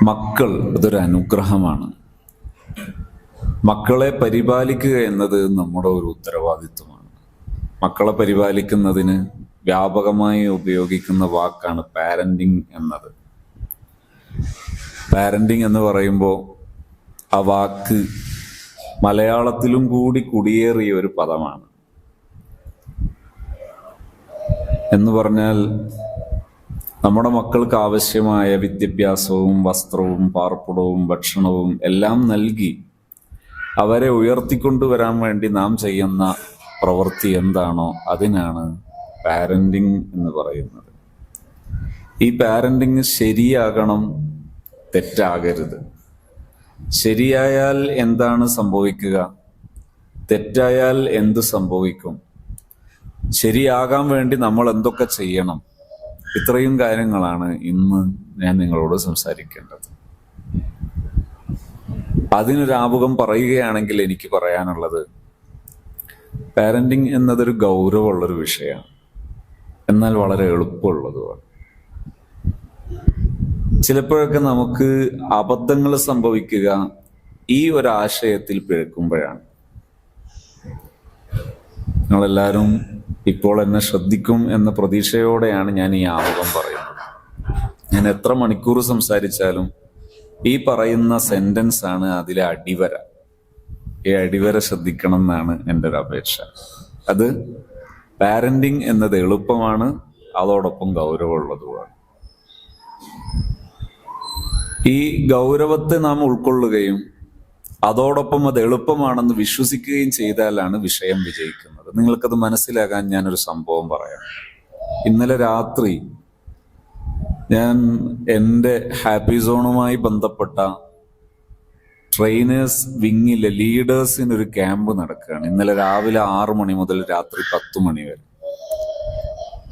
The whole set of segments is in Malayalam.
മക്കൾ അതൊരു അനുഗ്രഹമാണ്. മക്കളെ പരിപാലിക്കുക എന്നത് നമ്മുടെ ഒരു ഉത്തരവാദിത്വമാണ്. മക്കളെ പരിപാലിക്കുന്നതിന് വ്യാപകമായി ഉപയോഗിക്കുന്ന വാക്കാണ് പാരന്റിങ് എന്നത്. പാരന്റിങ് എന്ന് പറയുമ്പോൾ ആ വാക്ക് മലയാളത്തിലും കൂടി കുടിയേറിയ ഒരു പദമാണ്. എന്ന് പറഞ്ഞാൽ നമ്മുടെ മക്കൾക്ക് ആവശ്യമായ വിദ്യാഭ്യാസവും വസ്ത്രവും പാർപ്പിടവും ഭക്ഷണവും എല്ലാം നൽകി അവരെ ഉയർത്തിക്കൊണ്ടുവരാൻ വേണ്ടി നാം ചെയ്യുന്ന പ്രവൃത്തി എന്താണോ അതിനാണ് പാരന്റിങ് എന്ന് പറയുന്നത്. ഈ പാരന്റിങ് ശരിയാകണം, തെറ്റാകരുത്. ശരിയായാൽ എന്താണ് സംഭവിക്കുക? തെറ്റായാൽ എന്ത് സംഭവിക്കും? ശരിയാകാൻ വേണ്ടി നമ്മൾ എന്തൊക്കെ ചെയ്യണം? ഇത്രയും കാര്യങ്ങളാണ് ഇന്ന് ഞാൻ നിങ്ങളോട് സംസാരിക്കേണ്ടത്. അതിനൊരാമുഖം പറയുകയാണെങ്കിൽ എനിക്ക് പറയാനുള്ളത്, പാരന്റിങ് എന്നതൊരു ഗൗരവമുള്ളൊരു വിഷയമാണ്, എന്നാൽ വളരെ എളുപ്പമുള്ളതുമാണ്. ചിലപ്പോഴൊക്കെ നമുക്ക് അബദ്ധങ്ങൾ സംഭവിക്കുക ഈ ഒരാശയത്തിൽ പിഴക്കുമ്പോഴാണ്. നിങ്ങളെല്ലാവരും ഇപ്പോൾ എന്നെ ശ്രദ്ധിക്കും എന്ന പ്രതീക്ഷയോടെയാണ് ഞാൻ ഈ ആമുഖം പറയുന്നത്. ഞാൻ എത്ര മണിക്കൂർ സംസാരിച്ചാലും ഈ പറയുന്ന സെന്റൻസ് ആണ് അതിലെ അടിവര. ഈ അടിവര ശ്രദ്ധിക്കണം എന്നാണ് എൻ്റെ ഒരു അപേക്ഷ. അത് പാരന്റിങ് എന്നത് എളുപ്പമാണ്, അതോടൊപ്പം ഗൗരവമുള്ളതുമാണ്. ഈ ഗൗരവത്തെ നാം ഉൾക്കൊള്ളുകയും അതോടൊപ്പം അത് എളുപ്പമാണെന്ന് വിശ്വസിക്കുകയും ചെയ്താലാണ് വിഷയം വിജയിക്കുന്നത്. നിങ്ങൾക്കത് മനസ്സിലാകാൻ ഞാനൊരു സംഭവം പറയാം. ഇന്നലെ രാത്രി ഞാൻ എൻ്റെ ഹാപ്പി സോണുമായി ബന്ധപ്പെട്ട ട്രെയിനേഴ്സ് വിങ്ങിലെ ലീഡേഴ്സിനൊരു ക്യാമ്പ് നടക്കുകയാണ്. ഇന്നലെ രാവിലെ 6 മണി മുതൽ രാത്രി 10 മണി വരെ.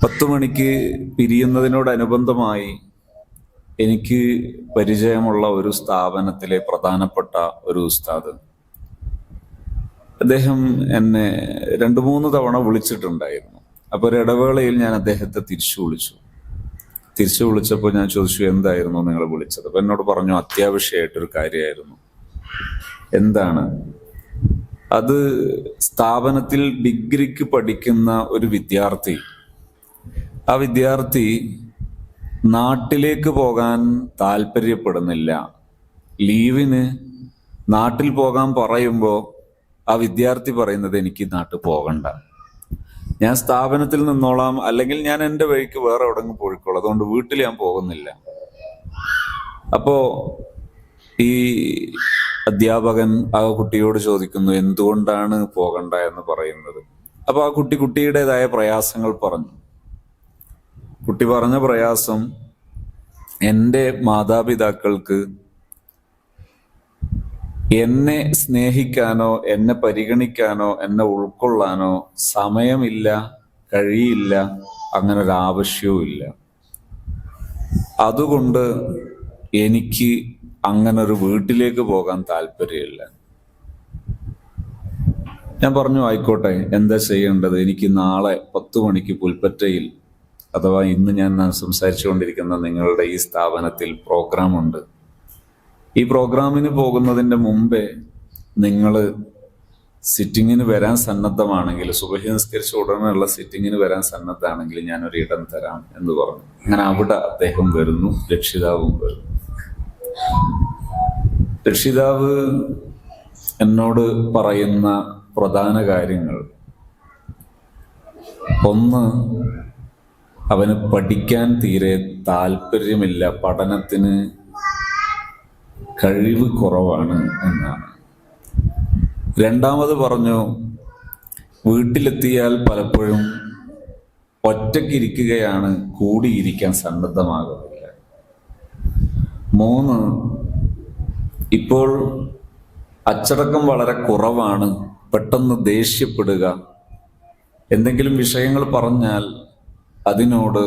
10 മണിക്ക് പിരിയുന്നതിനോടനുബന്ധമായി എനിക്ക് പരിചയമുള്ള ഒരു സ്ഥാപനത്തിലെ പ്രധാനപ്പെട്ട ഒരു ഉസ്താദ്, അദ്ദേഹം എന്നെ 2-3 തവണ വിളിച്ചിട്ടുണ്ടായിരുന്നു. അപ്പോൾ ഒരു ഇടവേളയിൽ ഞാൻ അദ്ദേഹത്തെ തിരിച്ചു വിളിച്ചപ്പോൾ ഞാൻ ചോദിച്ചു, എന്തായിരുന്നു നിങ്ങൾ വിളിച്ചത്? അപ്പൊ എന്നോട് പറഞ്ഞു, അത്യാവശ്യമായിട്ടൊരു കാര്യമായിരുന്നു. എന്താണ് അത്? സ്ഥാപനത്തിൽ ഡിഗ്രിക്ക് പഠിക്കുന്ന ഒരു വിദ്യാർത്ഥി, ആ വിദ്യാർത്ഥി നാട്ടിലേക്ക് പോകാൻ താല്പര്യപ്പെടുന്നില്ല. ലീവിന് നാട്ടിൽ പോകാൻ പറയുമ്പോൾ ആ വിദ്യാർത്ഥി പറയുന്നത്, എനിക്ക് നാട്ടിൽ പോകണ്ട, ഞാൻ സ്ഥാപനത്തിൽ നിന്നോളാം, അല്ലെങ്കിൽ ഞാൻ എൻ്റെ വഴിക്ക് വേറെ എവിടെങ്കിലും പോയിക്കോളാം, അതുകൊണ്ട് വീട്ടിൽ ഞാൻ പോകുന്നില്ല. അപ്പോ ഈ അധ്യാപകൻ ആ കുട്ടിയോട് ചോദിക്കുന്നു, എന്തുകൊണ്ടാണ് പോകണ്ട എന്ന് പറയുന്നത്. അപ്പൊ ആ കുട്ടിയുടേതായ പ്രയാസങ്ങൾ പറഞ്ഞു. കുട്ടി പറഞ്ഞ പ്രയാസം, എൻ്റെ മാതാപിതാക്കൾക്ക് എന്നെ സ്നേഹിക്കാനോ എന്നെ പരിഗണിക്കാനോ എന്നെ ഉൾക്കൊള്ളാനോ സമയമില്ല, കഴിയില്ല, അങ്ങനെ ഒരു ആവശ്യവും ഇല്ല. അതുകൊണ്ട് എനിക്ക് അങ്ങനെ ഒരു വീട്ടിലേക്ക് പോകാൻ താല്പര്യമില്ല. ഞാൻ പറഞ്ഞു, ആയിക്കോട്ടെ, എന്താ ചെയ്യേണ്ടത്? എനിക്ക് നാളെ 10 മണിക്ക് പുൽപ്പറ്റയിൽ, അഥവാ ഇന്ന് ഞാൻ സംസാരിച്ചുകൊണ്ടിരിക്കുന്ന നിങ്ങളുടെ ഈ സ്ഥാപനത്തിൽ പ്രോഗ്രാമുണ്ട്. ഈ പ്രോഗ്രാമിന് പോകുന്നതിൻ്റെ മുമ്പേ നിങ്ങൾ സിറ്റിങ്ങിന് വരാൻ സന്നദ്ധമാണെങ്കിൽ, സുബഹി നിസ്കരിച്ച ഉടനെയുള്ള സിറ്റിങ്ങിന് വരാൻ സന്നദ്ധമാണെങ്കിൽ ഞാനൊരു ഇടം തരാം എന്ന് പറഞ്ഞു. അങ്ങനെ അവിടെ അദ്ദേഹം വരുന്നു, രക്ഷിതാവും വരുന്നു. രക്ഷിതാവ് എന്നോട് പറയുന്ന പ്രധാന കാര്യങ്ങൾ, ഒന്ന്, അവന് പഠിക്കാൻ തീരെ താല്പര്യമില്ല, പഠനത്തിന് കഴിവ് കുറവാണ് എന്നാണ്. രണ്ടാമത് പറഞ്ഞു, വീട്ടിലെത്തിയാൽ പലപ്പോഴും ഒറ്റയ്ക്കിരിക്കുകയാണ്, കൂടിയിരിക്കാൻ സന്നദ്ധമാകുന്നില്ല. 3, ഇപ്പോൾ അച്ചടക്കം വളരെ കുറവാണ്, പെട്ടെന്ന് ദേഷ്യപ്പെടുക, എന്തെങ്കിലും വിഷയങ്ങൾ പറഞ്ഞാൽ അതിനോട്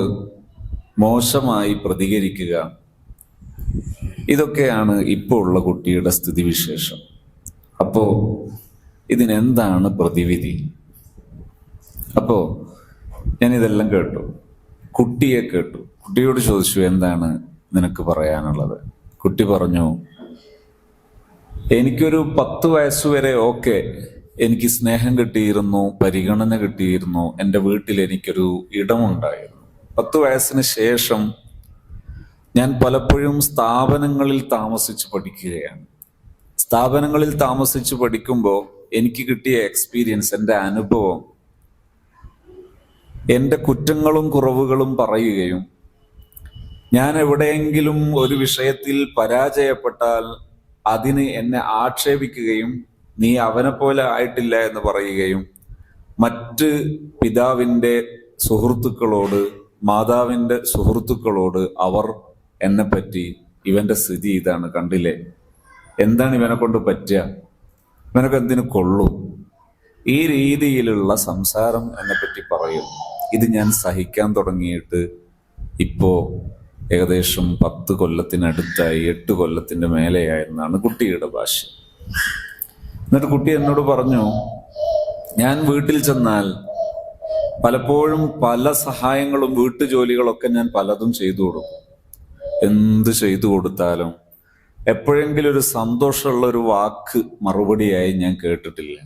മോശമായി പ്രതികരിക്കുക. ഇതൊക്കെയാണ് ഇപ്പോൾ ഉള്ള കുട്ടിയുടെ സ്ഥിതിവിശേഷം. അപ്പോ ഇതിനെന്താണ് പ്രതിവിധി? അപ്പോ ഞാനിതെല്ലാം കേട്ടു, കുട്ടിയെ കേട്ടു. കുട്ടിയോട് ചോദിച്ചു, എന്താണ് നിനക്ക് പറയാനുള്ളത്? കുട്ടി പറഞ്ഞു, എനിക്കൊരു 10 വയസ്സുവരെ ഓക്കെ, എനിക്ക് സ്നേഹം കിട്ടിയിരുന്നു, പരിഗണന കിട്ടിയിരുന്നു, എൻ്റെ വീട്ടിൽ എനിക്കൊരു ഇടമുണ്ടായിരുന്നു. 10 വയസ്സിന് ശേഷം ഞാൻ പലപ്പോഴും സ്ഥാപനങ്ങളിൽ താമസിച്ച് പഠിക്കുകയാണ്. സ്ഥാപനങ്ങളിൽ താമസിച്ച് പഠിക്കുമ്പോൾ എനിക്ക് കിട്ടിയ എക്സ്പീരിയൻസ്, എൻ്റെ അനുഭവം, എൻ്റെ കുറ്റങ്ങളും കുറവുകളും പറയുകയും ഞാൻ എവിടെയെങ്കിലും ഒരു വിഷയത്തിൽ പരാജയപ്പെട്ടാൽ അതിന് എന്നെ ആക്ഷേപിക്കുകയും നീ അവനെ പോലെ ആയിട്ടില്ല എന്ന് പറയുകയും മറ്റ് പിതാവിൻ്റെ സുഹൃത്തുക്കളോട്, മാതാവിൻ്റെ സുഹൃത്തുക്കളോട് അവർ എന്നെ പറ്റി, ഇവന്റെ സ്ഥിതി ഇതാണ്, കണ്ടില്ലേ, എന്താണ് ഇവനെ കൊണ്ട് പറ്റുക, ഇവനൊക്കെ എന്തിനു കൊള്ളൂ, ഈ രീതിയിലുള്ള സംസാരം എന്നെ പറ്റി പറയും. ഇത് ഞാൻ സഹിക്കാൻ തുടങ്ങിയിട്ട് ഇപ്പോ ഏകദേശം 10 കൊല്ലത്തിനടുത്തായി, 8 കൊല്ലത്തിന്റെ മേലെയായിരുന്നാണ് കുട്ടിയുടെ ഭാഷ. എന്നിട്ട് കുട്ടി എന്നോട് പറഞ്ഞു, ഞാൻ വീട്ടിൽ ചെന്നാൽ പലപ്പോഴും പല സഹായങ്ങളും വീട്ടുജോലികളൊക്കെ ഞാൻ പലതും ചെയ്തു കൊടുക്കും. എന്ത് ചെയ്തു കൊടുത്താലും എപ്പോഴെങ്കിലും ഒരു സന്തോഷമുള്ള ഒരു വാക്ക് മറുപടിയായി ഞാൻ കേട്ടിട്ടില്ല.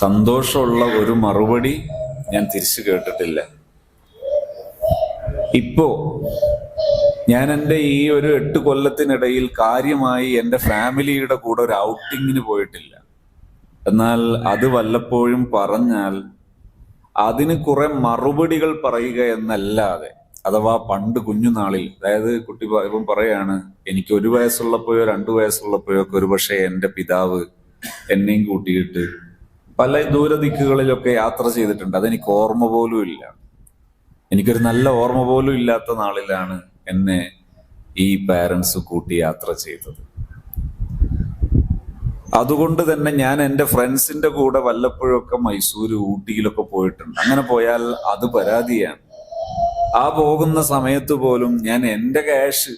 സന്തോഷമുള്ള ഒരു മറുപടി ഞാൻ തിരിച്ചു കേട്ടിട്ടില്ല. ഇപ്പോ ഞാൻ എൻ്റെ ഈ ഒരു 8 കൊല്ലത്തിനിടയിൽ കാര്യമായി എൻ്റെ ഫാമിലിയുടെ കൂടെ ഒരു ഔട്ടിങ്ങിന് പോയിട്ടില്ല. എന്നാൽ അത് വല്ലപ്പോഴും പറഞ്ഞാൽ അതിന് കുറെ മറുപടികൾ പറയുക എന്നല്ലാതെ, അഥവാ പണ്ട് കുഞ്ഞുനാളിൽ, അതായത് കുട്ടി ഇപ്പം പറയാണ്, എനിക്ക് 1 വയസ്സുള്ളപ്പോഴോ 2 വയസ്സുള്ളപ്പോഴോ ഒക്കെ ഒരുപക്ഷെ എൻ്റെ പിതാവ് എന്നെയും കൂട്ടിയിട്ട് പല ദൂരദിക്കുകളിലൊക്കെ യാത്ര ചെയ്തിട്ടുണ്ട്. അതെനിക്ക് ഓർമ്മ പോലും ഇല്ല. എനിക്കൊരു നല്ല ഓർമ്മ പോലും ഇല്ലാത്ത നാളിലാണ് എന്നെ ഈ പാരൻസ് കൂട്ടി യാത്ര ചെയ്തത്. അതുകൊണ്ട് തന്നെ ഞാൻ എൻ്റെ ഫ്രണ്ട്സിന്റെ കൂടെ വല്ലപ്പോഴൊക്കെ മൈസൂര്, ഊട്ടിയിലൊക്കെ പോയിട്ടുണ്ട്. അങ്ങനെ പോയാൽ അത് പരാതിയാണ്. ആ പോകുന്ന സമയത്ത് പോലും ഞാൻ എൻ്റെ ക്യാഷ്,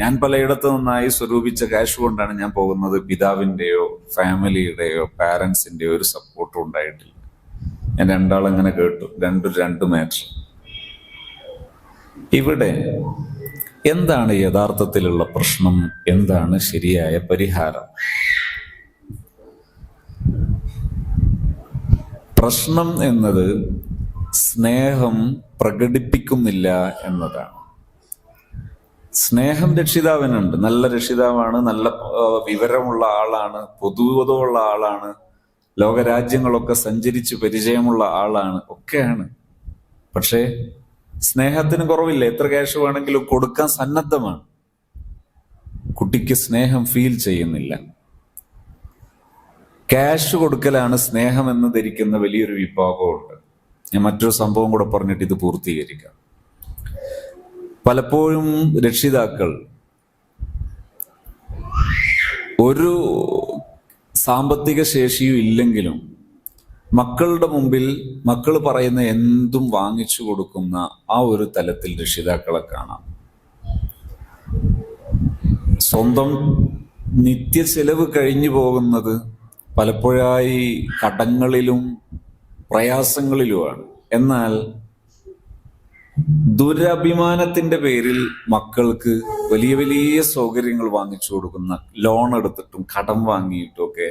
ഞാൻ പലയിടത്തു നിന്നായി സ്വരൂപിച്ച ക്യാഷ് കൊണ്ടാണ് ഞാൻ പോകുന്നത്. പിതാവിൻ്റെയോ ഫാമിലിയുടെയോ പാരൻസിന്റെയോ ഒരു സപ്പോർട്ടും ഉണ്ടായിട്ടില്ല. ഞാൻ രണ്ടാളങ്ങനെ കേട്ടു, രണ്ട് മാറ്റർ. ഇവിടെ എന്താണ് യഥാർത്ഥത്തിലുള്ള പ്രശ്നം? എന്താണ് ശരിയായ പരിഹാരം? പ്രശ്നം എന്നത് സ്നേഹം പ്രകടിപ്പിക്കുന്നില്ല എന്നതാണ്. സ്നേഹം രക്ഷിതാവിനുണ്ട്, നല്ല രക്ഷിതാവാണ്, നല്ല വിവരമുള്ള ആളാണ്, പൊതുബോധമുള്ള ആളാണ്, ലോകരാജ്യങ്ങളൊക്കെ സഞ്ചരിച്ച് പരിചയമുള്ള ആളാണ്, ഒക്കെയാണ്. പക്ഷേ സ്നേഹത്തിന് കുറവില്ല. എത്ര ക്യാഷ് വേണമെങ്കിലും കൊടുക്കാൻ സന്നദ്ധമാണ്. കുട്ടിക്ക് സ്നേഹം ഫീൽ ചെയ്യുന്നില്ല. ക്യാഷ് കൊടുക്കലാണ് സ്നേഹം എന്ന് ധരിക്കുന്ന വലിയൊരു വിഭാഗമുണ്ട്. ഞാൻ മറ്റൊരു സംഭവം കൂടെ പറഞ്ഞിട്ട് ഇത് പൂർത്തീകരിക്കാം. പലപ്പോഴും രക്ഷിതാക്കൾ ഒരു സാമ്പത്തിക ശേഷിയും ഇല്ലെങ്കിലും മക്കളുടെ മുമ്പിൽ മക്കൾ പറയുന്ന എന്തും വാങ്ങിച്ചു കൊടുക്കുന്ന ആ ഒരു തലത്തിൽ രക്ഷിതാക്കളെ കാണാം. സ്വന്തം നിത്യ ചെലവ് കഴിഞ്ഞു പോകുന്നത് പലപ്പോഴായി കടങ്ങളിലും പ്രയാസങ്ങളിലുമാണ്. എന്നാൽ ദുരഭിമാനത്തിന്റെ പേരിൽ മക്കൾക്ക് വലിയ വലിയ സൗകര്യങ്ങൾ വാങ്ങിച്ചു കൊടുക്കുന്ന, ലോൺ എടുത്തിട്ടും കടം വാങ്ങിയിട്ടും ഒക്കെ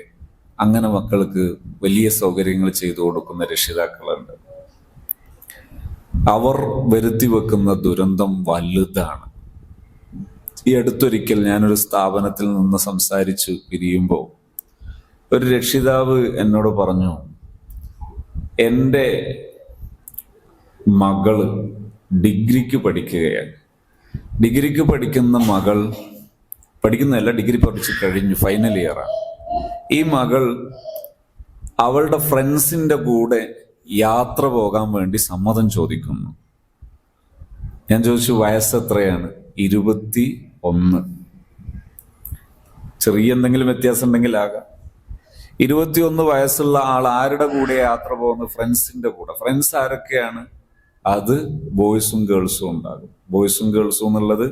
അങ്ങനെ മക്കൾക്ക് വലിയ സൗകര്യങ്ങൾ ചെയ്തു കൊടുക്കുന്ന രക്ഷിതാക്കളുണ്ട്. അവർ വരുത്തി വെക്കുന്ന ദുരന്തം വലുതാണ്. ഈ അടുത്തൊരിക്കൽ ഞാനൊരു സ്ഥാപനത്തിൽ നിന്ന് സംസാരിച്ചു പിരിയുമ്പോൾ ഒരു രക്ഷിതാവ് എന്നോട് പറഞ്ഞു, എൻ്റെ മകള് ഡിഗ്രിക്ക് പഠിക്കുകയാണ്. ഡിഗ്രിക്ക് പഠിക്കുന്ന മകൾ, പഠിക്കുന്നതല്ല, ഡിഗ്രി പഠിച്ചു കഴിഞ്ഞു, ഫൈനൽ ഇയറാണ്. ഈ മകൾ അവളുടെ ഫ്രണ്ട്സിന്റെ കൂടെ യാത്ര പോകാൻ വേണ്ടി സമ്മതം ചോദിക്കുന്നു. ഞാൻ ചോദിച്ചു, വയസ്സ് എത്രയാണ്? 21. ചെറിയ എന്തെങ്കിലും വ്യത്യാസം ഉണ്ടെങ്കിൽ ആകാം. 21 വയസ്സുള്ള ആൾ ആരുടെ കൂടെ യാത്ര പോകുന്നത്? ഫ്രണ്ട്സിന്റെ കൂടെ. ഫ്രണ്ട്സ് ആരൊക്കെയാണ്? അത് ബോയ്സും ഗേൾസും ഉണ്ടാകും. ബോയ്സും ഗേൾസും എന്നുള്ളത്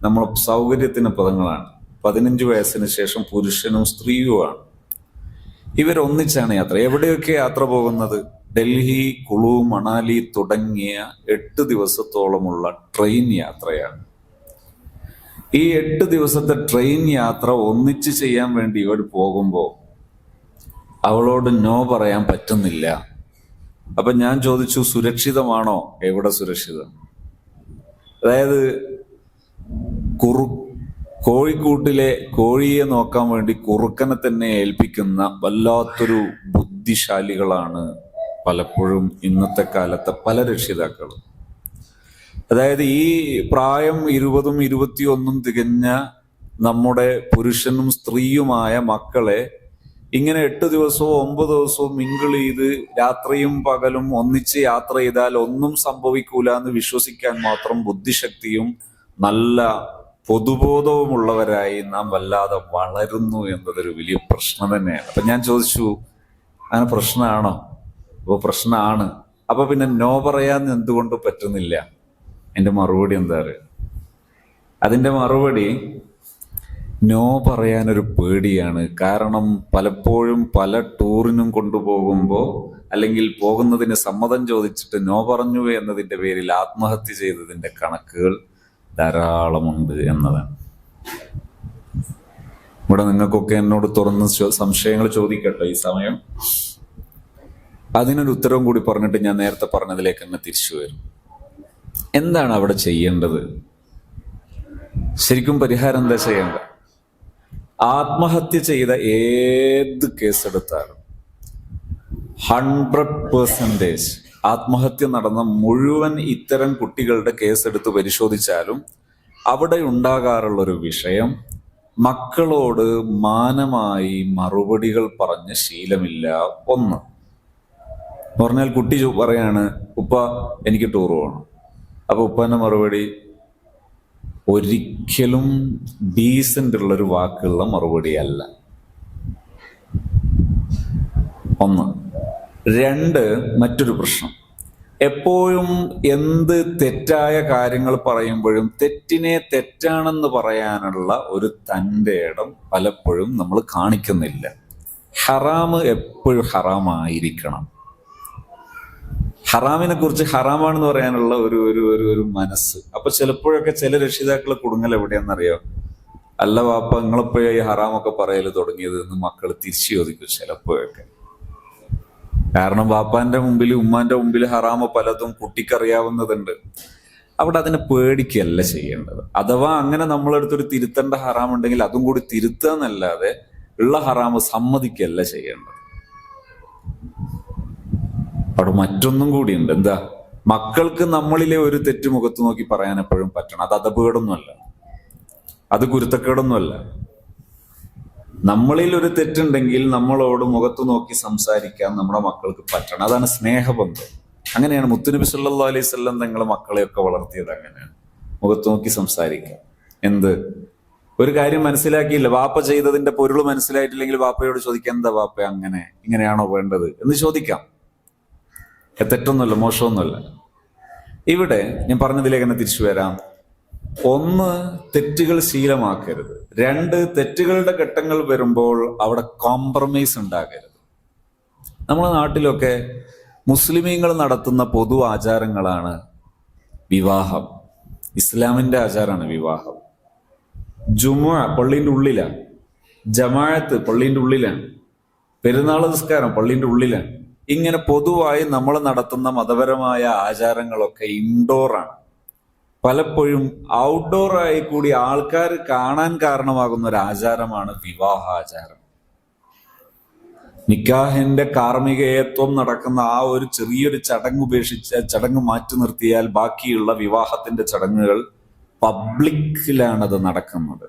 നമ്മൾ സൗകര്യത്തിന് പദങ്ങളാണ്. 15 വയസ്സിന് ശേഷം പുരുഷനും സ്ത്രീയുമാണ്. ഇവരൊന്നിച്ചാണ് യാത്ര. എവിടെയൊക്കെ യാത്ര പോകുന്നത്? ഡൽഹി, കുളു, മണാലി തുടങ്ങിയ 8 ദിവസത്തോളമുള്ള ട്രെയിൻ യാത്രയാണ്. ഈ 8 ദിവസത്തെ ട്രെയിൻ യാത്ര ഒന്നിച്ച് ചെയ്യാൻ വേണ്ടി ഇവർ പോകുമ്പോൾ അവളോട് നോ പറയാൻ പറ്റുന്നില്ല. അപ്പൊ ഞാൻ ചോദിച്ചു, സുരക്ഷിതമാണോ? എവിടെ സുരക്ഷിതം? അതായത് കോഴിക്കൂട്ടിലെ കോഴിയെ നോക്കാൻ വേണ്ടി കുറുക്കനെ തന്നെ ഏൽപ്പിക്കുന്ന വല്ലാത്തൊരു ബുദ്ധിശാലികളാണ് പലപ്പോഴും ഇന്നത്തെ കാലത്തെ പല രക്ഷിതാക്കളും. അതായത് ഈ പ്രായം 20ഉം 21ഉം തികഞ്ഞ നമ്മുടെ പുരുഷനും സ്ത്രീയുമായ മക്കളെ ഇങ്ങനെ 8 ദിവസവും 9 ദിവസവും മിങ്കിൾ ചെയ്ത് രാത്രിയും പകലും ഒന്നിച്ച് യാത്ര ചെയ്താൽ ഒന്നും സംഭവിക്കൂല എന്ന് വിശ്വസിക്കാൻ മാത്രം ബുദ്ധിശക്തിയും നല്ല പൊതുബോധവുമുള്ളവരായി നാം വല്ലാതെ വളരുന്നു എന്നതൊരു വലിയ പ്രശ്നം തന്നെയാണ്. അപ്പൊ ഞാൻ ചോദിച്ചു, അങ്ങനെ പ്രശ്നമാണോ? അപ്പോൾ പ്രശ്നമാണ്. അപ്പൊ പിന്നെ നോ പറയാൻ എന്തുകൊണ്ട് പറ്റുന്നില്ല? എൻ്റെ മറുപടി എന്താ പറയുക? അതിൻ്റെ മറുപടി, നോ പറയാനൊരു പേടിയാണ്. കാരണം പലപ്പോഴും പല ടൂറിനും കൊണ്ടുപോകുമ്പോൾ അല്ലെങ്കിൽ പോകുന്നതിന് സമ്മതം ചോദിച്ചിട്ട് നോ പറഞ്ഞു എന്നതിൻ്റെ പേരിൽ ആത്മഹത്യ ചെയ്തതിൻ്റെ കണക്കുകൾ ധാരാളമുണ്ട് എന്നതാണ്. ഇവിടെ നിങ്ങൾക്കൊക്കെ എന്നോട് തുറന്ന് സംശയങ്ങൾ ചോദിക്കട്ടെ ഈ സമയം. അതിനൊരു ഉത്തരവും കൂടി പറഞ്ഞിട്ട് ഞാൻ നേരത്തെ പറഞ്ഞതിലേക്ക് തന്നെ തിരിച്ചു വരും. എന്താണ് അവിടെ ചെയ്യേണ്ടത്? ശരിക്കും പരിഹാരം എന്താ ചെയ്യേണ്ടത്? ആത്മഹത്യ ചെയ്ത ഏത് കേസെടുത്താലും 100% ആത്മഹത്യ നടന്ന മുഴുവൻ ഇത്തരം കുട്ടികളുടെ കേസെടുത്ത് പരിശോധിച്ചാലും അവിടെ ഉണ്ടാകാറുള്ളൊരു വിഷയം, മക്കളോട് മാനമായി മറുപടികൾ പറഞ്ഞ ശീലമില്ല. ഒന്ന് പറഞ്ഞാൽ, കുട്ടി പറയാണ്, ഉപ്പ എനിക്ക് ടൂർ പോകണം. അപ്പൊ ഉപ്പാന്റെ മറുപടി ഒരിക്കലും ഡീസന്റ് ഉള്ളൊരു വാക്കുള്ള മറുപടി അല്ല. ഒന്ന്. രണ്ട്, മറ്റൊരു പ്രശ്നം, എപ്പോഴും എന്ത് തെറ്റായ കാര്യങ്ങൾ പറയുമ്പോഴും തെറ്റിനെ തെറ്റാണെന്ന് പറയാനുള്ള ഒരു തൻ്റെ ഇടം പലപ്പോഴും നമ്മൾ കാണിക്കുന്നില്ല. ഹറാമ് എപ്പോഴും ഹറാമായിരിക്കണം. ഹറാമിനെ കുറിച്ച് ഹറാമാണെന്ന് പറയാനുള്ള ഒരു ഒരു ഒരു ഒരു മനസ്സ്. അപ്പൊ ചിലപ്പോഴൊക്കെ ചില രക്ഷിതാക്കളെ കുടുങ്ങൽ എവിടെയാണെന്നറിയോ? അല്ല വാപ്പ, നിങ്ങളിപ്പോഴേ ഈ ഹറാമൊക്കെ പറയല് തുടങ്ങിയത് എന്ന് മക്കൾ തിരിച്ചു ചോദിക്കും ചിലപ്പോഴൊക്കെ. കാരണം വാപ്പാന്റെ മുമ്പിൽ ഉമ്മാന്റെ മുമ്പിൽ ഹറാമ പലതും കുട്ടിക്കറിയാവുന്നതുണ്ട്. അവിടെ അതിനെ പേടിക്കല്ല ചെയ്യേണ്ടത്. അഥവാ അങ്ങനെ നമ്മളെടുത്തൊരു തിരുത്തേണ്ട ഹറാം ഉണ്ടെങ്കിൽ അതും കൂടി തിരുത്തുക എന്നല്ലാതെ ഉള്ള ഹറാമ് സമ്മതിക്കല്ല ചെയ്യേണ്ടത്. അവിടെ മറ്റൊന്നും കൂടിയുണ്ട്. എന്താ? മക്കൾക്ക് നമ്മളിലെ ഒരു തെറ്റ് മുഖത്ത് നോക്കി പറയാൻ എപ്പോഴും പറ്റണം. അത് അതപകടമൊന്നുമല്ല, അത് കുരുത്തക്കേടൊന്നുമല്ല. നമ്മളിൽ ഒരു തെറ്റുണ്ടെങ്കിൽ നമ്മളോട് മുഖത്ത് നോക്കി സംസാരിക്കാൻ നമ്മുടെ മക്കൾക്ക് പറ്റണം. അതാണ് സ്നേഹബന്ധം. അങ്ങനെയാണ് മുത്തുനബി സല്ലല്ലാഹു അലൈഹി വസല്ലം തങ്ങൾ മക്കളെയൊക്കെ വളർത്തിയത്. അങ്ങനെയാണ്, മുഖത്ത് നോക്കി സംസാരിക്കുക. എന്ത് ഒരു കാര്യം മനസ്സിലാക്കിയില്ല, വാപ്പ ചെയ്തതിന്റെ പൊരുൾ മനസ്സിലായിട്ടില്ലെങ്കിൽ വാപ്പയോട് ചോദിക്കാം, എന്താ വാപ്പ അങ്ങനെ, ഇങ്ങനെയാണോ വേണ്ടത് എന്ന് ചോദിക്കാം. തെറ്റൊന്നുമല്ല, മോശമൊന്നുമല്ല. ഇവിടെ ഞാൻ പറഞ്ഞതിലേക്ക് തന്നെ തിരിച്ചു വരാം. ഒന്ന്, തെറ്റുകൾ ശീലമാക്കരുത്. രണ്ട്, തെറ്റുകളുടെ ഘട്ടങ്ങൾ വരുമ്പോൾ അവിടെ കോംപ്രമൈസ് ഉണ്ടാകരുത്. നമ്മുടെ നാട്ടിലൊക്കെ മുസ്ലിമീങ്ങൾ നടത്തുന്ന പൊതു ആചാരങ്ങളാണ് വിവാഹം. ഇസ്ലാമിന്റെ ആചാരമാണ് വിവാഹം. ജുമുഅ പള്ളീൻ്റെ ഉള്ളിലാണ്, ജമാഅത്ത് പള്ളീൻ്റെ ഉള്ളിലാണ്, പെരുന്നാൾ നിസ്കാരം പള്ളീൻ്റെ ഉള്ളിലാണ്. ഇങ്ങനെ പൊതുവായി നമ്മൾ നടത്തുന്ന മതപരമായ ആചാരങ്ങളൊക്കെ ഇൻഡോറാണ്. പലപ്പോഴും ഔട്ട്ഡോറായി കൂടി ആൾക്കാർ കാണാൻ കാരണമാകുന്ന ഒരു ആചാരമാണ് വിവാഹാചാരം. നിക്കാഹിന്റെ കാർമ്മികത്വം നടക്കുന്ന ആ ഒരു ചെറിയൊരു ചടങ്ങ് ഉപേക്ഷിച്ച് ചടങ്ങ് മാറ്റി നിർത്തിയാൽ ബാക്കിയുള്ള വിവാഹത്തിന്റെ ചടങ്ങുകൾ പബ്ലിക്കിലാണത് നടക്കുന്നത്.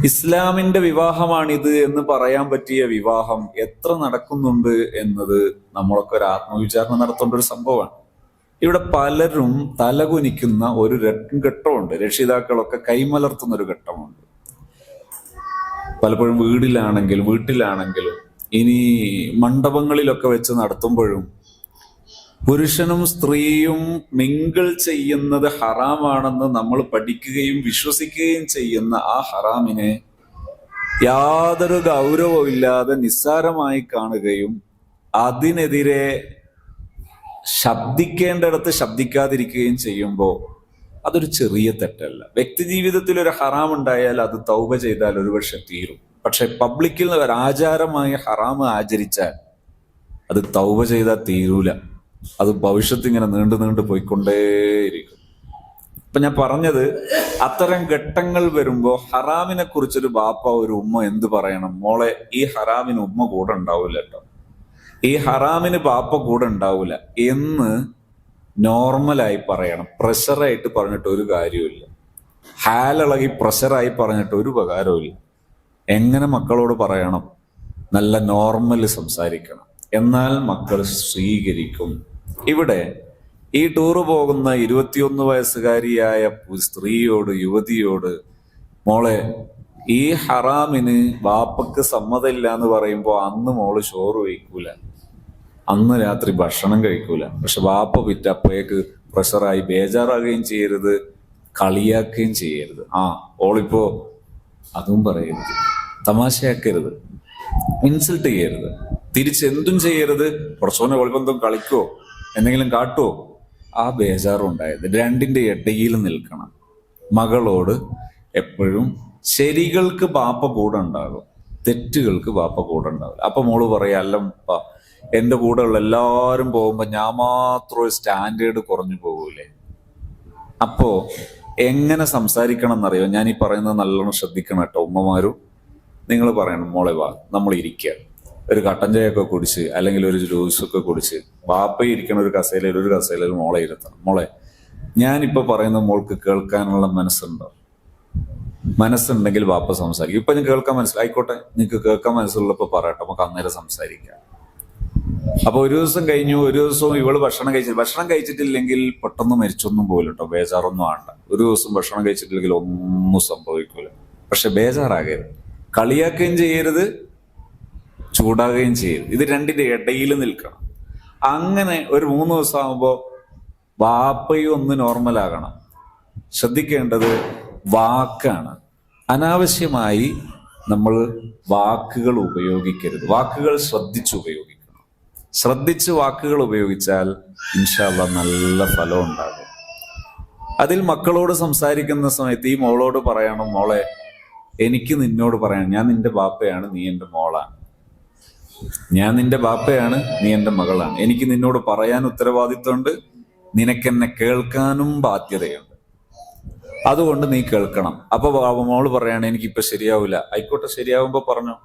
ഇസ്ലാമിന്റെ വിവാഹമാണിത് എന്ന് പറയാൻ പറ്റിയ വിവാഹം എത്ര നടക്കുന്നുണ്ട് എന്നത് നമ്മളൊക്കെ ഒരു ആത്മവിചാരണ നടത്തേണ്ട ഒരു സംഭവമാണ്. ഇവിടെ പലരും തലകുനിക്കുന്ന ഒരു ഘട്ടമുണ്ട്. രക്ഷിതാക്കളൊക്കെ കൈമലർത്തുന്ന ഒരു ഘട്ടമുണ്ട്. പലപ്പോഴും വീട്ടിലാണെങ്കിലും ഇനി മണ്ഡപങ്ങളിലൊക്കെ വെച്ച് നടത്തുമ്പോഴും പുരുഷനും സ്ത്രീയും മിങ്കിൾ ചെയ്യുന്നത് ഹറാമാണെന്ന് നമ്മൾ പഠിക്കുകയും വിശ്വസിക്കുകയും ചെയ്യുന്ന ആ ഹറാമിനെ യാതൊരു ഗൗരവവും ഇല്ലാതെ നിസ്സാരമായി കാണുകയും അതിനെതിരെ ശബ്ദിക്കേണ്ടിടത്ത് ശബ്ദിക്കാതിരിക്കുകയും ചെയ്യുമ്പോൾ അതൊരു ചെറിയ തെറ്റല്ല. വ്യക്തി ജീവിതത്തിൽ ഒരു ഹറാം ഉണ്ടായാൽ അത് തൗബ ചെയ്താൽ ഒരുപക്ഷെ തീരും. പക്ഷെ പബ്ലിക്കിൽ ഒരു ആചാരമായി ഹറാം ആചരിച്ചാൽ അത് തൗബ ചെയ്താൽ തീരൂല. അത് ഭവിഷ്യത്ത് ഇങ്ങനെ നീണ്ടു പോയിക്കൊണ്ടേയിരിക്കും. ഇപ്പൊ ഞാൻ പറഞ്ഞത്, അത്തരം ഘട്ടങ്ങൾ വരുമ്പോ ഹറാമിനെ കുറിച്ചൊരു ബാപ്പ ഒരു ഉമ്മ എന്ത് പറയണം? മോളെ, ഈ ഹറാമിന് ഉമ്മ കൂടെ ഉണ്ടാവില്ല കേട്ടോ, ഈ ഹറാമിന് ബാപ്പ കൂടെ ഉണ്ടാവില്ല എന്ന് നോർമലായി പറയണം. പ്രഷറായിട്ട് പറഞ്ഞിട്ട് ഒരു കാര്യമില്ല. ഹാലിളകി പ്രഷറായി പറഞ്ഞിട്ട് ഒരു ഉപകാരമില്ല. എങ്ങനെ മക്കളോട് പറയണം? നല്ല നോർമൽ സംസാരിക്കണം. എന്നാൽ മക്കൾ സ്വീകരിക്കും. ഇവിടെ ഈ ടൂറ് പോകുന്ന 21 വയസ്സുകാരിയായ സ്ത്രീയോട്, യുവതിയോട്, മോളെ, ഈ ഹറാമിന് ബാപ്പക്ക് സമ്മതമില്ല എന്ന് പറയുമ്പോ അന്ന് മോള് ചോറ് കഴിക്കൂല, അന്ന് രാത്രി ഭക്ഷണം കഴിക്കൂല. പക്ഷെ ബാപ്പ പിറ്റപ്പോഴേക്ക് പ്രഷറായി ബേജാറാകുകയും ചെയ്യരുത്, കളിയാക്കുകയും ചെയ്യരുത്. ഓളിപ്പോ അതും പറയരുത്, തമാശയാക്കരുത്, ഇൻസൾട്ട് ചെയ്യരുത്, തിരിച്ചെന്തും ചെയ്യരുത്. കുറച്ചോനെ ഒളിപ്പന്തും കളിക്കോ എന്തെങ്കിലും കാട്ടുവോ, ആ ബേജാറുണ്ടായത്. രണ്ടിന്റെ ഇടയിൽ നിൽക്കണം. മകളോട് എപ്പോഴും ശരികൾക്ക് ബാപ്പ കൂടെ ഉണ്ടാകും, തെറ്റുകൾക്ക് ബാപ്പ കൂടെ ഉണ്ടാവില്ല. അപ്പൊ മോള് പറയാ, അല്ലപ്പ എന്റെ കൂടെ ഉള്ള എല്ലാവരും പോകുമ്പോ ഞാൻ മാത്രം ഒരു സ്റ്റാൻഡേർഡ് കുറഞ്ഞു പോകൂലേ? അപ്പോ എങ്ങനെ സംസാരിക്കണം എന്നറിയോ? ഞാൻ ഈ പറയുന്നത് നല്ലോണം ശ്രദ്ധിക്കണം കേട്ടോ. ഉമ്മമാരും നിങ്ങൾ പറയണം, മോളെ വാ, നമ്മൾ ഇരിക്കുക, ഒരു കട്ടൻ ചായയൊക്കെ കുടിച്ച് അല്ലെങ്കിൽ ഒരു ജ്യൂസൊക്കെ കുടിച്ച് ബാപ്പ ഇരിക്കണ ഒരു കസേലയിൽ മോളെ ഇരുത്തണം. മോളെ, ഞാനിപ്പോ പറയുന്ന മോൾക്ക് കേൾക്കാനുള്ള മനസ്സുണ്ടെങ്കിൽ ബാപ്പ സംസാരിക്കും. ഇപ്പൊ ഞാൻ കേൾക്കാൻ മനസ്സിലായിക്കോട്ടെ, നിങ്ങൾക്ക് കേൾക്കാൻ മനസ്സുള്ളപ്പോ പറയട്ടെ, നമുക്ക് അന്നേരം സംസാരിക്കാം. അപ്പൊ ഒരു ദിവസം കഴിഞ്ഞു, ഒരു ദിവസവും ഇവള് ഭക്ഷണം കഴിച്ചിട്ടില്ലെങ്കിൽ പെട്ടെന്ന് മരിച്ചൊന്നും പോലും കേട്ടോ, ബേജാറൊന്നും ആണ്ട. ഒരു ദിവസം ഭക്ഷണം കഴിച്ചിട്ടില്ലെങ്കിൽ ഒന്നും സംഭവിക്കൂല. പക്ഷെ ബേജാറാകരുത്, കളിയാക്കുകയും ചെയ്യരുത്, ചൂടാകുകയും ചെയ്യരുത്. ഇത് രണ്ടിന്റെ ഇടയിൽ നിൽക്കണം. അങ്ങനെ ഒരു 3 ദിവസം ആകുമ്പോ വാപ്പയും ഒന്ന് നോർമലാകണം. ശ്രദ്ധിക്കേണ്ടത് വാക്കാണ്. അനാവശ്യമായി നമ്മൾ വാക്കുകൾ ഉപയോഗിക്കരുത്. വാക്കുകൾ ശ്രദ്ധിച്ച് ഉപയോഗിക്കണം. ശ്രദ്ധിച്ച് വാക്കുകൾ ഉപയോഗിച്ചാൽ ഇൻഷാ അല്ലാഹ് നല്ല ഫലം ഉണ്ടാകും. അതിൽ മക്കളോട് സംസാരിക്കുന്ന സമയത്ത് ഈ മോളോട് പറയണം, മോളെ, എനിക്ക് നിന്നോട് പറയണം, ഞാൻ നിന്റെ ബാപ്പയാണ്, നീ എൻ്റെ മോളാണ്. ഞാൻ നിന്റെ ബാപ്പയാണ്, നീ എൻ്റെ മകളാണ്. എനിക്ക് നിന്നോട് പറയാൻ ഉത്തരവാദിത്വമുണ്ട്, നിനക്കെന്നെ കേൾക്കാനും ബാധ്യതയുണ്ട്. അതുകൊണ്ട് നീ കേൾക്കണം. അപ്പൊ മോള് പറയാണ്, എനിക്കിപ്പൊ ശരിയാവില്ല. ആയിക്കോട്ടെ, ശരിയാവുമ്പോ പറഞ്ഞോ.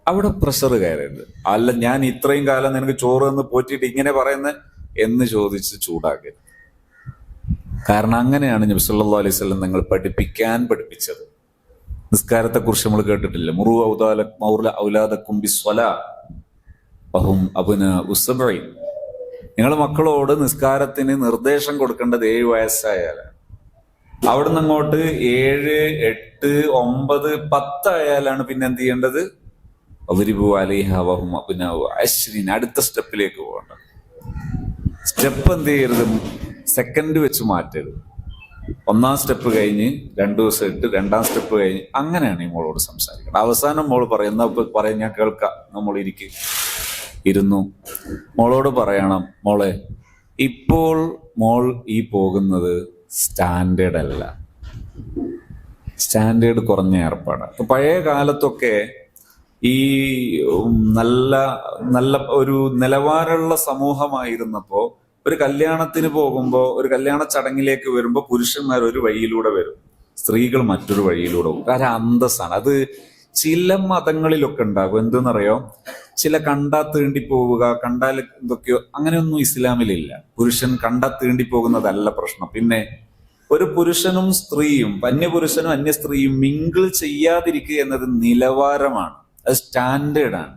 അവിടെ പ്രഷർ കയറരുത്. അല്ല, ഞാൻ ഇത്രയും കാലം നിനക്ക് ചോറ് എന്ന് പോറ്റിയിട്ട് ഇങ്ങനെ പറയുന്നത് എന്ന് ചോദിച്ച് ചൂടാക്കരുത്. കാരണം അങ്ങനെയാണ് നബി സല്ലല്ലാഹു അലൈഹി വസല്ലം നിങ്ങൾ പഠിപ്പിച്ചത്. നിസ്കാരത്തെ കുറിച്ച് നമ്മൾ കേട്ടിട്ടില്ല, മുറു ഔലാദക്കും ബിസ്വലാ വഹും അബ്നാഉ സബ്ഇ. നിങ്ങൾ മക്കളോട് നിസ്കാരത്തിന് നിർദ്ദേശം കൊടുക്കേണ്ടത് 7 വയസ്സായാലാണ്. അവിടുന്ന് അങ്ങോട്ട് 7, 8, 9, 10 ആയാലാണ് പിന്നെ എന്ത് ചെയ്യേണ്ടത്? അവരിബു അലൈഹ വഹും അബ്നാഉ അശ്രിൻ. അടുത്ത സ്റ്റെപ്പിലേക്ക് പോകേണ്ടത്. സ്റ്റെപ്പ് എന്ത് ചെയ്യരുത്? സെക്കൻഡ് വെച്ച് മാറ്റരുത്. 1ാം സ്റ്റെപ്പ് കഴിഞ്ഞ് 2 ദിവസം ഇട്ട് 2ാം സ്റ്റെപ്പ് കഴിഞ്ഞ് അങ്ങനെയാണ് ഈ മോളോട് സംസാരിക്കുന്നത്. അവസാനം മോള് പറയും, ഞാൻ കേൾക്കാം, നമ്മൾ ഇരുന്നു. മോളോട് പറയണം, മോളെ, ഇപ്പോൾ മോൾ ഈ പോകുന്നത് സ്റ്റാൻഡേർഡ് അല്ല, സ്റ്റാൻഡേർഡ് കുറഞ്ഞ ഏർപ്പാടാണ്. ഇപ്പൊ പഴയ കാലത്തൊക്കെ ഈ നല്ല ഒരു നിലവാരമുള്ള സമൂഹമായിരുന്നപ്പോ ഒരു കല്യാണത്തിന് പോകുമ്പോ, ഒരു കല്യാണ ചടങ്ങിലേക്ക് വരുമ്പോ പുരുഷന്മാർ ഒരു വഴിയിലൂടെ വരും, സ്ത്രീകൾ മറ്റൊരു വഴിയിലൂടെ പോകും. കാരണം അന്തസ്സാണ്. അത് ചില മതങ്ങളിലൊക്കെ ഉണ്ടാകും. എന്തെന്നറിയോ? ചില കണ്ടാ തീണ്ടി പോവുക, കണ്ടാൽ എന്തൊക്കെയോ, അങ്ങനെയൊന്നും ഇസ്ലാമിലില്ല. പുരുഷൻ കണ്ടാ തീണ്ടി പോകുന്നതല്ല പ്രശ്നം. പിന്നെ ഒരു പുരുഷനും സ്ത്രീയും, അന്യപുരുഷനും അന്യ സ്ത്രീയും മിങ്കിൾ ചെയ്യാതിരിക്കുക എന്നത് നിലവാരമാണ്, അത് സ്റ്റാൻഡേർഡാണ്.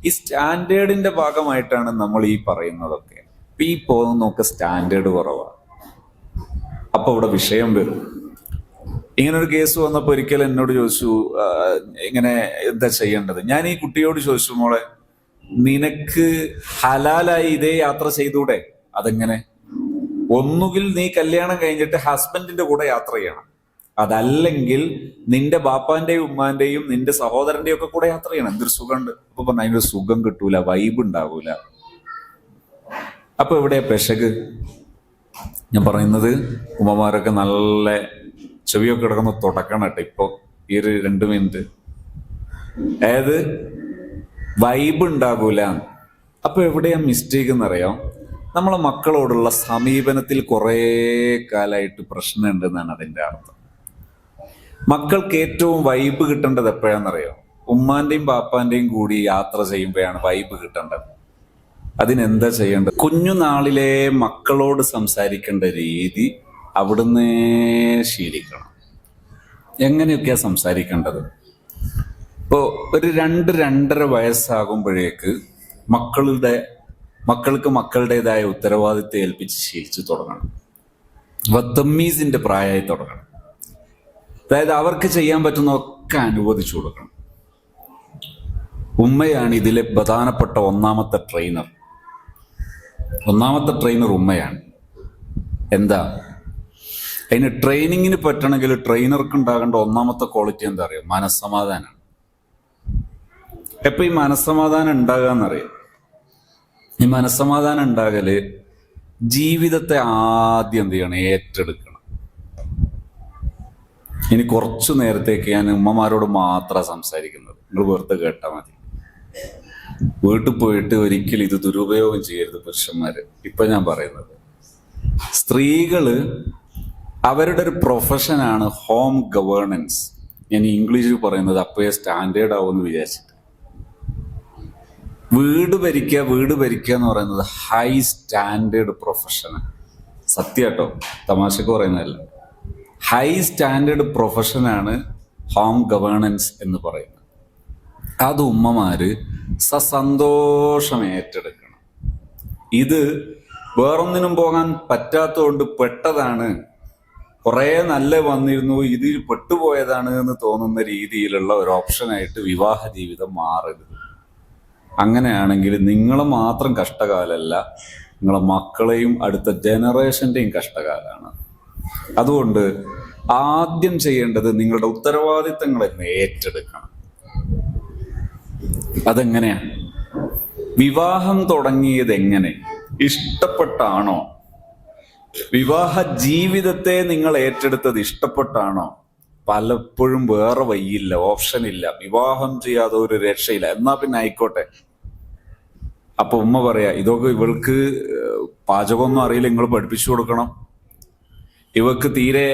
ഈ സ്റ്റാൻഡേർഡിന്റെ ഭാഗമായിട്ടാണ് നമ്മൾ ഈ പറയുന്നതൊക്കെ. ഈ പോകുന്നതൊക്കെ സ്റ്റാൻഡേർഡ് കുറവാണ്. അപ്പൊ ഇവിടെ വിഷയം വരും. ഇങ്ങനെ ഒരു കേസ് വന്നപ്പോ ഒരിക്കലും എന്നോട് ചോദിച്ചു, ഇങ്ങനെ എന്താ ചെയ്യേണ്ടത്? ഞാൻ ഈ കുട്ടിയോട് ചോദിച്ചു, മോളെ, നിനക്ക് ഹലാലായി ഇതേ യാത്ര ചെയ്തൂടെ? അതെങ്ങനെ? ഒന്നുകിൽ നീ കല്യാണം കഴിഞ്ഞിട്ട് ഹസ്ബൻഡിന്റെ കൂടെ യാത്ര ചെയ്യണം, അതല്ലെങ്കിൽ നിന്റെ ബാപ്പാന്റെയും ഉമ്മാന്റെയും നിന്റെ സഹോദരന്റെയും ഒക്കെ കൂടെ യാത്ര ചെയ്യണം. എന്തൊരു സുഖമുണ്ട്. അപ്പൊ പറഞ്ഞ അതിനൊരു സുഖം കിട്ടൂല, വൈബ് ഉണ്ടാവൂല. അപ്പൊ എവിടെയാ പെശക്? ഞാൻ പറയുന്നത് ഉമ്മമാരൊക്കെ നല്ല ചെവിയൊക്കെ കിടക്കുന്ന തുടക്കണം കേട്ടോ ഇപ്പൊ ഈ ഒരു 2 മിനിറ്റ്. അതായത് വൈബ് ഉണ്ടാകൂല. അപ്പൊ എവിടെയാ മിസ്റ്റേക്ക് എന്നറിയാം? നമ്മളെ മക്കളോടുള്ള സമീപനത്തിൽ കുറേ കാലമായിട്ട് പ്രശ്നമുണ്ടെന്നാണ് അതിന്റെ അർത്ഥം. മക്കൾക്ക് ഏറ്റവും വൈബ് കിട്ടേണ്ടത് എപ്പോഴാണെന്നറിയോ? ഉമ്മാന്റെയും പാപ്പാന്റെയും കൂടി യാത്ര ചെയ്യുമ്പോഴാണ് വൈബ് കിട്ടേണ്ടത്. അതിനെന്താ ചെയ്യേണ്ടത്? കുഞ്ഞുനാളിലെ മക്കളോട് സംസാരിക്കേണ്ട രീതി അവിടുന്ന് ശീലിക്കണം. എങ്ങനെയൊക്കെയാ സംസാരിക്കേണ്ടത്? ഇപ്പോ ഒരു 2-2.5 വയസ്സാകുമ്പോഴേക്ക് മക്കൾക്ക് മക്കളുടേതായ ഉത്തരവാദിത്തം ഏൽപ്പിച്ച് ശീലിച്ചു തുടങ്ങണം. തമ്മീസിന്റെ പ്രായമായി തുടങ്ങണം. അതായത് അവർക്ക് ചെയ്യാൻ പറ്റുന്ന ഒക്കെ അനുവദിച്ചു കൊടുക്കണം. ഉമ്മയാണ് ഇതിലെ പ്രധാനപ്പെട്ട ഒന്നാമത്തെ ട്രെയിനർ ഉമ്മയാണ്. എന്താ അതിന് ട്രെയിനിങ്ങിന് പറ്റണമെങ്കിൽ ട്രെയിനർക്ക് ഉണ്ടാകേണ്ട ഒന്നാമത്തെ ക്വാളിറ്റി എന്താ അറിയാം? മനസ്സമാധാനമാണ്. എപ്പൊ ഈ മനസ്സമാധാനം ഉണ്ടാകാന്നറിയാം? ഈ മനസ്സമാധാനം ഉണ്ടാകല് ജീവിതത്തെ ആദ്യം എന്ത് ചെയ്യണം? ഏറ്റെടുക്കണം. ഇനി കുറച്ചു നേരത്തേക്ക് ഞാൻ ഉമ്മമാരോട് മാത്രമാണ് സംസാരിക്കുന്നത്. നിങ്ങൾ വെറുതെ കേട്ടാൽ മതി. വീട്ടിൽ പോയിട്ട് ഒരിക്കലും ഇത് ദുരുപയോഗം ചെയ്യരുത് പുരുഷന്മാര്. ഇപ്പൊ ഞാൻ പറയുന്നത്, സ്ത്രീകള് അവരുടെ ഒരു പ്രൊഫഷനാണ് ഹോം ഗവേണൻസ്. ഞാൻ ഇംഗ്ലീഷിൽ പറയുന്നത് അപ്പോഴേ സ്റ്റാൻഡേർഡ് ആവുമെന്ന് വിചാരിച്ചിട്ട്. വീട് ഭരിക്കുക എന്ന് പറയുന്നത് ഹൈ സ്റ്റാൻഡേർഡ് പ്രൊഫഷനാണ്. സത്യാട്ടോ, തമാശക്ക് പറയുന്നതല്ല. ഹൈ സ്റ്റാൻഡേർഡ് പ്രൊഫഷനാണ് ഹോം ഗവേണൻസ് എന്ന് പറയുന്നത്. അത് ഉമ്മമാര് സന്തോഷം ഏറ്റെടുക്കണം. ഇത് വേറൊന്നിനും പോകാൻ പറ്റാത്തതുകൊണ്ട് പെട്ടതാണ്, കുറെ നല്ല വന്നിരുന്നു, ഇതിൽ പെട്ടുപോയതാണ് എന്ന് തോന്നുന്ന രീതിയിലുള്ള ഒരു ഓപ്ഷനായിട്ട് വിവാഹ ജീവിതം മാറരുത്. അങ്ങനെയാണെങ്കിൽ നിങ്ങളെ മാത്രം കഷ്ടകാലമല്ല, നിങ്ങളെ മക്കളെയും അടുത്ത ജനറേഷന്റെയും കഷ്ടകാലാണ്. അതുകൊണ്ട് ആദ്യം ചെയ്യേണ്ടത് നിങ്ങളുടെ ഉത്തരവാദിത്തങ്ങളെ ഏറ്റെടുക്കണം. അതെങ്ങനെയാ? വിവാഹം തുടങ്ങിയത് എങ്ങനെ? ഇഷ്ടപ്പെട്ടാണോ? വിവാഹ ജീവിതത്തെ നിങ്ങൾ ഏറ്റെടുത്തത് ഇഷ്ടപ്പെട്ടാണോ? പലപ്പോഴും വേറെ വയ്യില്ല, ഓപ്ഷൻ ഇല്ല. വിവാഹം ചെയ്യാതെ ഒരു രക്ഷയില്ല. എന്നാ പിന്നെ ആയിക്കോട്ടെ. അപ്പൊ ഉമ്മ പറയാ, ഇതൊക്കെ ഇവൾക്ക് പാചകമൊന്നും അറിയില്ല, നിങ്ങൾ പഠിപ്പിച്ചു കൊടുക്കണം. ഇവക്ക് തീരെ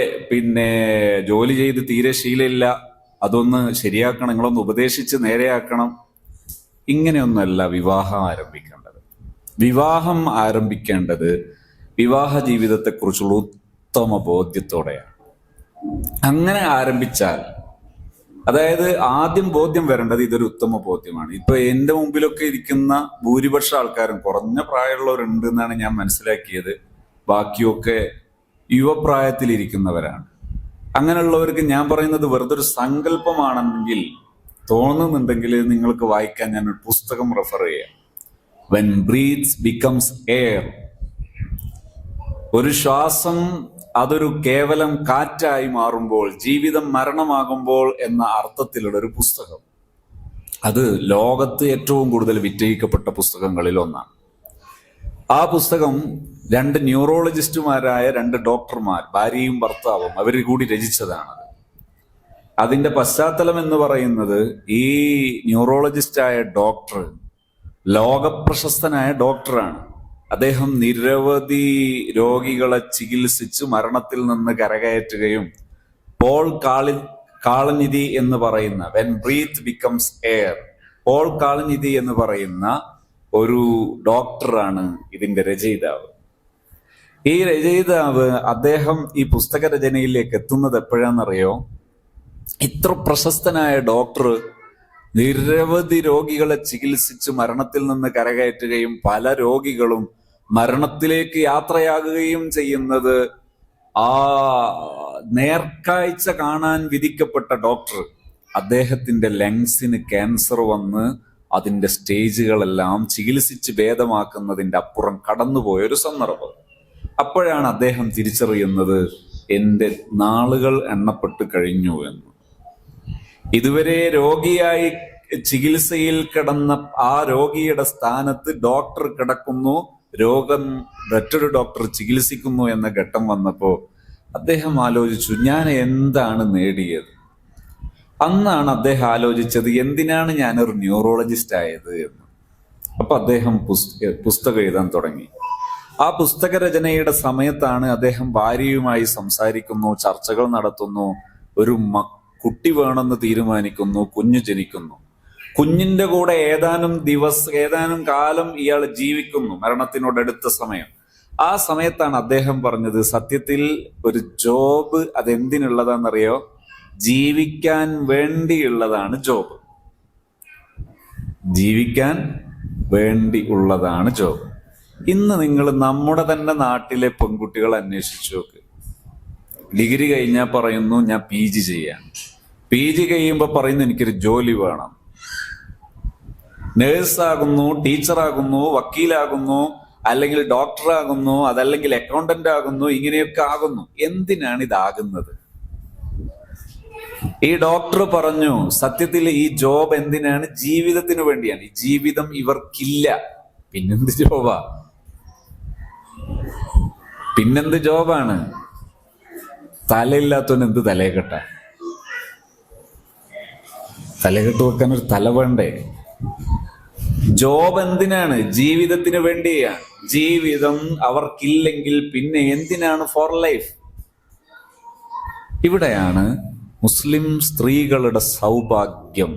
ജോലി ചെയ്ത് തീരെ ശീലമില്ല, അതൊന്ന് ശരിയാക്കണം, നിങ്ങളൊന്ന് ഉപദേശിച്ച് നേരെയാക്കണം. ഇങ്ങനെയൊന്നല്ല വിവാഹം ആരംഭിക്കേണ്ടത്. വിവാഹം ആരംഭിക്കേണ്ടത് വിവാഹ ജീവിതത്തെക്കുറിച്ചുള്ള ഉത്തമ ബോധ്യത്തോടെയാണ്. അങ്ങനെ ആരംഭിച്ചാൽ, അതായത് ആദ്യം ബോധ്യം വരേണ്ടത് ഇതൊരു ഉത്തമ ബോധ്യമാണ്. ഇപ്പൊ എന്റെ മുമ്പിലൊക്കെ ഇരിക്കുന്ന ഭൂരിപക്ഷ ആൾക്കാരും കുറഞ്ഞ പ്രായമുള്ളവരുണ്ട് എന്നാണ് ഞാൻ മനസ്സിലാക്കിയത്. ബാക്കിയൊക്കെ യുവപ്രായത്തിലിരിക്കുന്നവരാണ്. അങ്ങനെയുള്ളവർക്ക് ഞാൻ പറയുന്നത് വെറുതെ ഒരു സങ്കല്പമാണെങ്കിൽ, തോന്നുന്നുണ്ടെങ്കിൽ നിങ്ങൾക്ക് വായിക്കാൻ ഞാൻ ഒരു പുസ്തകം റെഫർ ചെയ്യാം. When breathes becomes air. ഒരു ശ്വാസം അതൊരു കേവലം കാറ്റായി മാറുമ്പോൾ, ജീവിതം മരണമാകുമ്പോൾ എന്ന അർത്ഥത്തിലുള്ള ഒരു പുസ്തകം. അത് ലോകത്ത് ഏറ്റവും കൂടുതൽ വിറ്റഴിക്കപ്പെട്ട പുസ്തകങ്ങളിൽ ഒന്നാണ്. ആ പുസ്തകം 2 ന്യൂറോളജിസ്റ്റുമാരായ 2 ഡോക്ടർമാർ, ഭാര്യയും ഭർത്താവും, അവർ കൂടി രചിച്ചതാണത്. അതിന്റെ പശ്ചാത്തലം എന്ന് പറയുന്നത്, ഈ ന്യൂറോളജിസ്റ്റായ ഡോക്ടർ ലോകപ്രശസ്തനായ ഡോക്ടറാണ്. അദ്ദേഹം നിരവധി രോഗികളെ ചികിത്സിച്ച് മരണത്തിൽ നിന്ന് കരകയറ്റുകയും, പോൾ കാളനിധി എന്ന് പറയുന്ന when breath becomes air, Paul Kalanithi എന്ന് പറയുന്ന ഒരു ഡോക്ടറാണ് ഇതിന്റെ രചയിതാവ്. ഈ രചയിതാവ് അദ്ദേഹം ഈ പുസ്തക രചനയിലേക്ക് എത്തുന്നത് എപ്പോഴാണെന്നറിയോ? ഇത്ര പ്രശസ്തനായ ഡോക്ടർ നിരവധി രോഗികളെ ചികിത്സിച്ച് മരണത്തിൽ നിന്ന് കരകയറ്റുകയും പല രോഗികളും മരണത്തിലേക്ക് യാത്രയാകുകയും ചെയ്യുന്നത് ആ നേർക്കാഴ്ച കാണാൻ വിധിക്കപ്പെട്ട ഡോക്ടർ, അദ്ദേഹത്തിന്റെ ലങ്സിന് ക്യാൻസർ വന്ന് അതിന്റെ സ്റ്റേജുകളെല്ലാം ചികിത്സിച്ച് ഭേദമാക്കുന്നതിന്റെ അപ്പുറം കടന്നുപോയ ഒരു സന്ദർഭം. അപ്പോഴാണ് അദ്ദേഹം തിരിച്ചറിയുന്നത്, എന്റെ നാളുകൾ എണ്ണപ്പെട്ട് കഴിഞ്ഞു എന്ന്. ഇതുവരെ രോഗിയായി ചികിത്സയിൽ കിടന്ന ആ രോഗിയുടെ സ്ഥാനത്ത് ഡോക്ടർ കിടക്കുന്നു. രോഗം മറ്റൊരു ഡോക്ടർ ചികിത്സിക്കുന്നു എന്ന ഘട്ടം വന്നപ്പോൾ അദ്ദേഹം ആലോചിച്ചു, ഞാൻ എന്താണ് നേടിയത്? അന്നാണ് അദ്ദേഹം ആലോചിച്ചത്, എന്തിനാണ് ഞാനൊരു ന്യൂറോളജിസ്റ്റ് ആയത് എന്ന്. അപ്പൊ അദ്ദേഹം പുസ്തകം എഴുതാൻ തുടങ്ങി. ആ പുസ്തക രചനയുടെ സമയത്താണ് അദ്ദേഹം ഭാര്യയുമായി സംസാരിക്കുന്നു, ചർച്ചകൾ നടത്തുന്നു, ഒരു കുട്ടി വേണമെന്ന് തീരുമാനിക്കുന്നു, കുഞ്ഞു ജനിക്കുന്നു. കുഞ്ഞിന്റെ കൂടെ ഏതാനും കാലം ഇയാൾ ജീവിക്കുന്നു, മരണത്തിനോടടുത്ത സമയം. ആ സമയത്താണ് അദ്ദേഹം പറഞ്ഞത്, സത്യത്തിൽ ഒരു ജോബ് അതെന്തിനുള്ളതാണെന്നറിയോ? ജീവിക്കാൻ വേണ്ടിയുള്ളതാണ് ജോബ്. ജീവിക്കാൻ വേണ്ടി ഉള്ളതാണ് ജോബ്. ഇന്ന് നിങ്ങൾ നമ്മുടെ തന്നെ നാട്ടിലെ പെൺകുട്ടികൾ അന്വേഷിച്ചു നോക്ക്. ഡിഗ്രി കഴിഞ്ഞാൽ പറയുന്നു ഞാൻ PG ചെയ്യാം. PG കഴിയുമ്പോൾ പറയുന്നു എനിക്കൊരു ജോലി വേണം. നേഴ്സാകുന്നു, ടീച്ചറാകുന്നു, വക്കീലാകുന്നു, അല്ലെങ്കിൽ ഡോക്ടറാകുന്നു, അതല്ലെങ്കിൽ അക്കൗണ്ടന്റ് ആകുന്നു, ഇങ്ങനെയൊക്കെ ആകുന്നു. എന്തിനാണ് ഇതാകുന്നത്? ഈ ഡോക്ടർ പറഞ്ഞു, സത്യത്തിൽ ഈ ജോബ് എന്തിനാണ്? ജീവിതത്തിന് വേണ്ടിയാണ്. ഈ ജീവിതം ഇവർക്കില്ല, പിന്നെന്ത് ജോബാ? പിന്നെന്ത് ജോബാണ്? തലയില്ലാത്തവന് എന്ത് തലയെക്കെട്ട? തലകെട്ട് വെക്കാൻ ഒരു തല വേണ്ടേ? ജോബ് എന്തിനാണ്? ജീവിതത്തിന് വേണ്ടിയാണ്. ജീവിതം അവർക്കില്ലെങ്കിൽ പിന്നെ എന്തിനാണ് ഫോർ ലൈഫ്? ഇവിടെയാണ് മുസ്ലിം സ്ത്രീകളുടെ സൗഭാഗ്യം.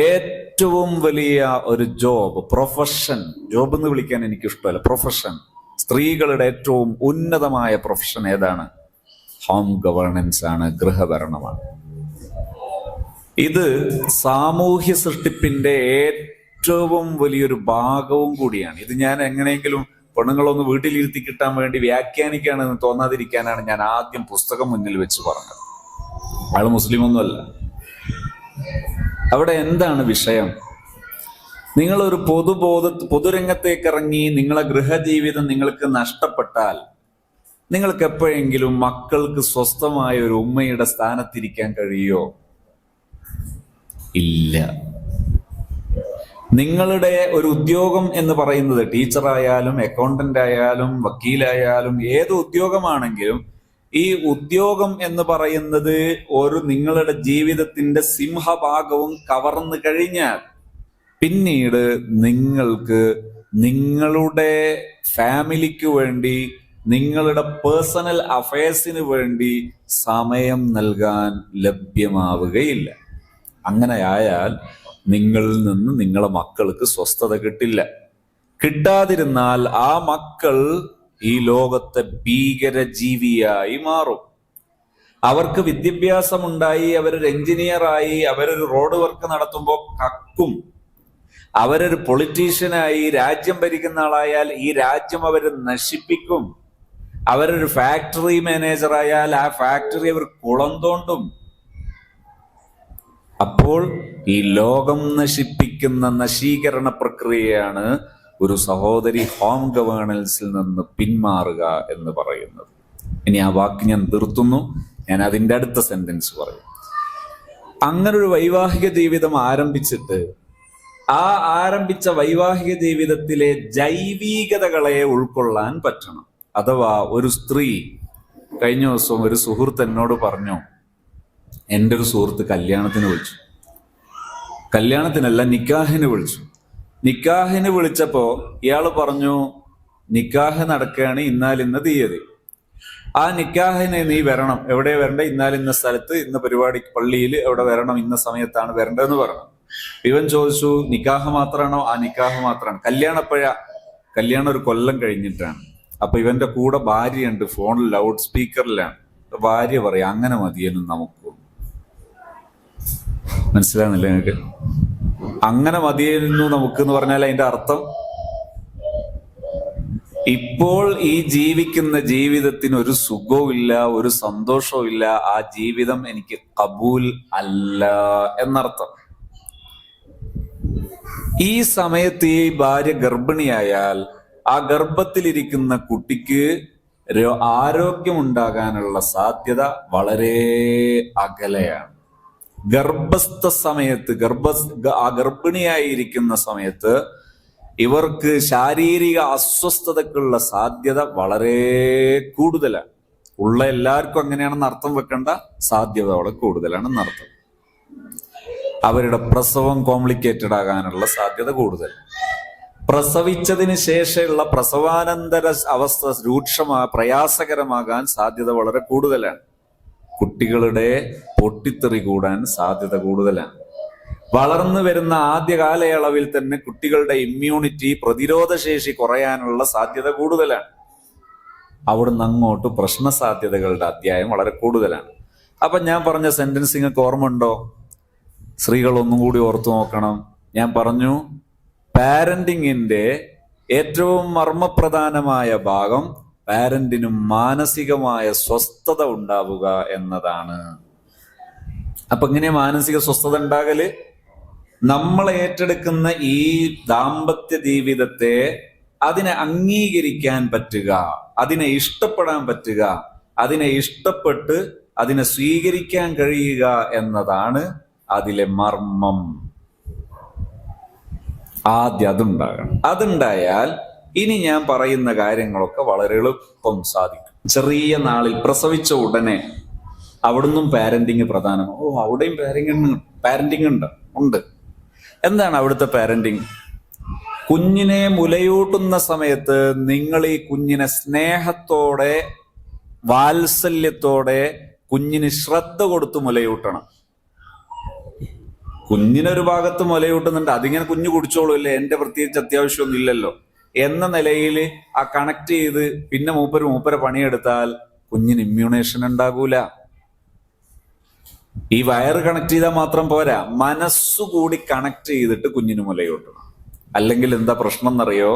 ഏറ്റവും വലിയ ഒരു പ്രൊഫഷൻ, ജോബ് എന്ന് വിളിക്കാൻ എനിക്ക് ഇഷ്ടമല്ല, പ്രൊഫഷൻ. സ്ത്രീകളുടെ ഏറ്റവും ഉന്നതമായ പ്രൊഫഷൻ ഏതാണ്? ഹോം ഗവേണൻസ് ആണ്, ഗൃഹഭരണമാണ്. ഇത് സാമൂഹ്യ സൃഷ്ടിപ്പിന്റെ ഏറ്റവും വലിയൊരു ഭാഗവും കൂടിയാണ്. ഇത് ഞാൻ എങ്ങനെയെങ്കിലും പെണ്ണുങ്ങളൊന്ന് വീട്ടിലിരുത്തി കിട്ടാൻ വേണ്ടി വ്യാഖ്യാനിക്കുകയാണെന്ന് തോന്നാതിരിക്കാനാണ് ഞാൻ ആദ്യം പുസ്തകം മുന്നിൽ വെച്ച് പറഞ്ഞത്. ആള് മുസ്ലിം ഒന്നുമല്ല. അവിടെ എന്താണ് വിഷയം? നിങ്ങളൊരു പൊതുരംഗത്തേക്ക് ഇറങ്ങി നിങ്ങളെ ഗൃഹജീവിതം നിങ്ങൾക്ക് നഷ്ടപ്പെട്ടാൽ നിങ്ങൾക്ക് എപ്പോഴെങ്കിലും മക്കൾക്ക് സ്വസ്ഥമായ ഒരു ഉമ്മയുടെ സ്ഥാനത്തിരിക്കാൻ കഴിയോ? ഇല്ല. നിങ്ങളുടെ ഒരു ഉദ്യോഗം എന്ന് പറയുന്നത് ടീച്ചറായാലും അക്കൗണ്ടന്റ് ആയാലും വക്കീലായാലും ഏത് ഉദ്യോഗമാണെങ്കിലും ഈ ഉദ്യോഗം എന്ന് പറയുന്നത് നിങ്ങളുടെ ജീവിതത്തിന്റെ സിംഹഭാഗവും കവർന്നു കഴിഞ്ഞാൽ പിന്നീട് നിങ്ങൾക്ക് നിങ്ങളുടെ ഫാമിലിക്ക് വേണ്ടി, നിങ്ങളുടെ പേഴ്സണൽ അഫയേഴ്സിന് വേണ്ടി സമയം നൽകാൻ ലഭ്യമാവുകയില്ല. അങ്ങനെ ആയാൽ നിങ്ങളിൽ നിന്ന് നിങ്ങളെ മക്കൾക്ക് സ്വസ്ഥത കിട്ടില്ല. കിട്ടാതിരുന്നാൽ ആ മക്കൾ ഈ ലോകത്തെ ഭീകരജീവിയായി മാറും. അവർക്ക് വിദ്യാഭ്യാസമുണ്ടായി, അവരൊരു എഞ്ചിനീയറായി, അവരൊരു റോഡ് വർക്ക് നടത്തുമ്പോൾ കക്കും. അവരൊരു പൊളിറ്റീഷ്യനായി രാജ്യം ഭരിക്കുന്ന ആളായാൽ ഈ രാജ്യം അവർ നശിപ്പിക്കും. അവരൊരു ഫാക്ടറി മാനേജറായാൽ ആ ഫാക്ടറി അവർ കുളം തോണ്ടും. അപ്പോൾ ഈ ലോകം നശിപ്പിക്കുന്ന നശീകരണ പ്രക്രിയയാണ് ഒരു സഹോദരി ഹോം ഗവേണൻസിൽ നിന്ന് പിന്മാറുക എന്ന് പറയുന്നത്. ഇനി ആ വാക്ക് ഞാൻ നിർത്തുന്നു, ഞാൻ അതിൻ്റെ അടുത്ത സെന്റൻസ് പറയും. അങ്ങനൊരു വൈവാഹിക ജീവിതം ആരംഭിച്ചിട്ട് ആ ആരംഭിച്ച വൈവാഹിക ജീവിതത്തിലെ ജൈവികതകളെ ഉൾക്കൊള്ളാൻ പറ്റണം. അഥവാ ഒരു സ്ത്രീ, കഴിഞ്ഞ ദിവസം ഒരു സുഹൃത്ത് എന്നോട് പറഞ്ഞു, എൻ്റെ ഒരു സുഹൃത്ത് കല്യാണത്തിന് വിളിച്ചു. കല്യാണത്തിനല്ല, നിക്കാഹിന് വിളിച്ചു. നിക്കാഹിന് വിളിച്ചപ്പോ ഇയാള് പറഞ്ഞു, നിക്കാഹ് നടക്കുകയാണ് ഇന്നാലിന്ന തീയതി. ആ നിക്കാഹിന് നീ വരണം. എവിടെ വരണ്ടേ? ഇന്നാലിന്ന സ്ഥലത്ത്, ഇന്ന പരിപാടി പള്ളിയിൽ എവിടെ വരണം, ഇന്ന സമയത്താണ് വരേണ്ടതെന്ന് പറഞ്ഞു. ഇവൻ ചോദിച്ചു, നിക്കാഹ് മാത്രമാണോ? ആ നിക്കാഹ് മാത്രമാണ്. കല്യാണം ഒരു കൊല്ലം കഴിഞ്ഞിട്ടാണ്. അപ്പൊ ഇവന്റെ കൂടെ ഭാര്യയുണ്ട്, ഫോണിൽ ലൗഡ് സ്പീക്കറിലാണ്. ഭാര്യ പറയാം, അങ്ങനെ മതിയെന്നും നമുക്ക്. മനസ്സിലാകുന്നില്ല നിങ്ങൾക്ക്? അങ്ങനെ മതിയായിരുന്നു നമുക്ക് എന്ന് പറഞ്ഞാൽ അതിന്റെ അർത്ഥം, ഇപ്പോൾ ഈ ജീവിക്കുന്ന ജീവിതത്തിന് ഒരു സുഖവും ഇല്ല, ഒരു സന്തോഷവും ഇല്ല, ആ ജീവിതം എനിക്ക് കബൂൽ അല്ല എന്നർത്ഥം. ഈ സമയത്ത് ഈ ഭാര്യ ഗർഭിണിയായാൽ ആ ഗർഭത്തിലിരിക്കുന്ന കുട്ടിക്ക് ആരോഗ്യമുണ്ടാകാനുള്ള സാധ്യത വളരെ അകലെയാണ്. ഗർഭസ്ഥ സമയത്ത്, ഗർഭിണിയായിരിക്കുന്ന സമയത്ത് ഇവർക്ക് ശാരീരിക അസ്വസ്ഥതക്കുള്ള സാധ്യത വളരെ കൂടുതലാണ്. ഉള്ള എല്ലാവർക്കും അങ്ങനെയാണെന്ന് അർത്ഥം വെക്കേണ്ട, സാധ്യത വളരെ കൂടുതലാണെന്ന് അർത്ഥം. അവരുടെ പ്രസവം കോംപ്ലിക്കേറ്റഡ് ആകാനുള്ള സാധ്യത കൂടുതൽ. പ്രസവിച്ചതിന് ശേഷമുള്ള പ്രസവാനന്തര അവസ്ഥ പ്രയാസകരമാകാൻ സാധ്യത വളരെ കൂടുതലാണ്. കുട്ടികളുടെ പൊട്ടിത്തെറി കൂടാൻ സാധ്യത കൂടുതലാണ്. വളർന്നു വരുന്ന ആദ്യ കാലയളവിൽ തന്നെ കുട്ടികളുടെ ഇമ്മ്യൂണിറ്റി, പ്രതിരോധശേഷി കുറയാനുള്ള സാധ്യത കൂടുതലാണ്. അവിടുന്ന് അങ്ങോട്ട് പ്രശ്ന സാധ്യതകളുടെ അധ്യായം വളരെ കൂടുതലാണ്. അപ്പൊ ഞാൻ പറഞ്ഞ സെന്റൻസ് നിങ്ങൾക്ക് ഓർമ്മ ഉണ്ടോ? സ്ത്രീകൾ ഒന്നും കൂടി ഓർത്തു നോക്കണം. ഞാൻ പറഞ്ഞു, പാരന്റിങ്ങിന്റെ ഏറ്റവും മർമ്മപ്രധാനമായ ഭാഗം പാരന്റിനും മാനസികമായ സ്വസ്ഥത ഉണ്ടാവുക എന്നതാണ്. അപ്പൊ എങ്ങനെയാ മാനസിക സ്വസ്ഥത ഉണ്ടാകല്? നമ്മൾ ഏറ്റെടുക്കുന്ന ഈ ദാമ്പത്യ ജീവിതത്തെ അതിനെ അംഗീകരിക്കാൻ പറ്റുക, അതിനെ ഇഷ്ടപ്പെടാൻ പറ്റുക, അതിനെ ഇഷ്ടപ്പെട്ട് അതിനെ സ്വീകരിക്കാൻ കഴിയുക എന്നതാണ് അതിലെ മർമ്മം. ആദ്യം അതുണ്ടാകണം. അതുണ്ടായാൽ ഇനി ഞാൻ പറയുന്ന കാര്യങ്ങളൊക്കെ വളരെ എളുപ്പം സാധിക്കും. ചെറിയ നാളിൽ പ്രസവിച്ച ഉടനെ അവിടുന്നും പാരന്റിങ് പ്രധാനമാണ്. അവിടെയും പാരന്റിങ് ഉണ്ട്. എന്താണ് അവിടുത്തെ പാരന്റിങ്? കുഞ്ഞിനെ മുലയൂട്ടുന്ന സമയത്ത് നിങ്ങൾ ഈ കുഞ്ഞിനെ സ്നേഹത്തോടെ, വാത്സല്യത്തോടെ, കുഞ്ഞിന് ശ്രദ്ധ കൊടുത്ത് മുലയൂട്ടണം. കുഞ്ഞിനൊരു ഭാഗത്ത് മുലയൂട്ടുന്നുണ്ട്, അതിങ്ങനെ കുഞ്ഞു കുടിച്ചോളൂ അല്ലേ, എന്റെ പ്രത്യേകിച്ച് അത്യാവശ്യമൊന്നും ഇല്ലല്ലോ എന്ന നിലയിൽ ആ കണക്ട് ചെയ്ത് പിന്നെ മൂപ്പരെ പണിയെടുത്താൽ കുഞ്ഞിന് ഇമ്മ്യൂണേഷൻ ഉണ്ടാകൂല. ഈ വയറ് കണക്ട് ചെയ്താൽ മാത്രം പോരാ, മനസ്സുകൂടി കണക്ട് ചെയ്തിട്ട് കുഞ്ഞിന് മുലയൂട്ടണം. അല്ലെങ്കിൽ എന്താ പ്രശ്നം എന്നറിയോ?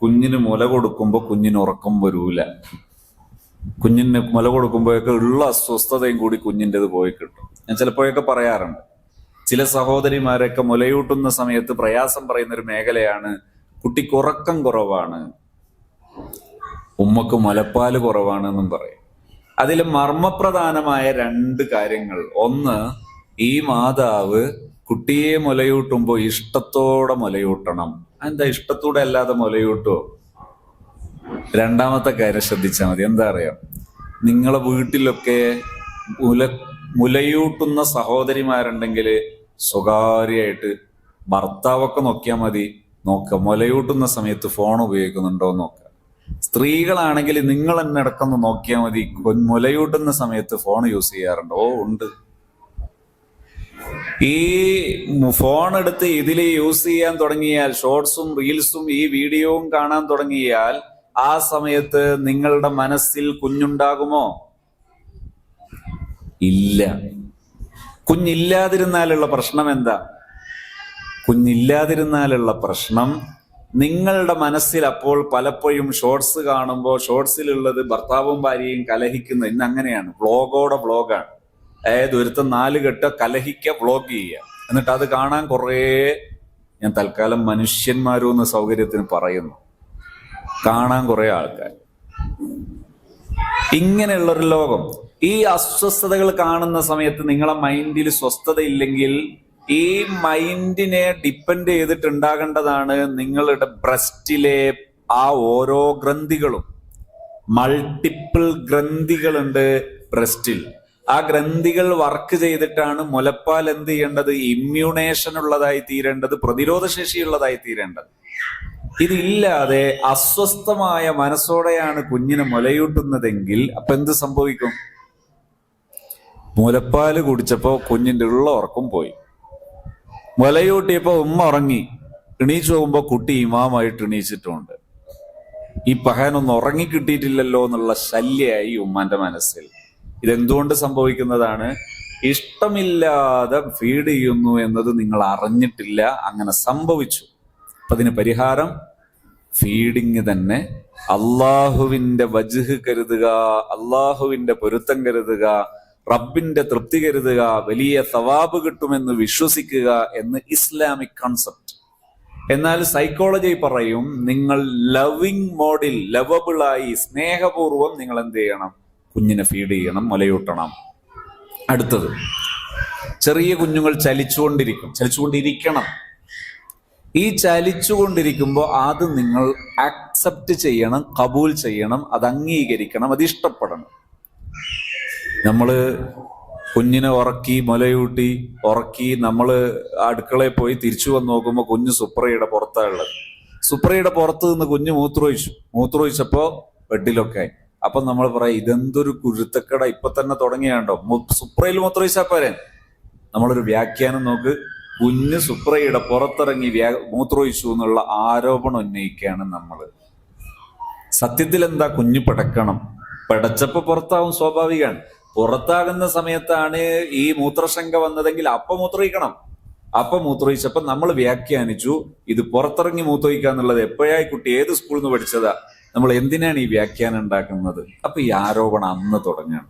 കുഞ്ഞിന് മുല കൊടുക്കുമ്പോൾ കുഞ്ഞിന് ഉറക്കം വരൂല. കുഞ്ഞിന് മുല കൊടുക്കുമ്പോഴൊക്കെ ഉള്ള അസ്വസ്ഥതയും കൂടി കുഞ്ഞിൻ്റെത് പോയി കിട്ടും. ഞാൻ ചിലപ്പോഴൊക്കെ പറയാറുണ്ട്, ചില സഹോദരിമാരൊക്കെ മുലയൂട്ടുന്ന സമയത്ത് പ്രയാസം പറയുന്ന ഒരു മേഖലയാണ്, കുട്ടിക്ക് ഉറക്കം കുറവാണ്, ഉമ്മക്ക് മുലപ്പാല് കുറവാണ് എന്നും പറയും. അതിൽ മർമ്മപ്രധാനമായ രണ്ട് കാര്യങ്ങൾ. ഒന്ന്, ഈ മാതാവ് കുട്ടിയെ മുലയൂട്ടുമ്പോൾ ഇഷ്ടത്തോടെ മുലയൂട്ടണം. എന്താ ഇഷ്ടത്തോടെ അല്ലാതെ മുലയൂട്ടുമോ? രണ്ടാമത്തെ കാര്യം ശ്രദ്ധിച്ചാൽ മതി. എന്താ അറിയാം, നിങ്ങളെ വീട്ടിലൊക്കെ മുലയൂട്ടുന്ന സഹോദരിമാരുണ്ടെങ്കിൽ സ്വകാര്യമായിട്ട് ഭർത്താവൊക്കെ നോക്കിയാൽ മതി. മുലയൂട്ടുന്ന സമയത്ത് ഫോൺ ഉപയോഗിക്കുന്നുണ്ടോ എന്ന് നോക്കുക. സ്ത്രീകളാണെങ്കിൽ നിങ്ങൾ തന്നെ അടക്കം നോക്കിയാൽ മതി, മുലയൂട്ടുന്ന സമയത്ത് ഫോൺ യൂസ് ചെയ്യാറുണ്ടോ? ഉണ്ട്. ഈ ഫോൺ എടുത്ത് ഇതിൽ യൂസ് ചെയ്യാൻ തുടങ്ങിയാൽ, ഷോർട്സും റീൽസും ഈ വീഡിയോവും കാണാൻ തുടങ്ങിയാൽ, ആ സമയത്ത് നിങ്ങളുടെ മനസ്സിൽ കുഞ്ഞുണ്ടാകുമോ? ഇല്ല. കുഞ്ഞില്ലാതിരുന്നാലുള്ള പ്രശ്നം എന്താ? കുഞ്ഞില്ലാതിരുന്നാലുള്ള പ്രശ്നം, നിങ്ങളുടെ മനസ്സിൽ അപ്പോൾ പലപ്പോഴും ഷോർട്സ് കാണുമ്പോൾ ഷോർട്സിലുള്ളത് ഭർത്താവും ഭാര്യയും കലഹിക്കുന്ന, ഇന്ന് അങ്ങനെയാണ്, വ്ളോഗോടെ വ്ളോഗാണ്. അതായത് ഒരുത്തം 4 കെട്ട് കലഹിക്കുക, വ്ളോഗ് ചെയ്യുക, എന്നിട്ട് അത് കാണാൻ കുറേ, ഞാൻ തൽക്കാലം മനുഷ്യന്മാരോ എന്ന് സൗകര്യത്തിന് പറയുന്നു, കാണാൻ കുറെ ആൾക്കാർ. ഇങ്ങനെയുള്ളൊരു ലോകം. ഈ അസ്വസ്ഥതകൾ കാണുന്ന സമയത്ത് നിങ്ങളെ മൈൻഡിൽ സ്വസ്ഥത ഇല്ലെങ്കിൽ, ഈ മൈൻഡിനെ ഡിപ്പെൻഡ് ചെയ്തിട്ടുണ്ടാകേണ്ടതാണ് നിങ്ങളുടെ ബ്രസ്റ്റിലെ ആ ഓരോ ഗ്രന്ഥികളും. മൾട്ടിപ്പിൾ ഗ്രന്ഥികളുണ്ട് ബ്രസ്റ്റിൽ. ആ ഗ്രന്ഥികൾ വർക്ക് ചെയ്തിട്ടാണ് മുലപ്പാൽ എന്ത് ചെയ്യേണ്ടത്? ഇമ്മ്യൂണേഷൻ ഉള്ളതായി തീരേണ്ടത്, പ്രതിരോധശേഷിയുള്ളതായി തീരേണ്ടത്. ഇതില്ലാതെ അസ്വസ്ഥമായ മനസ്സോടെയാണ് കുഞ്ഞിനെ മുലയൂട്ടുന്നതെങ്കിൽ അപ്പൊ എന്ത് സംഭവിക്കും? മുലപ്പാല് കുടിച്ചപ്പോ കുഞ്ഞിന്റെ ഉള്ള ഉറക്കം പോയി. മുലയൂട്ടിയപ്പോ ഉമ്മ ഉറങ്ങി, എണീച്ചു പോകുമ്പോ കുട്ടി ഇമാമായിട്ട് എണീച്ചിട്ടുമുണ്ട്. ഈ പഹനൊന്നും ഉറങ്ങി കിട്ടിയിട്ടില്ലല്ലോ എന്നുള്ള ശല്യമായി ഉമ്മാന്റെ മനസ്സിൽ. ഇതെന്തുകൊണ്ട് സംഭവിക്കുന്നതാണ്? ഇഷ്ടമില്ലാതെ ഫീഡ് ചെയ്യുന്നു എന്നത് നിങ്ങൾ അറിഞ്ഞിട്ടില്ല, അങ്ങനെ സംഭവിച്ചു. അപ്പൊ അതിന് പരിഹാരം ഫീഡിങ് തന്നെ. അള്ളാഹുവിന്റെ വജ്ഹ് കരുതുക, അള്ളാഹുവിന്റെ പൊരുത്തം കരുതുക, റബ്ബിന്റെ തൃപ്തി കരുതുക, വലിയ സവാബ് കിട്ടുമെന്ന് വിശ്വസിക്കുക എന്ന് ഇസ്ലാമിക് കോൺസെപ്റ്റ്. എന്നാൽ സൈക്കോളജി പറയും, നിങ്ങൾ ലവിങ് മോഡിൽ, ലവബിളായി, സ്നേഹപൂർവം നിങ്ങൾ എന്ത് ചെയ്യണം? കുഞ്ഞിനെ ഫീഡ് ചെയ്യണം, മുലയൂട്ടണം. അടുത്തത്, ചെറിയ കുഞ്ഞുങ്ങൾ ചലിച്ചുകൊണ്ടിരിക്കണം. ഈ ചലിച്ചുകൊണ്ടിരിക്കുമ്പോൾ അത് നിങ്ങൾ ആക്സെപ്റ്റ് ചെയ്യണം, കബൂൽ ചെയ്യണം, അത് അംഗീകരിക്കണം, അത് ഇഷ്ടപ്പെടണം. നമ്മള് കുഞ്ഞിനെ മുലയൂട്ടി ഉറക്കി നമ്മൾ അടുക്കളയിൽ പോയി തിരിച്ചു വന്ന് നോക്കുമ്പോൾ കുഞ്ഞ് സുപ്രയുടെ പുറത്താണുള്ളത്. സുപ്രയുടെ പുറത്ത് നിന്ന് കുഞ്ഞ് മൂത്രമൊഴിച്ചപ്പോ ബെഡിലൊക്കെ. അപ്പൊ നമ്മൾ പറയാം, ഇതെന്തൊരു കുരുത്തക്കട, ഇപ്പൊ തന്നെ തുടങ്ങിയാണ്ടോ, സുപ്രയിൽ മൂത്രമൊഴിച്ചാ പോരെ. നമ്മളൊരു വ്യാഖ്യാനം നോക്ക്, കുഞ്ഞ് സുപ്രയുടെ പുറത്തിറങ്ങി മൂത്രമൊഴിച്ചു എന്നുള്ള ആരോപണം ഉന്നയിക്കുകയാണ് നമ്മൾ. സത്യത്തിൽ എന്താ, കുഞ്ഞ് പിടക്കണം. പിടച്ചപ്പോ പുറത്താവും, സ്വാഭാവികമാണ്. പുറത്താകുന്ന സമയത്താണ് ഈ മൂത്രശങ്ക വന്നതെങ്കിൽ അപ്പൊ മൂത്രമൊഴിക്കണം. അപ്പൊ മൂത്രമൊഴിച്ചപ്പോ നമ്മൾ വ്യാഖ്യാനിച്ചു ഇത് പുറത്തിറങ്ങി മൂത്രമൊഴിക്കുക എന്നുള്ളത്. എപ്പോഴായി കുട്ടി ഏത് സ്കൂളിൽ നിന്ന് പഠിച്ചതാ? നമ്മൾ എന്തിനാണ് ഈ വ്യാഖ്യാനം ഉണ്ടാക്കുന്നത്? അപ്പൊ ഈ ആരോപണം അന്ന് തുടങ്ങുകയാണ്.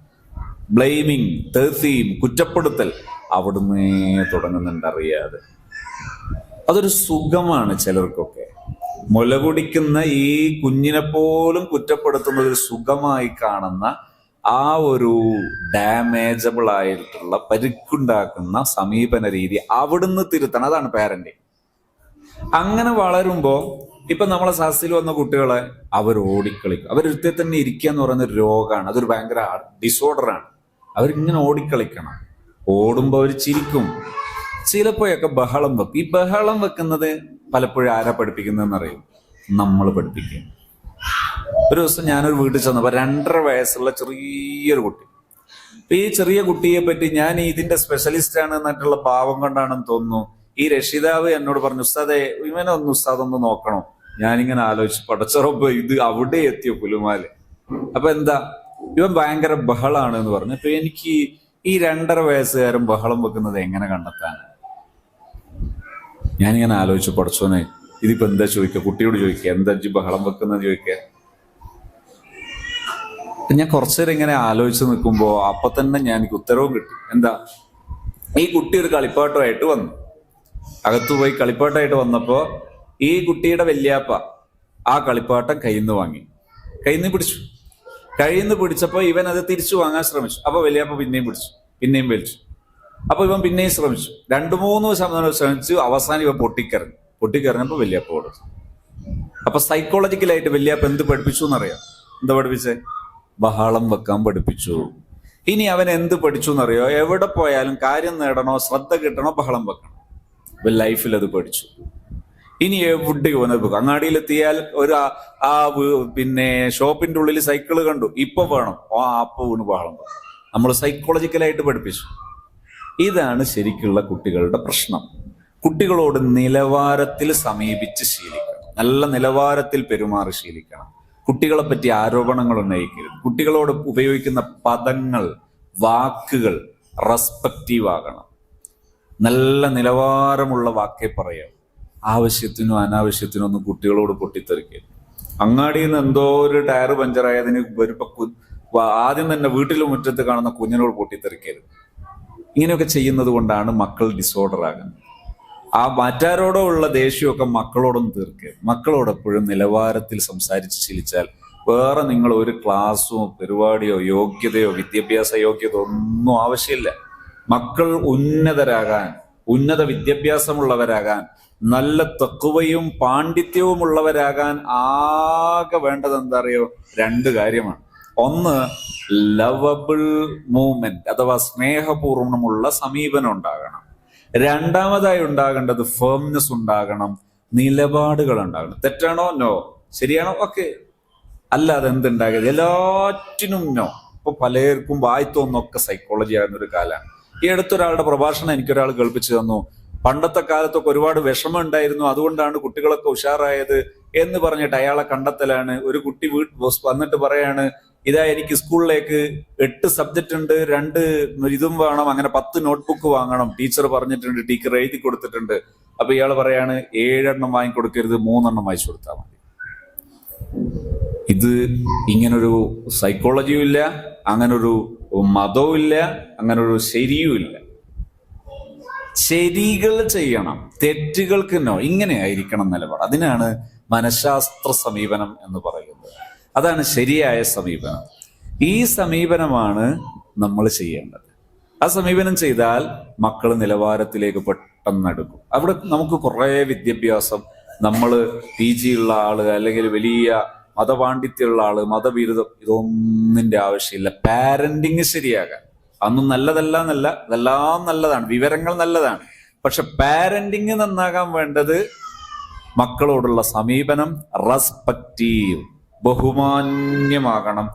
ബ്ലെയിമിങ്, തേസീം, കുറ്റപ്പെടുത്തൽ അവിടുന്ന് തുടങ്ങുന്നുണ്ട് അറിയാതെ. അതൊരു സുഖമാണ് ചിലർക്കൊക്കെ. മുല കുടിക്കുന്ന ഈ കുഞ്ഞിനെ പോലും കുറ്റപ്പെടുത്തുന്നത് ഒരു സുഖമായി കാണുന്ന ആ ഒരു ഡാമേജബിൾ ആയിട്ടുള്ള പരിക്കുണ്ടാക്കുന്ന സമീപന രീതി അവിടുന്ന് തിരുത്തണം. അതാണ് പാരന്റിങ്. അങ്ങനെ വളരുമ്പോ ഇപ്പൊ നമ്മളെ സദസ്സിൽ വന്ന കുട്ടികളെ അവർ ഓടിക്കളിക്കും. അവരൊരുത്തെ തന്നെ ഇരിക്കുക എന്ന് പറയുന്ന ഒരു രോഗമാണ്, അതൊരു ഭയങ്കര ഡിസോർഡറാണ്. അവരിങ്ങനെ ഓടിക്കളിക്കണം. ഓടുമ്പോ അവർ ചിരിക്കും, ചിലപ്പോഴൊക്കെ ബഹളം വെക്കും. ഈ ബഹളം വെക്കുന്നത് പലപ്പോഴും ആരാ പഠിപ്പിക്കുന്നതെന്നറിയും? നമ്മൾ പഠിപ്പിക്കും. ഒരു ദിവസം ഞാനൊരു വീട്ടിൽ ചെന്നപ്പോ 2.5 വയസ്സുള്ള ചെറിയൊരു കുട്ടി. അപ്പൊ ഈ ചെറിയ കുട്ടിയെ പറ്റി ഞാൻ ഇതിന്റെ സ്പെഷ്യലിസ്റ്റ് ആണ് എന്നിട്ടുള്ള ഭാവം കൊണ്ടാണെന്ന് തോന്നുന്നു ഈ രക്ഷിതാവ് എന്നോട് പറഞ്ഞു, ഉസ്താദെ ഇവനെ ഉസ്താദ് ഒന്ന് നോക്കണം. ഞാനിങ്ങനെ ആലോചിച്ചു, പടച്ചറപ്പ് ഇത് അവിടെ എത്തിയോ പുലുമാല്. അപ്പൊ എന്താ, ഇവൻ ഭയങ്കര ബഹളാണ് എന്ന് പറഞ്ഞു. അപ്പൊ എനിക്ക് ഈ 2.5 വയസ്സുകാരൻ ബഹളം വെക്കുന്നത് എങ്ങനെ കണ്ടെത്താൻ? ഞാനിങ്ങനെ ആലോചിച്ചു, പടച്ചോനെ ഇതിപ്പോ എന്താ ചോദിക്കുക, കുട്ടിയോട് ചോദിക്കുക, എന്താ ബഹളം വെക്കുന്നത് ചോദിക്കുക. ഞാൻ കുറച്ചുനേരം ഇങ്ങനെ ആലോചിച്ച് നിൽക്കുമ്പോ അപ്പൊ തന്നെ എനിക്ക് ഉത്തരവും കിട്ടി. എന്താ, ഈ കുട്ടി ഒരു കളിപ്പാട്ടമായിട്ട് വന്നു. അകത്തു പോയി കളിപ്പാട്ടമായിട്ട് വന്നപ്പോ ഈ കുട്ടിയുടെ വല്യാപ്പ ആ കളിപ്പാട്ടം കയ്യിൽ നിന്ന് വാങ്ങി, കയ്യിൽ നിന്ന് പിടിച്ചപ്പോ ഇവൻ അത് തിരിച്ചു വാങ്ങാൻ ശ്രമിച്ചു. അപ്പൊ വല്യാപ്പ പിന്നെയും പിന്നെയും വലിച്ചു. അപ്പൊ ഇവൻ പിന്നെയും ശ്രമിച്ചു. 2-3 ശതമാനം ശ്രമിച്ചു. അവസാനം ഇവൻ പൊട്ടിക്കറിഞ്ഞപ്പോ വല്യാപ്പ കൊടുത്തു. അപ്പൊ സൈക്കോളജിക്കലായിട്ട് വല്യാപ്പ എന്ത് പഠിപ്പിച്ചു എന്നറിയാം? എന്താ പഠിപ്പിച്ചേ? ബഹളം വെക്കാൻ പഠിപ്പിച്ചു. ഇനി അവൻ എന്ത് പഠിച്ചു എന്നറിയോ? എവിടെ പോയാലും കാര്യം നേടണോ, ശ്രദ്ധ കിട്ടണോ, ബഹളം വെക്കണം. ലൈഫിൽ അത് പഠിച്ചു. ഇനി എവിടെ പോകുന്നത്, അങ്ങാടിയിലെത്തിയാൽ ഒരു പിന്നെ ഷോപ്പിന്റെ ഉള്ളിൽ സൈക്കിള് കണ്ടു, ഇപ്പൊ വേണം, അപ്പൊ വീണ് ബഹളം വെക്കും. നമ്മൾ സൈക്കോളജിക്കലായിട്ട് പഠിപ്പിച്ചു. ഇതാണ് ശരിക്കുള്ള കുട്ടികളുടെ പ്രശ്നം. കുട്ടികളോട് നിലവാരത്തിൽ സമീപിച്ച് ശീലിക്കണം, നല്ല നിലവാരത്തിൽ പെരുമാറി ശീലിക്കണം. കുട്ടികളെ പറ്റി ആരോപണങ്ങൾ ഉന്നയിക്കരുത്. കുട്ടികളോട് ഉപയോഗിക്കുന്ന പദങ്ങൾ, വാക്കുകൾ റെസ്പെക്റ്റീവ് ആകണം. നല്ല നിലവാരമുള്ള വാക്കേ പറയാം. ആവശ്യത്തിനും അനാവശ്യത്തിനും ഒന്നും കുട്ടികളോട് പൊട്ടിത്തെറിക്കരുത്. അങ്ങാടിയിൽ നിന്ന് എന്തോ ഒരു ടയർ പഞ്ചറായതിന് വരുമ്പോ ആദ്യം തന്നെ വീട്ടിലും മുറ്റത്ത് കാണുന്ന കുഞ്ഞിനോട് പൊട്ടിത്തെറിക്കരുത്. ഇങ്ങനെയൊക്കെ ചെയ്യുന്നത് കൊണ്ടാണ് മക്കൾ ഡിസോർഡർ ആകുന്നത്. ആ മറ്റാരോടോ ഉള്ള ദേഷ്യമൊക്കെ മക്കളോടൊന്നും തീർക്കരുത്. മക്കളോടെപ്പോഴും നിലവാരത്തിൽ സംസാരിച്ച് ശീലിച്ചാൽ വേറെ നിങ്ങൾ ഒരു ക്ലാസ്സോ പരിപാടിയോ യോഗ്യതയോ വിദ്യാഭ്യാസ യോഗ്യത ഒന്നും ആവശ്യമില്ല. മക്കൾ ഉന്നതരാകാൻ, ഉന്നത വിദ്യാഭ്യാസമുള്ളവരാകാൻ, നല്ല തഖ്വയും പാണ്ഡിത്യവും ഉള്ളവരാകാൻ ആകെ വേണ്ടത് എന്താ അറിയോ? 2 കാര്യമാണ്. ഒന്ന്, ലവബിൾ മൂവ്മെന്റ് അഥവാ സ്നേഹപൂർവമുള്ള സമീപനം ഉണ്ടാകണം. രണ്ടാമതായി ഉണ്ടാകേണ്ടത് ഫേംനെസ് ഉണ്ടാകണം, നിലപാടുകൾ ഉണ്ടാകണം. തെറ്റാണോ? നോ. ശരിയാണോ? ഓക്കെ. അല്ലാതെ എന്തുണ്ടാകരുത്, എല്ലാറ്റിനും നോ. ഇപ്പൊ പലർക്കും വായിത്തോന്നൊക്കെ സൈക്കോളജി ആകുന്ന ഒരു കാലമാണ്. ഈ അടുത്തൊരാളുടെ പ്രഭാഷണം എനിക്കൊരാൾ കേൾപ്പിച്ചു തന്നു. പണ്ടത്തെ കാലത്തൊക്കെ ഒരുപാട് വിഷമം ഉണ്ടായിരുന്നു, അതുകൊണ്ടാണ് കുട്ടികളൊക്കെ ഉഷാറായത് എന്ന് പറഞ്ഞിട്ട് അയാളെ കണ്ടെത്തലാണ്. ഒരു കുട്ടി വന്നിട്ട് പറയാണ്, ഇതാ എനിക്ക് സ്കൂളിലേക്ക് 8 സബ്ജക്റ്റ് ഉണ്ട്, 2 ഇതും വേണം, അങ്ങനെ 10 നോട്ട്ബുക്ക് വാങ്ങണം, ടീച്ചർ പറഞ്ഞിട്ടുണ്ട്, ടീച്ചർ എഴുതി കൊടുത്തിട്ടുണ്ട്. അപ്പൊ ഇയാൾ പറയാണ് 7 എണ്ണം വാങ്ങിക്കൊടുക്കരുത്, 3 എണ്ണം വായിച്ചു കൊടുത്താൽ മതി. ഇത് ഇങ്ങനൊരു സൈക്കോളജിയും ഇല്ല, അങ്ങനൊരു മതവും ഇല്ല, അങ്ങനൊരു ശരിയും ഇല്ല. ശരികൾ ചെയ്യണം, തെറ്റുകൾക്ക് നോ. ഇങ്ങനെ ആയിരിക്കണം നിലപാട്. അതിനാണ് മനഃശാസ്ത്ര സമീപനം എന്ന് പറയുന്നത്. അതാണ് ശരിയായ സമീപനം. ഈ സമീപനമാണ് നമ്മൾ ചെയ്യേണ്ടത്. ആ സമീപനം ചെയ്താൽ മക്കൾ നിലവാരത്തിലേക്ക് പെട്ടെന്ന് എടുക്കും. അവിടെ നമുക്ക് കുറേ വിദ്യാഭ്യാസം, നമ്മൾ PG ഉള്ള ആള് അല്ലെങ്കിൽ വലിയ മതപാണ്ഡിത്യമുള്ള ആള്, മതബിരുദം, ഇതൊന്നിന്റെ ആവശ്യമില്ല പാരന്റിങ് ശരിയാകാൻ. അതൊന്നും നല്ലതല്ല എന്നല്ല, ഇതെല്ലാം നല്ലതാണ്, വിവരങ്ങൾ നല്ലതാണ്. പക്ഷെ പാരന്റിങ് നന്നാകാൻ വേണ്ടത് മക്കളോടുള്ള സമീപനം റെസ്പെക്റ്റീവ്, ബഹുമാന്യമാകണം,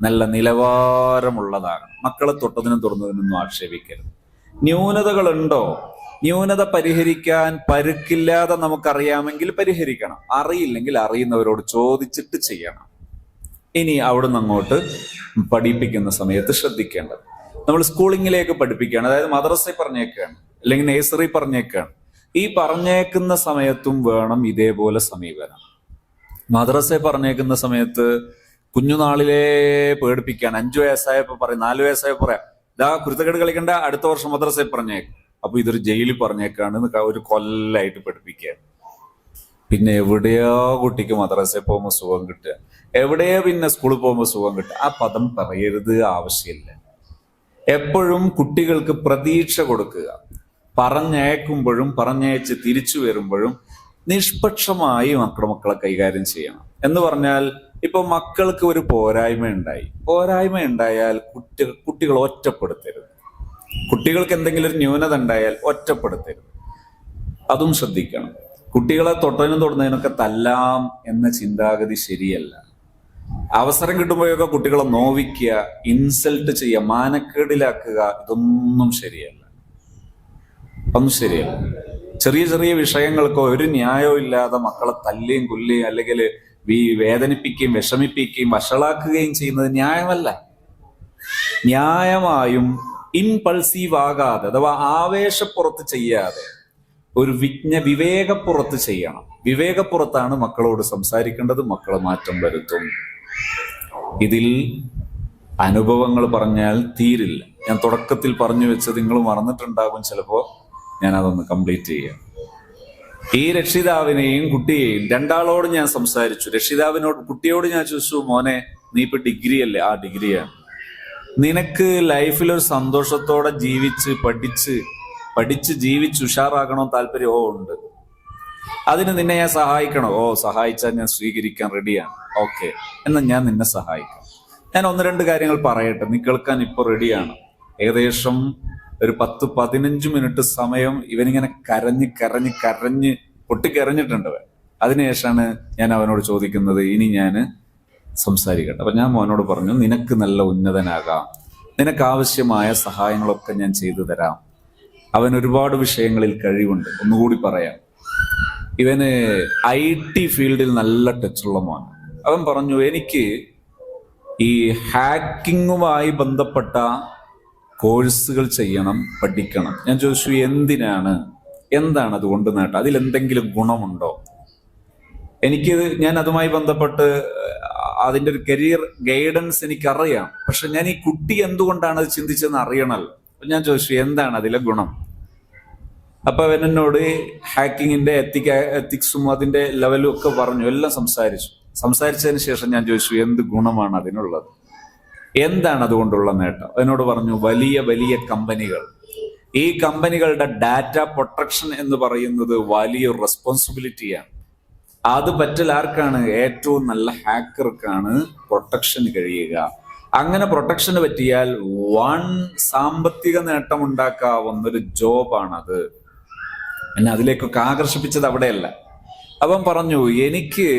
നല്ല നിലവാരമുള്ളതാകണം. മക്കളെ തൊട്ടതിനും തുറന്നതിനൊന്നും ആക്ഷേപിക്കരുത്. ന്യൂനതകളുണ്ടോ? ന്യൂനത പരിഹരിക്കാൻ പരുക്കില്ലാതെ നമുക്കറിയാമെങ്കിൽ പരിഹരിക്കണം. അറിയില്ലെങ്കിൽ അറിയുന്നവരോട് ചോദിച്ചിട്ട് ചെയ്യണം. ഇനി അവിടുന്ന് അങ്ങോട്ട് പഠിപ്പിക്കുന്ന സമയത്ത് ശ്രദ്ധിക്കേണ്ടത്, നമ്മൾ സ്കൂളിങ്ങിലേക്ക് പഠിപ്പിക്കുകയാണ്, അതായത് മദ്രസയിൽ പറഞ്ഞേക്കുകയാണ് അല്ലെങ്കിൽ നേഴ്സറി പറഞ്ഞേക്കുകയാണ്. ഈ പറഞ്ഞേക്കുന്ന സമയത്തും വേണം ഇതേപോലെ സമീപനം. മദ്രസയിൽ പറഞ്ഞേക്കുന്ന സമയത്ത് കുഞ്ഞുനാളിലെ പേടിപ്പിക്കുകയാണ്. 5 വയസ്സായപ്പോ പറയും, 4 വയസ്സായപ്പോ പറയാം, ഇതാ കുരുത്തക്കേട് കളിക്കണ്ട, അടുത്ത വർഷം മദ്രസയിൽ പറഞ്ഞേക്കും. അപ്പൊ ഇതൊരു ജയിലിൽ പറഞ്ഞേക്കാണ്, ഒരു കൊല്ലായിട്ട് പഠിപ്പിക്കുകയാണ്. പിന്നെ എവിടെയോ കുട്ടിക്ക് മദ്രസയിൽ പോകുമ്പോൾ സുഖം കിട്ടുക, എവിടെയോ പിന്നെ സ്കൂളിൽ പോകുമ്പോൾ സുഖം കിട്ടുക. ആ പദം പറയരുത്, ആവശ്യമില്ല. എപ്പോഴും കുട്ടികൾക്ക് പ്രതീക്ഷ കൊടുക്കുക. പറഞ്ഞയക്കുമ്പോഴും പറഞ്ഞയച്ച് തിരിച്ചു വരുമ്പോഴും നിഷ്പക്ഷമായി മക്കളെ കൈകാര്യം ചെയ്യണം. എന്ന് പറഞ്ഞാൽ ഇപ്പൊ മക്കൾക്ക് ഒരു പോരായ്മ ഉണ്ടായാൽ കുട്ടികൾ ഒറ്റപ്പെടുത്തരുത്. കുട്ടികൾക്ക് എന്തെങ്കിലും ഒരു ന്യൂനത ഉണ്ടായാൽ ഒറ്റപ്പെടുത്തരുത്, അതും ശ്രദ്ധിക്കണം. കുട്ടികളെ തൊട്ടതിനും തൊടുന്നതിനൊക്കെ തല്ലാം എന്ന ചിന്താഗതി ശരിയല്ല. അവസരം കിട്ടുമ്പോഴൊക്കെ കുട്ടികളെ നോവിക്കുക, ഇൻസൾട്ട് ചെയ്യുക, മാനക്കേടിലാക്കുക, ഇതൊന്നും ശരിയല്ല. ചെറിയ ചെറിയ വിഷയങ്ങൾക്ക് ഒരു ന്യായവും ഇല്ലാതെ മക്കളെ തല്ലുകയും കൊല്ലുകയും അല്ലെങ്കിൽ വേദനിപ്പിക്കുകയും വിഷമിപ്പിക്കുകയും വഷളാക്കുകയും ചെയ്യുന്നത് ന്യായമല്ല. ന്യായമായും ഇംപൾസീവ് ആകാതെ, അഥവാ ആവേശപ്പുറത്ത് ചെയ്യാതെ ഒരു വിവേകപ്പുറത്ത് ചെയ്യണം. വിവേകപ്പുറത്താണ് മക്കളോട് സംസാരിക്കേണ്ടത്. മക്കളെ മാറ്റം വരുത്തും. ഇതിൽ അനുഭവങ്ങൾ പറഞ്ഞാൽ തീരില്ല. ഞാൻ തുടക്കത്തിൽ പറഞ്ഞു വെച്ചത് നിങ്ങൾ മറന്നിട്ടുണ്ടാകും ചിലപ്പോ. ഞാൻ അതൊന്ന് കംപ്ലീറ്റ് ചെയ്യാം. ഈ രക്ഷിതാവിനെയും കുട്ടിയെയും രണ്ടാളോട് ഞാൻ സംസാരിച്ചു. രക്ഷിതാവിനോട്, കുട്ടിയോട് ഞാൻ ചോദിച്ചു, മോനെ നീ ഇപ്പൊ ഡിഗ്രി അല്ലേ? ആ ഡിഗ്രിയാണ്. നിനക്ക് ലൈഫിൽ ഒരു സന്തോഷത്തോടെ പഠിച്ച് ജീവിച്ച് ഉഷാറാകണോ താല്പര്യം? ഓ ഉണ്ട്. അതിന് നിന്നെ ഞാൻ സഹായിക്കണോ? ഓ സഹായിച്ചാൽ ഞാൻ സ്വീകരിക്കാൻ റെഡിയാണ്. ഓക്കെ, എന്നാൽ ഞാൻ നിന്നെ സഹായിക്കാം. ഞാൻ 1-2 കാര്യങ്ങൾ പറയട്ടെ, നീ കേൾക്കാൻ ഇപ്പൊ റെഡിയാണ്. ഏകദേശം ഒരു 10-15 മിനിറ്റ് സമയം ഇവനിങ്ങനെ കരഞ്ഞ് പൊട്ടിക്കരഞ്ഞിട്ടുണ്ട്. അതിനുശേഷമാണ് ഞാൻ അവനോട് ചോദിക്കുന്നത്, ഇനി ഞാൻ സംസാരിക്കട്ടെ. അപ്പൊ ഞാൻ മോനോട് പറഞ്ഞു, നിനക്ക് നല്ല ഉന്നതനാകാം, നിനക്ക് ആവശ്യമായ സഹായങ്ങളൊക്കെ ഞാൻ ചെയ്തു തരാം. അവൻ ഒരുപാട് വിഷയങ്ങളിൽ കഴിവുണ്ട്. ഒന്നുകൂടി പറയാം, ഇവന് IT ഫീൽഡിൽ നല്ല ടച്ചുള്ള മോൻ. അവൻ പറഞ്ഞു, എനിക്ക് ഈ ഹാക്കിങ്ങുമായി ബന്ധപ്പെട്ട കോഴ്സുകൾ ചെയ്യണം, പഠിക്കണം. ഞാൻ ചോദിച്ചു, എന്താണ് അതുകൊണ്ട് നേട്ടം? അതിലെന്തെങ്കിലും ഗുണമുണ്ടോ? ഞാൻ അതുമായി ബന്ധപ്പെട്ട് അതിൻ്റെ ഒരു കരിയർ ഗൈഡൻസ് എനിക്കറിയാം. പക്ഷെ ഞാൻ ഈ കുട്ടി എന്തുകൊണ്ടാണ് അത് ചിന്തിച്ചതെന്ന് അറിയണമല്ലോ. ഞാൻ ചോദിച്ചു, എന്താണ് അതിലെ ഗുണം? അപ്പൊ അവൻ എന്നോട് ഹാക്കിങ്ങിന്റെ എത്തിക്സും അതിന്റെ ലെവലും ഒക്കെ പറഞ്ഞു, എല്ലാം സംസാരിച്ചതിന് ശേഷം ഞാൻ ചോദിച്ചു, എന്ത് ഗുണമാണ് അതിനുള്ളത്, എന്താണ് അതുകൊണ്ടുള്ള നേട്ടം? എന്നോട് പറഞ്ഞു, വലിയ വലിയ കമ്പനികൾ, ഈ കമ്പനികളുടെ ഡാറ്റ പ്രൊട്ടക്ഷൻ എന്ന് പറയുന്നത് വലിയൊരു റെസ്പോൺസിബിലിറ്റിയാണ്. അത് പറ്റൽ ആർക്കാണ്? ഏറ്റവും നല്ല ഹാക്കർക്കാണ് പ്രൊട്ടക്ഷന് കഴിയുക. അങ്ങനെ പ്രൊട്ടക്ഷന് പറ്റിയാൽ സാമ്പത്തിക നേട്ടം ഉണ്ടാക്കാവുന്നൊരു ജോബാണത്. എന്നെ അതിലേക്കൊക്കെ ആകർഷിപ്പിച്ചത് അവിടെയല്ല. അവൻ പറഞ്ഞു, എനിക്ക്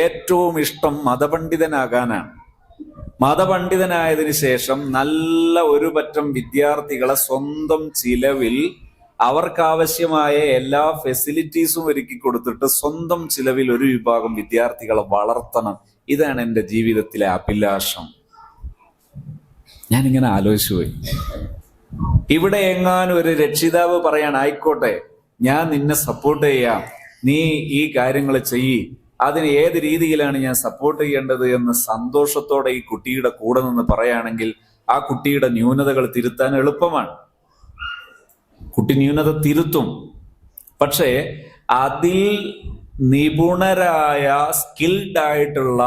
ഏറ്റവും ഇഷ്ടം മതപണ്ഡിതനാകാനാണ്. മതപണ്ഡിതനായതിനു ശേഷം നല്ല ഒരു പറ്റം വിദ്യാർത്ഥികളെ സ്വന്തം ചിലവിൽ അവർക്കാവശ്യമായ എല്ലാ ഫെസിലിറ്റീസും ഒരുക്കി കൊടുത്തിട്ട് സ്വന്തം ചിലവിൽ ഒരു വിഭാഗം വിദ്യാർത്ഥികളെ വളർത്തണം. ഇതാണ് എൻ്റെ ജീവിതത്തിലെ അഭിലാഷം. ഞാനിങ്ങനെ ആലോചിച്ചു പോയി. ഇവിടെ എങ്ങാനും ഒരു രക്ഷിതാവ് പറയാൻ, ആയിക്കോട്ടെ ഞാൻ നിന്നെ സപ്പോർട്ട് ചെയ്യാം, നീ ഈ കാര്യങ്ങൾ ചെയ്യ്, അതിന് ഏത് രീതിയിലാണ് ഞാൻ സപ്പോർട്ട് ചെയ്യേണ്ടത് എന്ന് സന്തോഷത്തോടെ ഈ കുട്ടിയുടെ കൂടെ നിന്ന് പറയുകയാണെങ്കിൽ ആ കുട്ടിയുടെ ന്യൂനതകൾ തിരുത്താൻ എളുപ്പമാണ്. കുട്ടി ന്യൂനത തിരുത്തും. പക്ഷേ അതിൽ നിപുണരായ സ്കിൽഡ് ആയിട്ടുള്ള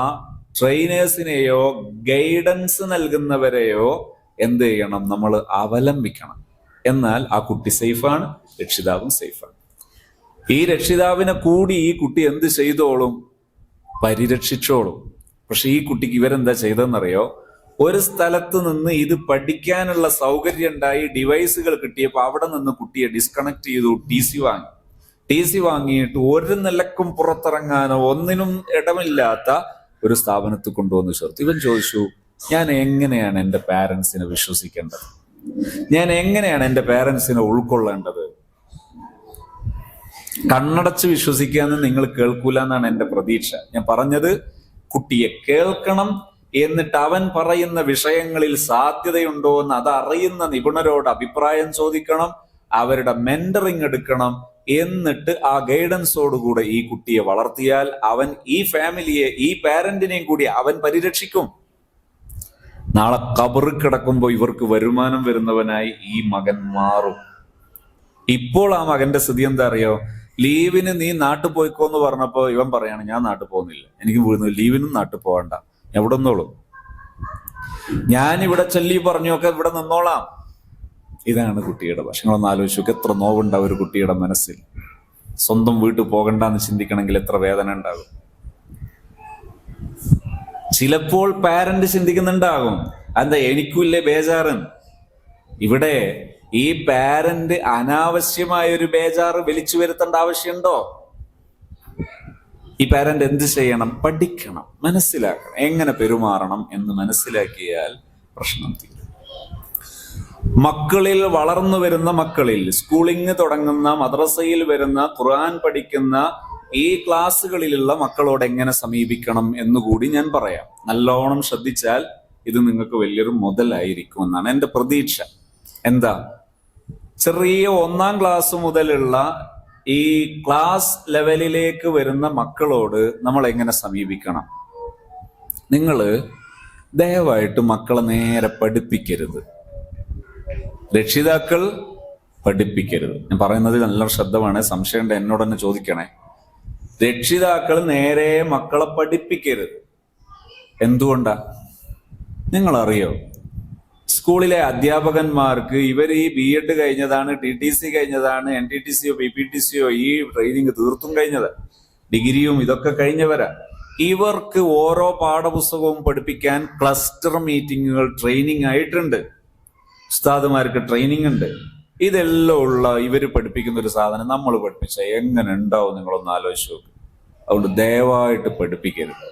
ട്രെയിനേഴ്സിനെയോ ഗൈഡൻസ് നൽകുന്നവരെയോ എന്ത് ചെയ്യണം? നമ്മൾ അവലംബിക്കണം. എന്നാൽ ആ കുട്ടി സേഫാണ്, രക്ഷിതാവും സേഫാണ്. ഈ രക്ഷിതാവിനെ കൂടി ഈ കുട്ടി എന്ത് ചെയ്തോളും? പരിരക്ഷിച്ചോളും. പക്ഷെ ഈ കുട്ടിക്ക് ഇവരെന്താ ചെയ്തെന്നറിയോ? ഒരു സ്ഥലത്ത് നിന്ന് ഇത് പഠിക്കാനുള്ള സൗകര്യം ഉണ്ടായി, ഡിവൈസുകൾ കിട്ടിയപ്പോൾ അവിടെ നിന്ന് കുട്ടിയെ ഡിസ്കണക്ട് ചെയ്തു, ടി സി വാങ്ങിയിട്ട് ഒരു നിലക്കും പുറത്തിറങ്ങാനോ ഒന്നിനും ഇടമില്ലാത്ത ഒരു സ്ഥാപനത്തിൽ കൊണ്ടുവന്ന് ചേർത്തു. ഇവൻ ചോദിച്ചു, ഞാൻ എങ്ങനെയാണ് എൻ്റെ പാരൻസിനെ വിശ്വസിക്കേണ്ടത്? ഞാൻ എങ്ങനെയാണ് എൻ്റെ പാരൻസിനെ ഉൾക്കൊള്ളേണ്ടത്? കണ്ണടച്ച് വിശ്വസിക്കാന്ന് നിങ്ങൾ കേൾക്കൂല എന്നാണ് എൻ്റെ പ്രതീക്ഷ. ഞാൻ പറഞ്ഞത്, കുട്ടിയെ കേൾക്കണം, എന്നിട്ട് അവൻ പറയുന്ന വിഷയങ്ങളിൽ സാധ്യതയുണ്ടോ എന്ന് അതറിയുന്ന നിപുണരോട് അഭിപ്രായം ചോദിക്കണം, അവരുടെ മെന്ററിങ് എടുക്കണം. എന്നിട്ട് ആ ഗൈഡൻസോടുകൂടെ ഈ കുട്ടിയെ വളർത്തിയാൽ അവൻ ഈ ഫാമിലിയെ, ഈ പാരന്റിനെയും കൂടി അവൻ പരിരക്ഷിക്കും. നാളെ ഖബറിൽ കിടക്കുമ്പോൾ ഇവർക്ക് വരുമാനം വരുന്നവനായി ഈ മകൻ മാറും. ഇപ്പോൾ ആ മകന്റെ സ്ഥിതി എന്താ അറിയോ? ലീവിന് നീ നാട്ടിൽ പോയിക്കോന്ന് പറഞ്ഞപ്പോ ഇവൻ പറയാണ്, ഞാൻ നാട്ടിൽ പോകുന്നില്ല, എനിക്ക് വീഴുന്നു, ലീവിനും നാട്ടിൽ പോകണ്ട, എവിടെ നിന്നോളും, ഞാനിവിടെ ചൊല്ലി പറഞ്ഞൊക്കെ ഇവിടെ നിന്നോളാം. ഇതാണ് കുട്ടിയുടെ ഭക്ഷണങ്ങളൊന്ന് ആലോചിച്ചു. എത്ര നോവുണ്ടാവും ഒരു കുട്ടിയുടെ മനസ്സിൽ. സ്വന്തം വീട്ടിൽ പോകണ്ടെന്ന് ചിന്തിക്കണമെങ്കിൽ എത്ര വേദന ഉണ്ടാകും. ചിലപ്പോൾ പാരന്റ് ചിന്തിക്കുന്നുണ്ടാകും, എന്താ എനിക്കില്ലേ ബേജാറ്. ഇവിടെ ഈ പാരന്റ് അനാവശ്യമായ ഒരു ബേജാറ് വിളിച്ചു വരുത്തേണ്ട ആവശ്യമുണ്ടോ? ഈ പാരന്റ് എന്ത് ചെയ്യണം? പഠിക്കണം, മനസ്സിലാക്കണം, എങ്ങനെ പെരുമാറണം എന്ന് മനസ്സിലാക്കിയാൽ പ്രശ്നം തീരും. മക്കളിൽ, വളർന്നു വരുന്ന മക്കളിൽ, സ്കൂളിങ് തുടങ്ങുന്ന, മദ്രസയിൽ വരുന്ന, ഖുർആൻ പഠിക്കുന്ന ഈ ക്ലാസ്സുകളിലുള്ള മക്കളോട് എങ്ങനെ സമീപിക്കണം എന്നുകൂടി ഞാൻ പറയാം. നല്ലോണം ശ്രദ്ധിച്ചാൽ ഇത് നിങ്ങൾക്ക് വലിയൊരു മുതലായിരിക്കും എന്നാണ് എൻ്റെ പ്രതീക്ഷ. എന്താ? ചെറിയ 1ാം ക്ലാസ് മുതലുള്ള ഈ ക്ലാസ് ലെവലിലേക്ക് വരുന്ന മക്കളോട് നമ്മൾ എങ്ങനെ സമീപിക്കണം? നിങ്ങൾ ദയവായിട്ട് മക്കളെ നേരെ പഠിപ്പിക്കരുത്. രക്ഷിതാക്കൾ പഠിപ്പിക്കരുത്. ഞാൻ പറയുന്നത് നല്ല ശബ്ദമാണ്, സംശയം ഉണ്ട് എന്നോട് തന്നെ ചോദിക്കണേ. രക്ഷിതാക്കൾ നേരെ മക്കളെ പഠിപ്പിക്കരുത്. എന്തുകൊണ്ടാ? നിങ്ങൾ അറിയോ? സ്കൂളിലെ അധ്യാപകന്മാർക്ക് ഇവർ ഈ BEd കഴിഞ്ഞതാണ്, TTC കഴിഞ്ഞതാണ്, NTTCയോ PPTCയോ ഈ ട്രെയിനിങ് തീർത്തും കഴിഞ്ഞത്, ഡിഗ്രിയും ഇതൊക്കെ കഴിഞ്ഞവരാ. ഇവർക്ക് ഓരോ പാഠപുസ്തകവും പഠിപ്പിക്കാൻ ക്ലസ്റ്റർ മീറ്റിങ്ങുകൾ ട്രെയിനിങ് ആയിട്ടുണ്ട്. ഉസ്താദുമാർക്ക് ട്രെയിനിങ് ഉണ്ട്. ഇതെല്ലാം ഉള്ള ഇവര് പഠിപ്പിക്കുന്ന ഒരു സാധനം നമ്മൾ പഠിപ്പിച്ച എങ്ങനെ ഉണ്ടാവും നിങ്ങളൊന്ന് ആലോചിച്ച് നോക്ക്. അതുകൊണ്ട് ദയവായിട്ട് പഠിപ്പിക്കരുത്.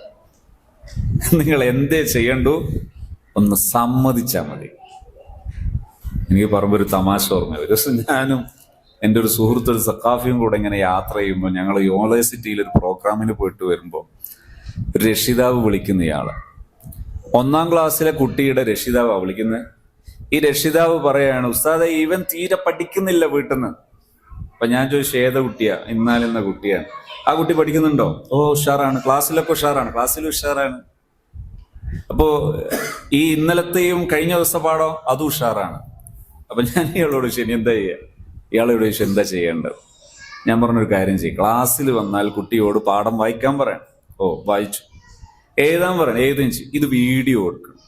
നിങ്ങൾ എന്തേ ചെയ്യണ്ടു? ഒന്ന് സമ്മതിച്ചാൽ മതി. എനിക്ക് പറയുമ്പോൾ ഒരു തമാശ ഓർമ്മ. ഒരു ദിവസം ഞാനും എൻ്റെ ഒരു സുഹൃത്ത് സഖാഫിയും കൂടെ ഇങ്ങനെ യാത്ര ചെയ്യുമ്പോൾ ഞങ്ങൾ യൂണിവേഴ്സിറ്റിയിൽ ഒരു പ്രോഗ്രാമിന് പോയിട്ട് വരുമ്പോൾ ഒരു രക്ഷിതാവ് വിളിക്കുന്ന ഇയാള്, 1ാം ക്ലാസ്സിലെ കുട്ടിയുടെ രക്ഷിതാവാ വിളിക്കുന്നത്. ഈ രക്ഷിതാവ് പറയാണ്, ഉസ്താദെ ഇവൻ തീരെ പഠിക്കുന്നില്ല വീട്ടിൽ നിന്ന്. അപ്പൊ ഞാൻ ചോദിച്ചു, ഏത കുട്ടിയാ? ഇന്നാലെന്ന കുട്ടിയാണ്. ആ കുട്ടി പഠിക്കുന്നുണ്ടോ? ഓ ഉഷാറാണ്, ക്ലാസ്സിലൊക്കെ ഉഷാറാണ്, ക്ലാസ്സിൽ ഉഷാറാണ്. അപ്പോ ഈ ഇന്നലത്തെയും കഴിഞ്ഞ ദിവസ പാടോ അതും ഉഷാറാണ്. അപ്പൊ ഞാൻ ഇയാളോട് ചോദിച്ചു, എന്താ ചെയ്യുക? ഇയാളോട് ചോദിച്ചു, എന്താ ചെയ്യേണ്ടത്? ഞാൻ പറഞ്ഞൊരു കാര്യം ചെയ്യും, ക്ലാസ്സിൽ വന്നാൽ കുട്ടിയോട് പാഠം വായിക്കാൻ പറയണം. ഓ വായിച്ചു. എഴുതാൻ പറയണം, എഴുതുകയും ചെയ്യും. ഇത് വീഡിയോ കൊടുക്കണം.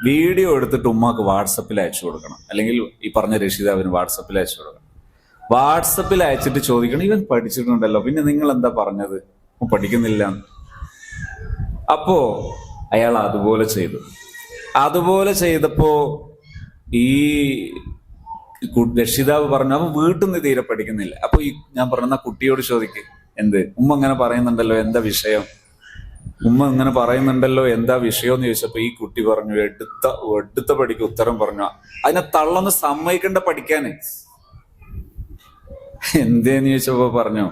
വീഡിയോ എടുത്തിട്ട് ഉമ്മാക്ക് വാട്സപ്പിൽ അയച്ചു കൊടുക്കണം, അല്ലെങ്കിൽ ഈ പറഞ്ഞ രക്ഷിതാവിന് വാട്സപ്പിൽ അയച്ചു കൊടുക്കണം. വാട്സപ്പിൽ അയച്ചിട്ട് ചോദിക്കണം, ഇവൻ പഠിച്ചിട്ടുണ്ടല്ലോ, പിന്നെ നിങ്ങൾ എന്താ പറഞ്ഞത് പഠിക്കുന്നില്ല? അപ്പോ അയാൾ അതുപോലെ ചെയ്തു. അതുപോലെ ചെയ്തപ്പോ ഈ രക്ഷിതാവ് പറഞ്ഞു, അവൻ വീട്ടിൽ നിന്ന് തീരെ പഠിക്കുന്നില്ല. അപ്പൊ ഈ ഞാൻ പറഞ്ഞ കുട്ടിയോട് ചോദിക്ക്, എന്ത് ഉമ്മ ഇങ്ങനെ പറയുന്നുണ്ടല്ലോ, എന്താ വിഷയം? ഉമ്മ ഇങ്ങനെ പറയുന്നുണ്ടല്ലോ, എന്താ വിഷയം എന്ന് ചോദിച്ചപ്പോ ഈ കുട്ടി പറഞ്ഞു, എടുത്ത പഠിക്ക് ഉത്തരം പറഞ്ഞു. അതിനെ തള്ളൊന്ന് സമ്മതിക്കണ്ട പഠിക്കാന്. എന്തേന്ന് ചോദിച്ചപ്പോ പറഞ്ഞു,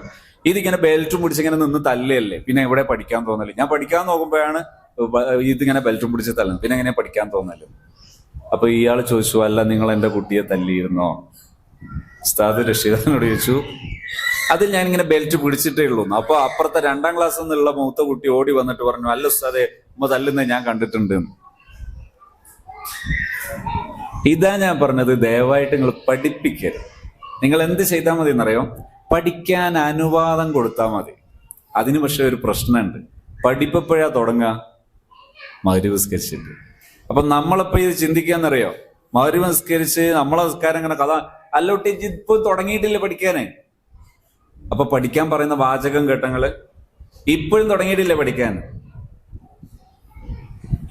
ഇതിങ്ങനെ ബെൽറ്റും പിടിച്ചിങ്ങനെ നിന്ന് തല്ലല്ലേ, പിന്നെ എവിടെ പഠിക്കാൻ തോന്നല്? ഞാൻ പഠിക്കാൻ നോക്കുമ്പോഴാണ് ഇതിങ്ങനെ ബെൽറ്റും പിടിച്ച് തല്ലുന്നത്, പിന്നെ എങ്ങനെ പഠിക്കാൻ തോന്നല്? അപ്പൊ ഇയാൾ ചോദിച്ചു, അല്ല നിങ്ങൾ എന്റെ കുട്ടിയെ തല്ലിയിരുന്നോ? ഉസ്താദ് രക്ഷിതാവിനോട് ചോദിച്ചു. അതിൽ ഞാൻ ഇങ്ങനെ ബെൽറ്റ് പിടിച്ചിട്ടേ ഉള്ളൂ. അപ്പൊ അപ്പുറത്തെ 2ാം ക്ലാസ്സിൽ നിന്നുള്ള മൂത്ത കുട്ടി ഓടി വന്നിട്ട് പറഞ്ഞു, അല്ല ഉസ്താദെ ഉമ്മ തല്ലുന്നത് ഞാൻ കണ്ടിട്ടുണ്ട്. ഇതാ ഞാൻ പറഞ്ഞത്, ദയവായിട്ട് നിങ്ങൾ പഠിപ്പിക്കരുത്. നിങ്ങൾ എന്ത് ചെയ്താൽ മതി എന്നറിയോ? പഠിക്കാൻ അനുവാദം കൊടുത്താൽ മതി. അതിന് പക്ഷെ ഒരു പ്രശ്നമുണ്ട്. പഠിപ്പെപ്പോഴാ തുടങ്ങുക? മഗ്‌രിബ് നിസ്കരിച്ചിട്ട്. അപ്പൊ നമ്മളിപ്പോ ഇത് ചിന്തിക്കാന്നറിയോ? മഗ്‌രിബ് നിസ്കരിച്ച് നമ്മളെ നിസ്കാരം ഇങ്ങനെ കഥ അല്ലോട്ടി ഇപ്പൊ തുടങ്ങിയിട്ടില്ല പഠിക്കാന്. അപ്പൊ പഠിക്കാൻ പറയുന്ന വാചകം കേട്ടങ്ങള്, ഇപ്പോഴും തുടങ്ങിയിട്ടില്ല പഠിക്കാൻ.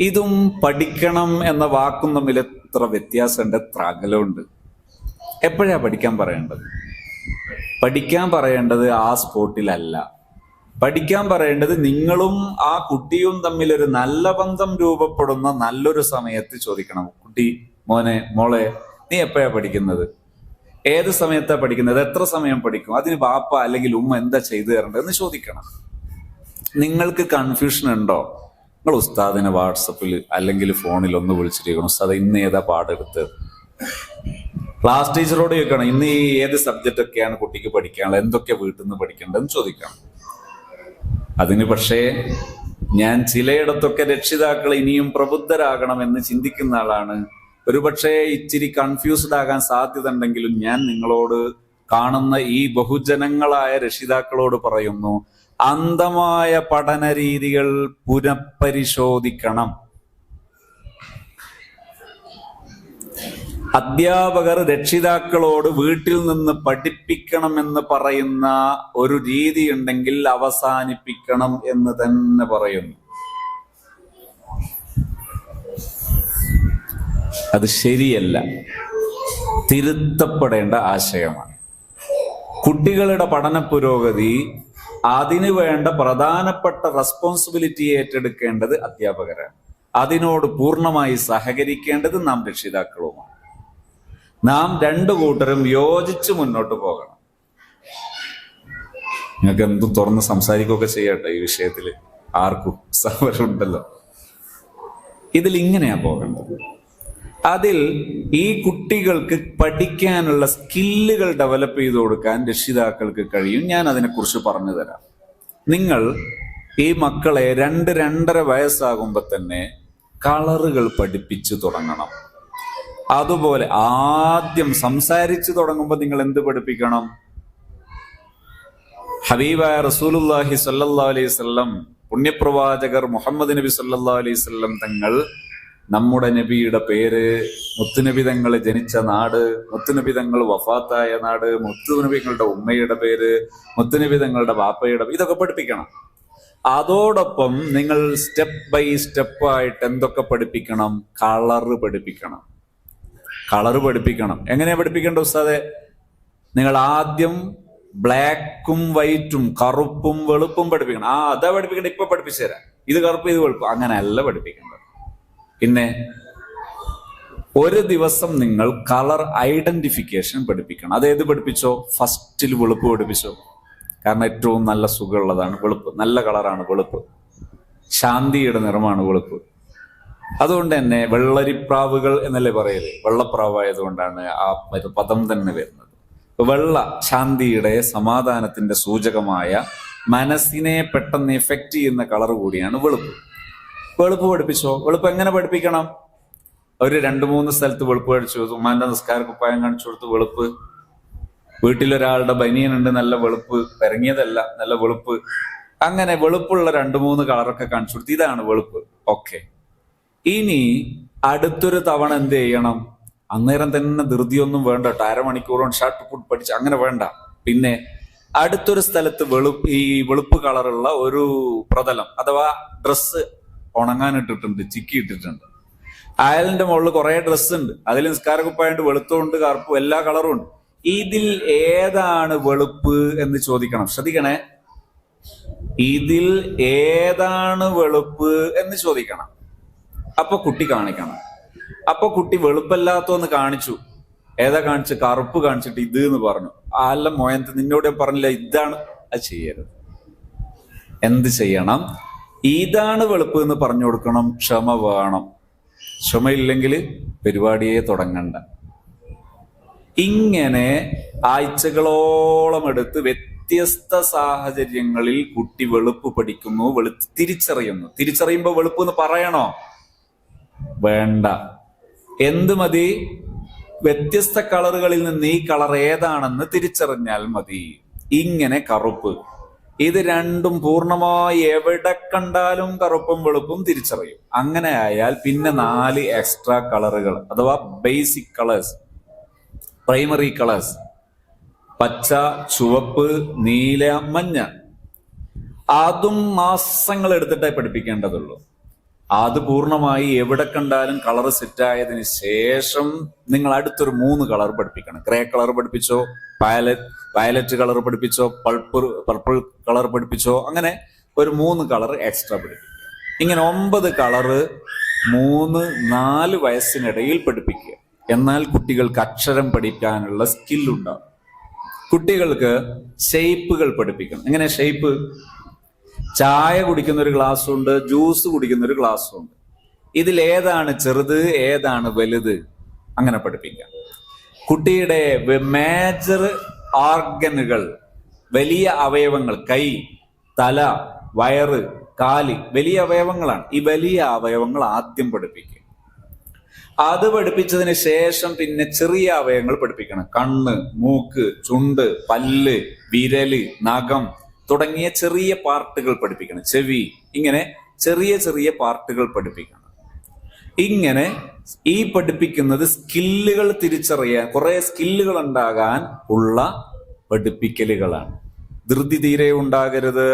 ഇതും പഠിക്കണം എന്ന വാക്കും തമ്മിൽ എത്ര വ്യത്യാസമുണ്ട്, എത്ര അകലമുണ്ട്. എപ്പോഴാ പഠിക്കാൻ പറയേണ്ടത്? പഠിക്കാൻ പറയേണ്ടത് ആ സ്പോട്ടിലല്ല. പഠിക്കാൻ പറയേണ്ടത് നിങ്ങളും ആ കുട്ടിയും തമ്മിൽ ഒരു നല്ല ബന്ധം രൂപപ്പെടുന്ന നല്ലൊരു സമയത്ത് ചോദിക്കണം. കുട്ടി, മോനെ, മോളെ, നീ എപ്പോഴാ പഠിക്കുന്നത്? ഏത് സമയത്താ പഠിക്കുന്നത്? എത്ര സമയം പഠിക്കും? അതിന് ബാപ്പ അല്ലെങ്കിൽ ഉമ്മ എന്താ ചെയ്തു തരേണ്ടത് എന്ന് ചോദിക്കണം. നിങ്ങൾക്ക് കൺഫ്യൂഷൻ ഉണ്ടോ? നിങ്ങൾ ഉസ്താദിനെ വാട്സപ്പിൽ അല്ലെങ്കിൽ ഫോണിൽ ഒന്ന് വിളിച്ചിരിക്കണം, ഉസ്താദ് ഇന്ന് ഏതാ പാടെടുത്തത്. ക്ലാസ് ടീച്ചറോട് ചോദിക്കണം, ഇന്ന് ഈ ഏത് സബ്ജക്റ്റ് ഒക്കെയാണ് കുട്ടിക്ക് പഠിക്കാനുള്ളത്, എന്തൊക്കെ വീട്ടിൽ നിന്ന് പഠിക്കേണ്ടതെന്ന് ചോദിക്കണം. അതിന് പക്ഷേ ഞാൻ ചിലയിടത്തൊക്കെ രക്ഷിതാക്കൾ ഇനിയും പ്രബുദ്ധരാകണമെന്ന് ചിന്തിക്കുന്ന ആളാണ്. ഒരുപക്ഷെ ഇച്ചിരി കൺഫ്യൂസ്ഡ് ആകാൻ സാധ്യത ഉണ്ടെങ്കിലും ഞാൻ നിങ്ങളോട്, കാണുന്ന ഈ ബഹുജനങ്ങളായ രക്ഷിതാക്കളോട് പറയുന്നു, അന്ധമായ പഠന രീതികൾ പുനഃപരിശോധിക്കണം. അധ്യാപകർ രക്ഷിതാക്കളോട് വീട്ടിൽ നിന്ന് പഠിപ്പിക്കണമെന്ന് പറയുന്ന ഒരു രീതി ഉണ്ടെങ്കിൽ അവസാനിപ്പിക്കണം എന്ന് തന്നെ പറയുന്നു. അത് ശരിയല്ല, തിരുത്തപ്പെടേണ്ട ആശയമാണ്. കുട്ടികളുടെ പഠന പുരോഗതി, അതിനു വേണ്ട പ്രധാനപ്പെട്ട റെസ്പോൺസിബിലിറ്റി ഏറ്റെടുക്കേണ്ടത് അധ്യാപകരാണ്. അതിനോട് പൂർണ്ണമായി സഹകരിക്കേണ്ടത് നാം രക്ഷിതാക്കളുമാണ്. നാം രണ്ടു കൂട്ടരും യോജിച്ച് മുന്നോട്ട് പോകണം. നിങ്ങൾക്ക് എന്തും തുറന്ന് സംസാരിക്കുകയൊക്കെ ചെയ്യട്ടെ ഈ വിഷയത്തിൽ, ആർക്കും സമരമുണ്ടല്ലോ. ഇതിൽ ഇങ്ങനെയാ പോകേണ്ടത്. അതിൽ ഈ കുട്ടികൾക്ക് പഠിക്കാനുള്ള സ്കില്ലുകൾ ഡെവലപ്പ് ചെയ്ത് കൊടുക്കാൻ രക്ഷിതാക്കൾക്ക് കഴിയും. ഞാൻ അതിനെക്കുറിച്ച് പറഞ്ഞു തരാം. നിങ്ങൾ ഈ മക്കളെ 2-2.5 വയസ്സാകുമ്പോൾ തന്നെ കളറുകൾ പഠിപ്പിച്ചു തുടങ്ങണം. അതുപോലെ ആദ്യം സംസാരിച്ചു തുടങ്ങുമ്പോൾ നിങ്ങൾ എന്ത് പഠിപ്പിക്കണം? ഹബീബായ റസൂലുള്ളാഹി സ്വല്ലല്ലാഹു അലൈഹി വസല്ലം, പുണ്യപ്രവാചകർ മുഹമ്മദ് നബി സ്വല്ലല്ലാഹു അലൈഹി വസല്ലം തങ്ങൾ, നമ്മുടെ നബിയുടെ പേര്, മുത്തുനബി തങ്ങൾ ജനിച്ച നാട്, മുത്തുനബി തങ്ങൾ വഫാത്തായ നാട്, മുത്തുനബികളുടെ ഉമ്മയുടെ പേര്, മുത്തുനബി തങ്ങളുടെ ബാപ്പയുടെ, ഇതൊക്കെ പഠിപ്പിക്കണം. അതോടൊപ്പം നിങ്ങൾ സ്റ്റെപ്പ് ബൈ സ്റ്റെപ്പ് ആയിട്ട് എന്തൊക്കെ പഠിപ്പിക്കണം? കളറ് പഠിപ്പിക്കണം. കളറ് പഠിപ്പിക്കണം. എങ്ങനെയാ പഠിപ്പിക്കേണ്ട ഉസ്താദെ? നിങ്ങൾ ആദ്യം ബ്ലാക്കും വൈറ്റും, കറുപ്പും വെളുപ്പും പഠിപ്പിക്കണം. അതാ പഠിപ്പിക്കണ്ട, ഇപ്പൊ പഠിപ്പിച്ചു തരാം, ഇത് കറുപ്പ് ഇത് വെളുപ്പ്, അങ്ങനെയല്ല പഠിപ്പിക്കേണ്ടത്. പിന്നെ ഒരു ദിവസം നിങ്ങൾ കളർ ഐഡന്റിഫിക്കേഷൻ പഠിപ്പിക്കണം. അതേത് പഠിപ്പിച്ചോ? ഫസ്റ്റിൽ വെളുപ്പ് പഠിപ്പിച്ചോ. കാരണം ഏറ്റവും നല്ല സുഖമുള്ളതാണ് വെളുപ്പ്, നല്ല കളറാണ് വെളുപ്പ്, ശാന്തിയുടെ നിറമാണ് വെളുപ്പ്. അതുകൊണ്ട് തന്നെ വെള്ളരിപ്രാവുകൾ എന്നല്ലേ പറയല്, വെള്ളപ്രാവായതുകൊണ്ടാണ് ആ പദം തന്നെ വരുന്നത്. വെള്ള ശാന്തിയുടെ, സമാധാനത്തിന്റെ സൂചകമായ, മനസ്സിനെ പെട്ടെന്ന് എഫക്റ്റ് ചെയ്യുന്ന കളർ കൂടിയാണ് വെളുപ്പ്. വെളുപ്പ് പഠിപ്പിച്ചോ. വെളുപ്പ് എങ്ങനെ പഠിപ്പിക്കണം? ഒരു 2-3 സ്ഥലത്ത് വെളുപ്പ് പഠിച്ചു. ഉമ്മാന്റെ നിസ്കാര കുപ്പായം കാണിച്ചു കൊടുത്തു, വെളുപ്പ്. വീട്ടിലൊരാളുടെ ബനിയനുണ്ട്, നല്ല വെളുപ്പ്, ഇറങ്ങിയതല്ല, നല്ല വെളുപ്പ്. അങ്ങനെ വെളുപ്പുള്ള 2-3 കളറൊക്കെ കാണിച്ചു കൊടുത്തു, ഇതാണ് വെളുപ്പ്. ഓക്കെ. ഇനി അടുത്തൊരു തവണ എന്ത് ചെയ്യണം? അന്നേരം തന്നെ ധൃതിയൊന്നും വേണ്ട, 1/2 മണിക്കൂറോളം ഷർട്ട് പുട്ട് പഠിച്ച് അങ്ങനെ വേണ്ട. പിന്നെ അടുത്തൊരു സ്ഥലത്ത് ഈ വെളുപ്പ് കളറുള്ള ഒരു പ്രതലം അഥവാ ഡ്രസ്സ് ഉണങ്ങാനിട്ടിട്ടുണ്ട്, ചിക്കി ഇട്ടിട്ടുണ്ട്. അയലിന്റെ മുകളിൽ കുറെ ഡ്രസ്സ് ഉണ്ട്, അതിൽ നിസ്കാരക്കുപ്പായുണ്ട്, വെളുത്തുണ്ട്, കറുപ്പും, എല്ലാ കളറും ഉണ്ട്. ഇതിൽ ഏതാണ് വെളുപ്പ് എന്ന് ചോദിക്കണം. ശ്രദ്ധിക്കണേ, ഇതിൽ ഏതാണ് വെളുപ്പ് എന്ന് ചോദിക്കണം. അപ്പൊ കുട്ടി കാണിക്കണം. അപ്പൊ കുട്ടി വെളുപ്പല്ലാത്തോന്ന് കാണിച്ചു. ഏതാ കാണിച്ച്? കറുപ്പ് കാണിച്ചിട്ട് ഇത് എന്ന് പറഞ്ഞു. അല്ല മോയന്ത്, നിന്നോട് ഞാൻ പറഞ്ഞില്ല ഇതാണ്. അത് ചെയ്യരുത്. എന്ത് ചെയ്യണം? ഇതാണ് വെളുപ്പ് എന്ന് പറഞ്ഞു കൊടുക്കണം. ക്ഷമ വേണം. ക്ഷമയില്ലെങ്കിൽ പരിപാടിയെ തുടങ്ങണ്ട. ഇങ്ങനെ ആഴ്ചകളോളം എടുത്ത് വ്യത്യസ്ത സാഹചര്യങ്ങളിൽ കുട്ടി വെളുപ്പ് പഠിക്കുന്നു, തിരിച്ചറിയുന്നു. തിരിച്ചറിയുമ്പോ വെളുപ്പ് എന്ന് പറയണോ? വേണ്ട. എന്ത് മതി? വ്യത്യസ്ത കളറുകളിൽ നിന്ന് ഈ കളർ ഏതാണെന്ന് തിരിച്ചറിഞ്ഞാൽ മതി. ഇങ്ങനെ കറുപ്പ്, ഇത് രണ്ടും പൂർണ്ണമായി എവിടെ കണ്ടാലും കറുപ്പും വെളുപ്പും തിരിച്ചറിയും. അങ്ങനെ ആയാൽ പിന്നെ 4 എക്സ്ട്രാ കളറുകൾ അഥവാ ബേസിക് കളേഴ്സ്, പ്രൈമറി കളേഴ്സ്, പച്ച, ചുവപ്പ്, നീല, മഞ്ഞ. അതും മാസങ്ങൾ എടുത്തിട്ടേ പഠിപ്പിക്കേണ്ടതുള്ളൂ. അത് പൂർണ്ണമായി എവിടെ കണ്ടാലും കളർ സെറ്റായതിനു ശേഷം നിങ്ങൾ അടുത്തൊരു 3 കളർ പഠിപ്പിക്കണം. ഗ്രേ കളർ പഠിപ്പിച്ചോ, വയലറ്റ് കളർ പഠിപ്പിച്ചോ, പർപ്പിൾ കളർ പഠിപ്പിച്ചോ, അങ്ങനെ ഒരു 3 കളർ എക്സ്ട്രാ പഠിപ്പിക്കുക. ഇങ്ങനെ 9 കളറ് 3-4 വയസ്സിനിടയിൽ പഠിപ്പിക്കുക. എന്നാൽ കുട്ടികൾക്ക് അക്ഷരം പഠിക്കാനുള്ള സ്കില്ലുണ്ടാവും. കുട്ടികൾക്ക് ഷേപ്പുകൾ പഠിപ്പിക്കണം. എങ്ങനെ ഷേപ്പ്? ചായ കുടിക്കുന്ന ഒരു ഗ്ലാസ്സും ഉണ്ട്, ജ്യൂസ് കുടിക്കുന്ന ഒരു ഗ്ലാസ്സും ഉണ്ട്. ഇതിൽ ഏതാണ് ചെറുത്, ഏതാണ് വലുത്, അങ്ങനെ പഠിപ്പിക്കാം. കുട്ടിയുടെ മേജർ ഓർഗനുകൾ, വലിയ അവയവങ്ങൾ, കൈ, തല, വയറ്, കാല്, വലിയ അവയവങ്ങളാണ്. ഈ വലിയ അവയവങ്ങൾ ആദ്യം പഠിപ്പിക്കുക. അത് പഠിപ്പിച്ചതിന് ശേഷം പിന്നെ ചെറിയ അവയവങ്ങൾ പഠിപ്പിക്കണം. കണ്ണ്, മൂക്ക്, ചുണ്ട്, പല്ല്, വിരല്, നഖം തുടങ്ങിയ ചെറിയ പാർട്ടുകൾ പഠിപ്പിക്കണം. ചെവി, ഇങ്ങനെ ചെറിയ ചെറിയ പാർട്ടുകൾ പഠിപ്പിക്കണം. ഇങ്ങനെ ഈ പഠിപ്പിക്കുന്നത് സ്കില്ലുകൾ തിരിച്ചറിയാൻ, കുറെ സ്കില്ലുകൾ ഉണ്ടാകാൻ ഉള്ള പഠിപ്പിക്കലുകളാണ്. ധൃതി തീരെ ഉണ്ടാകരുത്,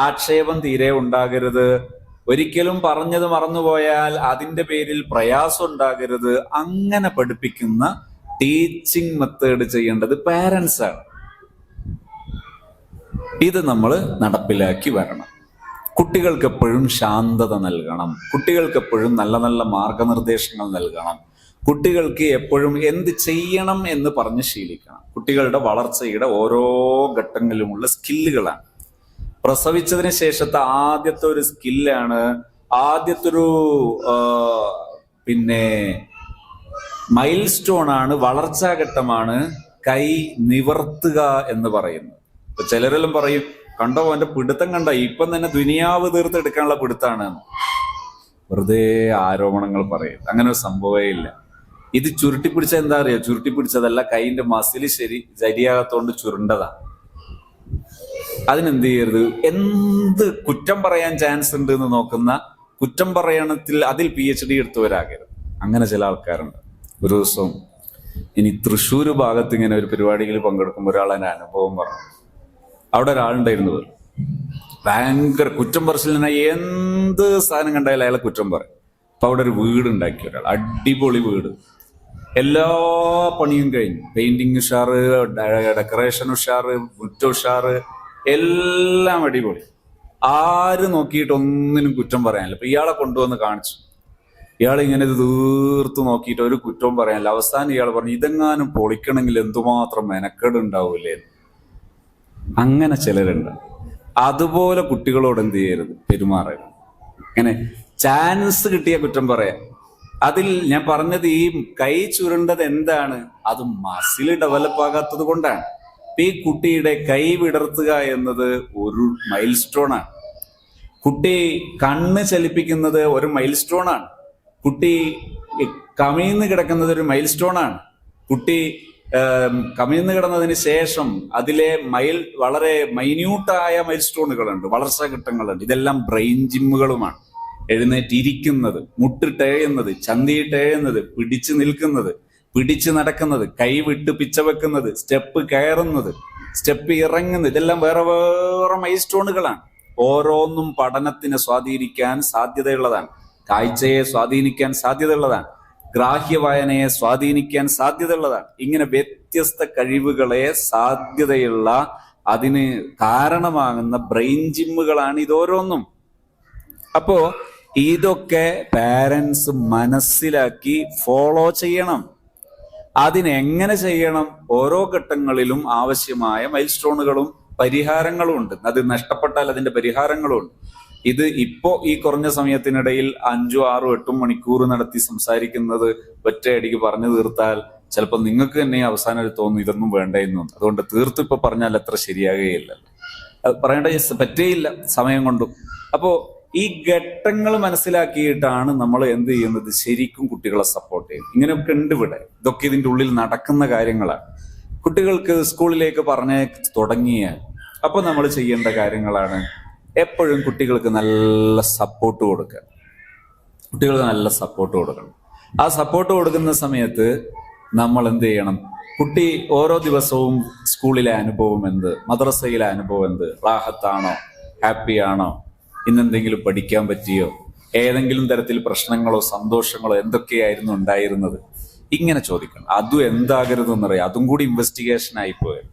ആക്ഷേപം തീരെ ഉണ്ടാകരുത്, ഒരിക്കലും പറഞ്ഞത് മറന്നുപോയാൽ അതിന്റെ പേരിൽ പ്രയാസം ഉണ്ടാകരുത്. അങ്ങനെ പഠിപ്പിക്കുന്ന ടീച്ചിങ് മെത്തേഡ് ചെയ്യേണ്ടത് പാരന്റ്സ് ആണ്. ഇത് നമ്മൾ നടപ്പിലാക്കി വരണം. കുട്ടികൾക്ക് എപ്പോഴും ശാന്തത നൽകണം. കുട്ടികൾക്ക് എപ്പോഴും നല്ല നല്ല മാർഗനിർദ്ദേശങ്ങൾ നൽകണം. കുട്ടികൾക്ക് എപ്പോഴും എന്ത് ചെയ്യണം എന്ന് പറഞ്ഞ് ശീലിക്കണം. കുട്ടികളുടെ വളർച്ചയുടെ ഓരോ ഘട്ടങ്ങളിലുമുള്ള സ്കില്ലുകളാണ്. പ്രസവിച്ചതിന് ശേഷത്തെ ആദ്യത്തെ ഒരു സ്കില്ലാണ്, ആദ്യത്തെ ഒരു മൈൽ സ്റ്റോൺ ആണ്, വളർച്ചാഘട്ടമാണ് കൈ നിവർത്തുക എന്ന് പറയുന്നത്. ഇപ്പൊ ചിലരെല്ലാം പറയും, കണ്ടോ അവന്റെ പിടുത്തം കണ്ട, ഇപ്പം തന്നെ ദുനിയാവ് തീർത്തെടുക്കാനുള്ള പിടുത്താണ്. വെറുതെ ആരോപണങ്ങൾ പറയും. അങ്ങനെ ഒരു സംഭവമേ ഇല്ല. ഇത് ചുരുട്ടിപ്പിടിച്ച എന്താ അറിയോ? ചുരുട്ടിപ്പിടിച്ചതല്ല, കൈന്റെ മസിൽ ശരിയാകാത്തോണ്ട് ചുരുണ്ടതാണ്. അതിനെന്ത് ചെയ്യരുത്, എന്ത് കുറ്റം പറയാൻ ചാൻസ് ഉണ്ട് എന്ന് നോക്കുന്ന കുറ്റം പറയണത്തിൽ അതിൽ PhD എടുത്തവരാകരുത്. അങ്ങനെ ചില ആൾക്കാരുണ്ട്. ഒരു ദിവസം ഇനി തൃശ്ശൂർ ഭാഗത്ത് ഇങ്ങനെ ഒരു പരിപാടിയിൽ പങ്കെടുക്കുമ്പോൾ ഒരാൾ എൻ്റെ അനുഭവം പറഞ്ഞു. അവിടെ ഒരാളുണ്ടായിരുന്നു, ഭയങ്കര കുറ്റം പറച്ചിലിനായി എന്ത് സാധനം കണ്ടായാലും അയാളെ കുറ്റം പറയും. അപ്പൊ അവിടെ ഒരു വീട് ഉണ്ടാക്കി ഒരാൾ, അടിപൊളി വീട്, എല്ലാ പണിയും കഴിഞ്ഞു, പെയിന്റിങ് ഉഷാറ്, ഡെക്കറേഷൻ ഉഷാറ്, മുറ്റം ഉഷാറ്, എല്ലാം അടിപൊളി. ആര് നോക്കിയിട്ട് ഒന്നിനും കുറ്റം പറയാനില്ല. അപ്പൊ ഇയാളെ കൊണ്ടുവന്ന് കാണിച്ചു. ഇയാൾ ഇങ്ങനെ ഇത് തീർത്ത് നോക്കിയിട്ട് ഒരു കുറ്റവും പറയാനില്ല. അവസാനം ഇയാൾ പറഞ്ഞു, ഇതെങ്ങാനും പൊളിക്കണമെങ്കിൽ എന്തുമാത്രം മെനക്കേട് ഉണ്ടാവൂലേ. അങ്ങനെ ചിലരുണ്ട്. അതുപോലെ കുട്ടികളോട് എന്ത് ചെയ്യരുത്, പെരുമാറരുത്. ഇങ്ങനെ ചാൻസ് കിട്ടിയ കുറ്റം പറയാം. അതിൽ ഞാൻ പറഞ്ഞത്, ഈ കൈ ചുരുണ്ടത് എന്താണ്, അത് മസിൽ ഡെവലപ്പ് ആകാത്തത് കൊണ്ടാണ്. ഈ കുട്ടിയുടെ കൈ വിടർത്തുക എന്നത് ഒരു മൈൽ സ്റ്റോൺ ആണ്. കുട്ടി കണ്ണ് ചലിപ്പിക്കുന്നത് ഒരു മൈൽ സ്റ്റോൺ ആണ്. കുട്ടി കമിഴ്ന്ന് കിടക്കുന്നത് ഒരു മൈൽ സ്റ്റോൺ ആണ്. കുട്ടി കമിഴ്ന്ന് കിടന്നതിന് ശേഷം അതിലെ വളരെ മൈന്യൂട്ടായ മൈൽ സ്റ്റോണുകളുണ്ട്, വളർച്ചാഘട്ടങ്ങളുണ്ട്. ഇതെല്ലാം ബ്രെയിൻ ജിമ്മുകളുമാണ്. എഴുന്നേറ്റിരിക്കുന്നത്, മുട്ടിട്ടെഴുന്നത്, ചന്തിയിട്ടെഴുന്നത്, പിടിച്ചു നിൽക്കുന്നത്, പിടിച്ചു നടക്കുന്നത്, കൈ വിട്ട് പിച്ച വെക്കുന്നത്, സ്റ്റെപ്പ് കയറുന്നത്, സ്റ്റെപ്പ് ഇറങ്ങുന്നത്, ഇതെല്ലാം വേറെ വേറെ മൈൽ സ്റ്റോണുകളാണ്. ഓരോന്നും പഠനത്തിനെ സ്വാധീനിക്കാൻ സാധ്യതയുള്ളതാണ്, കാഴ്ചയെ സ്വാധീനിക്കാൻ സാധ്യതയുള്ളതാണ്, ഗ്രാഹ്യവായനയെ സ്വാധീനിക്കാൻ സാധ്യതയുള്ളതാണ്. ഇങ്ങനെ വ്യത്യസ്ത കഴിവുകളെ സാധ്യതയുള്ള, അതിന് കാരണമാകുന്ന ബ്രെയിൻ ജിമ്മുകളാണ് ഇതോരോന്നും. അപ്പോ ഇതൊക്കെ പാരന്റ്സ് മനസ്സിലാക്കി ഫോളോ ചെയ്യണം. അതിനെങ്ങനെ ചെയ്യണം? ഓരോ ഘട്ടങ്ങളിലും ആവശ്യമായ മൈൽ സ്റ്റോണുകളും പരിഹാരങ്ങളും ഉണ്ട്. അത് നഷ്ടപ്പെട്ടാൽ അതിന്റെ പരിഹാരങ്ങളും ഉണ്ട്. ഇത് ഈ കുറഞ്ഞ സമയത്തിനിടയിൽ 5, 6, 8 മണിക്കൂർ നടത്തി സംസാരിക്കുന്നത് ഒറ്റയടിക്ക് പറഞ്ഞു തീർത്താൽ ചിലപ്പോൾ നിങ്ങൾക്ക് തന്നെ അവസാനം തോന്നും ഇതൊന്നും വേണ്ടായിരുന്നു. അതുകൊണ്ട് തീർത്ത് ഇപ്പൊ പറഞ്ഞാൽ അത്ര ശരിയാകുകയില്ല, പറയേണ്ട പറ്റേയില്ല സമയം കൊണ്ടും. അപ്പോ ഈ ഘട്ടങ്ങൾ മനസ്സിലാക്കിയിട്ടാണ് നമ്മൾ എന്ത് ചെയ്യുന്നത്, ശരിക്കും കുട്ടികളെ സപ്പോർട്ട് ചെയ്യും. ഇങ്ങനെയൊക്കെ ഉണ്ട് ഇവിടെ. ഇതൊക്കെ ഇതിൻ്റെ ഉള്ളിൽ നടക്കുന്ന കാര്യങ്ങളാണ്. കുട്ടികൾക്ക് സ്കൂളിലേക്ക് പറഞ്ഞ് തുടങ്ങിയാൽ അപ്പൊ നമ്മൾ ചെയ്യേണ്ട കാര്യങ്ങളാണ്, എപ്പോഴും കുട്ടികൾക്ക് നല്ല സപ്പോർട്ട് കൊടുക്കുക. കുട്ടികൾക്ക് നല്ല സപ്പോർട്ട് കൊടുക്കണം. ആ സപ്പോർട്ട് കൊടുക്കുന്ന സമയത്ത് നമ്മൾ എന്ത് ചെയ്യണം, കുട്ടി ഓരോ ദിവസവും സ്കൂളിലെ അനുഭവം എന്ത്, മദ്രസയിലെ അനുഭവം എന്ത്, റാഹത്താണോ, ഹാപ്പിയാണോ, ഇന്നെന്തെങ്കിലും പഠിക്കാൻ പറ്റിയോ, ഏതെങ്കിലും തരത്തിൽ പ്രശ്നങ്ങളോ സന്തോഷങ്ങളോ എന്തൊക്കെയായിരുന്നു ഉണ്ടായിരുന്നത്, ഇങ്ങനെ ചോദിക്കണം. അതും എന്താകരുതെന്നറിയാം, അതും കൂടി ഇൻവെസ്റ്റിഗേഷൻ ആയിപ്പോയി.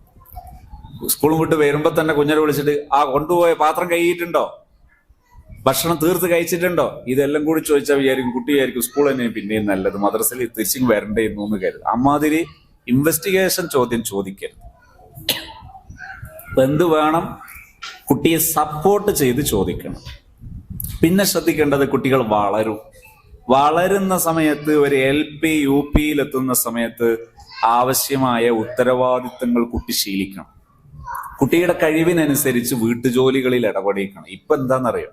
സ്കൂളും വിട്ട് വരുമ്പോ തന്നെ കുഞ്ഞിനെ വിളിച്ചിട്ട് കൊണ്ടുപോയ പാത്രം കഴുകിയിട്ടുണ്ടോ, ഭക്ഷണം തീർത്ത് കഴിച്ചിട്ടുണ്ടോ, ഇതെല്ലാം കൂടി ചോദിച്ചാൽ വിചാരിക്കും, കുട്ടി വിചാരിക്കും സ്കൂൾ തന്നെ പിന്നെയും നല്ലത്, മദ്രസയിൽ തിരിച്ചും വരണ്ടേന്നു എന്ന് കരുതും. അമ്മാതിരി ഇൻവെസ്റ്റിഗേഷൻ ചോദ്യം ചോദിക്കരുത്. എന്ത് വേണം, കുട്ടിയെ സപ്പോർട്ട് ചെയ്ത് ചോദിക്കണം. പിന്നെ ശ്രദ്ധിക്കേണ്ടത്, കുട്ടികൾ വളരുന്ന സമയത്ത്, ഒരു LP UP എത്തുന്ന സമയത്ത് ആവശ്യമായ ഉത്തരവാദിത്തങ്ങൾ കുട്ടി ശീലിക്കണം. കുട്ടിയുടെ കഴിവിനനുസരിച്ച് വീട്ടുജോലികളിൽ ഇടപെടിക്കണം. ഇപ്പൊ എന്താണെന്നറിയോ,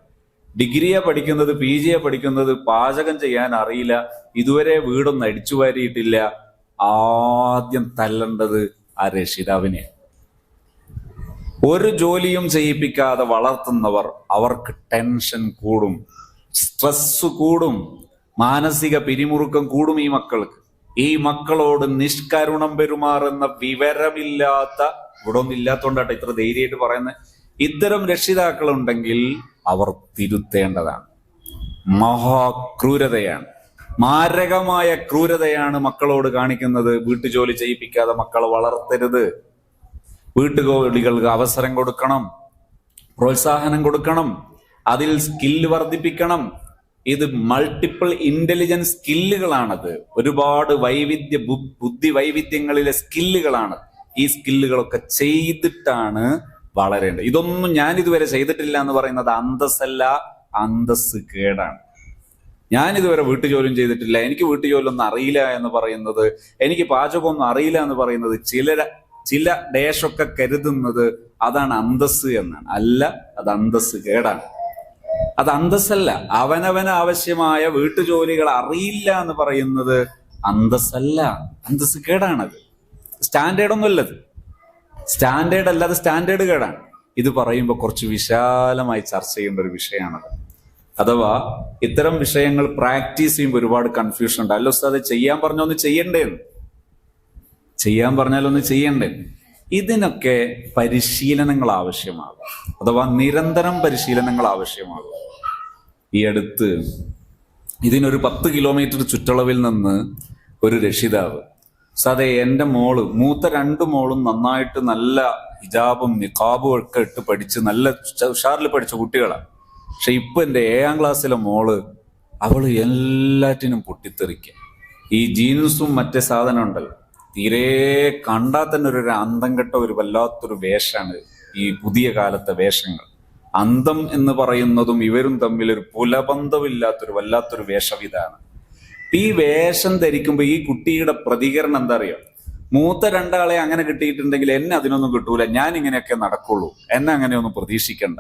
ഡിഗ്രിയാ പഠിക്കുന്നത്, PG പഠിക്കുന്നത്, പാചകം ചെയ്യാൻ അറിയില്ല, ഇതുവരെ വീടൊന്നും അടിച്ചു വാരിയിട്ടില്ല. ആദ്യം തല്ലേണ്ടത് ആ രക്ഷിതാവിനെ. ഒരു ജോലിയും ചെയ്യിപ്പിക്കാതെ വളർത്തുന്നവർ, അവർക്ക് ടെൻഷൻ കൂടും, സ്ട്രെസ് കൂടും, മാനസിക പിരിമുറുക്കം കൂടും. ഈ മക്കളോട് നിഷ്കരുണം പെരുമാറുന്ന വിവരമില്ലാത്ത, ഇവിടെ ഒന്നും ഇല്ലാത്തോണ്ടാട്ടെ ഇത്ര ധൈര്യമായിട്ട് പറയുന്നത്, ഇത്തരം രക്ഷിതാക്കളുണ്ടെങ്കിൽ അവർ തിരുത്തേണ്ടതാണ്. മഹാക്രൂരതയാണ്, മാരകമായ ക്രൂരതയാണ് മക്കളോട് കാണിക്കുന്നത്. വീട്ടുജോലി ചെയ്യിപ്പിക്കാതെ മക്കളെ വളർത്തരുത്. വീട്ടുജോലികൾക്ക് അവസരം കൊടുക്കണം, പ്രോത്സാഹനം കൊടുക്കണം, അതിൽ സ്കില്ല് വർദ്ധിപ്പിക്കണം. ഇത് മൾട്ടിപ്പിൾ ഇന്റലിജൻസ് സ്കില്ലുകളാണത്. ഒരുപാട് ബുദ്ധി വൈവിധ്യങ്ങളിലെ സ്കില്ലുകളാണ്. ഈ സ്കില്ലുകളൊക്കെ ചെയ്തിട്ടാണ് വളരേണ്ടത്. ഇതൊന്നും ഞാൻ ഇതുവരെ ചെയ്തിട്ടില്ല എന്ന് പറയുന്നത് അന്തസ്സല്ല, അന്തസ് കേടാണ്. ഞാൻ ഇതുവരെ വീട്ടുജോലിയും ചെയ്തിട്ടില്ല, എനിക്ക് വീട്ടുജോലിയൊന്നും അറിയില്ല എന്ന് പറയുന്നത്, എനിക്ക് പാചകമൊന്നും അറിയില്ല എന്ന് പറയുന്നത് ചില ഡേഷൊക്കെ കരുതുന്നത് അതാണ് അന്തസ് എന്നാണ്. അല്ല, അത് അന്തസ് കേടാണ്, അത് അന്തസ്സല്ല. അവനവന് ആവശ്യമായ വീട്ടുജോലികൾ അറിയില്ല എന്ന് പറയുന്നത് അന്തസ്സല്ല, അന്തസ് കേടാണത്. സ്റ്റാൻഡേർഡ് ഒന്നുമല്ലത്, സ്റ്റാൻഡേർഡ് അല്ലാതെ സ്റ്റാൻഡേർഡ് കേടാണ്. ഇത് പറയുമ്പോൾ കുറച്ച് വിശാലമായി ചർച്ച ചെയ്യേണ്ട ഒരു വിഷയമാണത്. അഥവാ ഇത്തരം വിഷയങ്ങൾ പ്രാക്ടീസ് ചെയ്യുമ്പോൾ ഒരുപാട് കൺഫ്യൂഷൻ ഉണ്ട്. അല്ല ഉസ്താദ്, ചെയ്യാൻ പറഞ്ഞൊന്ന് ചെയ്യണ്ടേന്ന്, ചെയ്യാൻ പറഞ്ഞാലൊന്ന് ചെയ്യണ്ടേ. ഇതിനൊക്കെ പരിശീലനങ്ങൾ ആവശ്യമാകും, അഥവാ നിരന്തരം പരിശീലനങ്ങൾ ആവശ്യമാകും. ഈ അടുത്ത് ഇതിനൊരു 10 കിലോമീറ്റർ ചുറ്റളവിൽ നിന്ന് ഒരു രക്ഷിതാവ്, സാധേ എൻ്റെ മൂത്ത 2 മോളും നന്നായിട്ട് നല്ല ഹിജാബും നിഖാബും ഒക്കെ ഇട്ട് പഠിച്ച് നല്ല ഉഷാറിൽ പഠിച്ച കുട്ടികളാണ്. പക്ഷെ ഇപ്പൊ എൻ്റെ 7ാം ക്ലാസ്സിലെ മോള്, അവള് എല്ലാറ്റിനും പൊട്ടിത്തെറിക്കുക. ഈ ജീൻസും മറ്റേ സാധനം ഉണ്ടല്ലോ, തീരെ കണ്ടാൽ തന്നെ ഒരു അന്തം കെട്ട ഒരു വല്ലാത്തൊരു വേഷമാണ് ഈ പുതിയ കാലത്തെ വേഷങ്ങൾ. അന്തം എന്ന് പറയുന്നതും ഇവരും തമ്മിൽ ഒരു പുലബന്ധമില്ലാത്തൊരു വല്ലാത്തൊരു വേഷവിധാണ്. ഈ വേഷം ധരിക്കുമ്പോൾ ഈ കുട്ടിയുടെ പ്രതികരണം എന്താ അറിയോ, മൂത്ത 2 ആളെ അങ്ങനെ കിട്ടിയിട്ടുണ്ടെങ്കിൽ എന്നെ അതിനൊന്നും കിട്ടൂല, ഞാൻ ഇങ്ങനെയൊക്കെ നടക്കുള്ളൂ, എന്നെ അങ്ങനെയൊന്നും പ്രതീക്ഷിക്കണ്ട.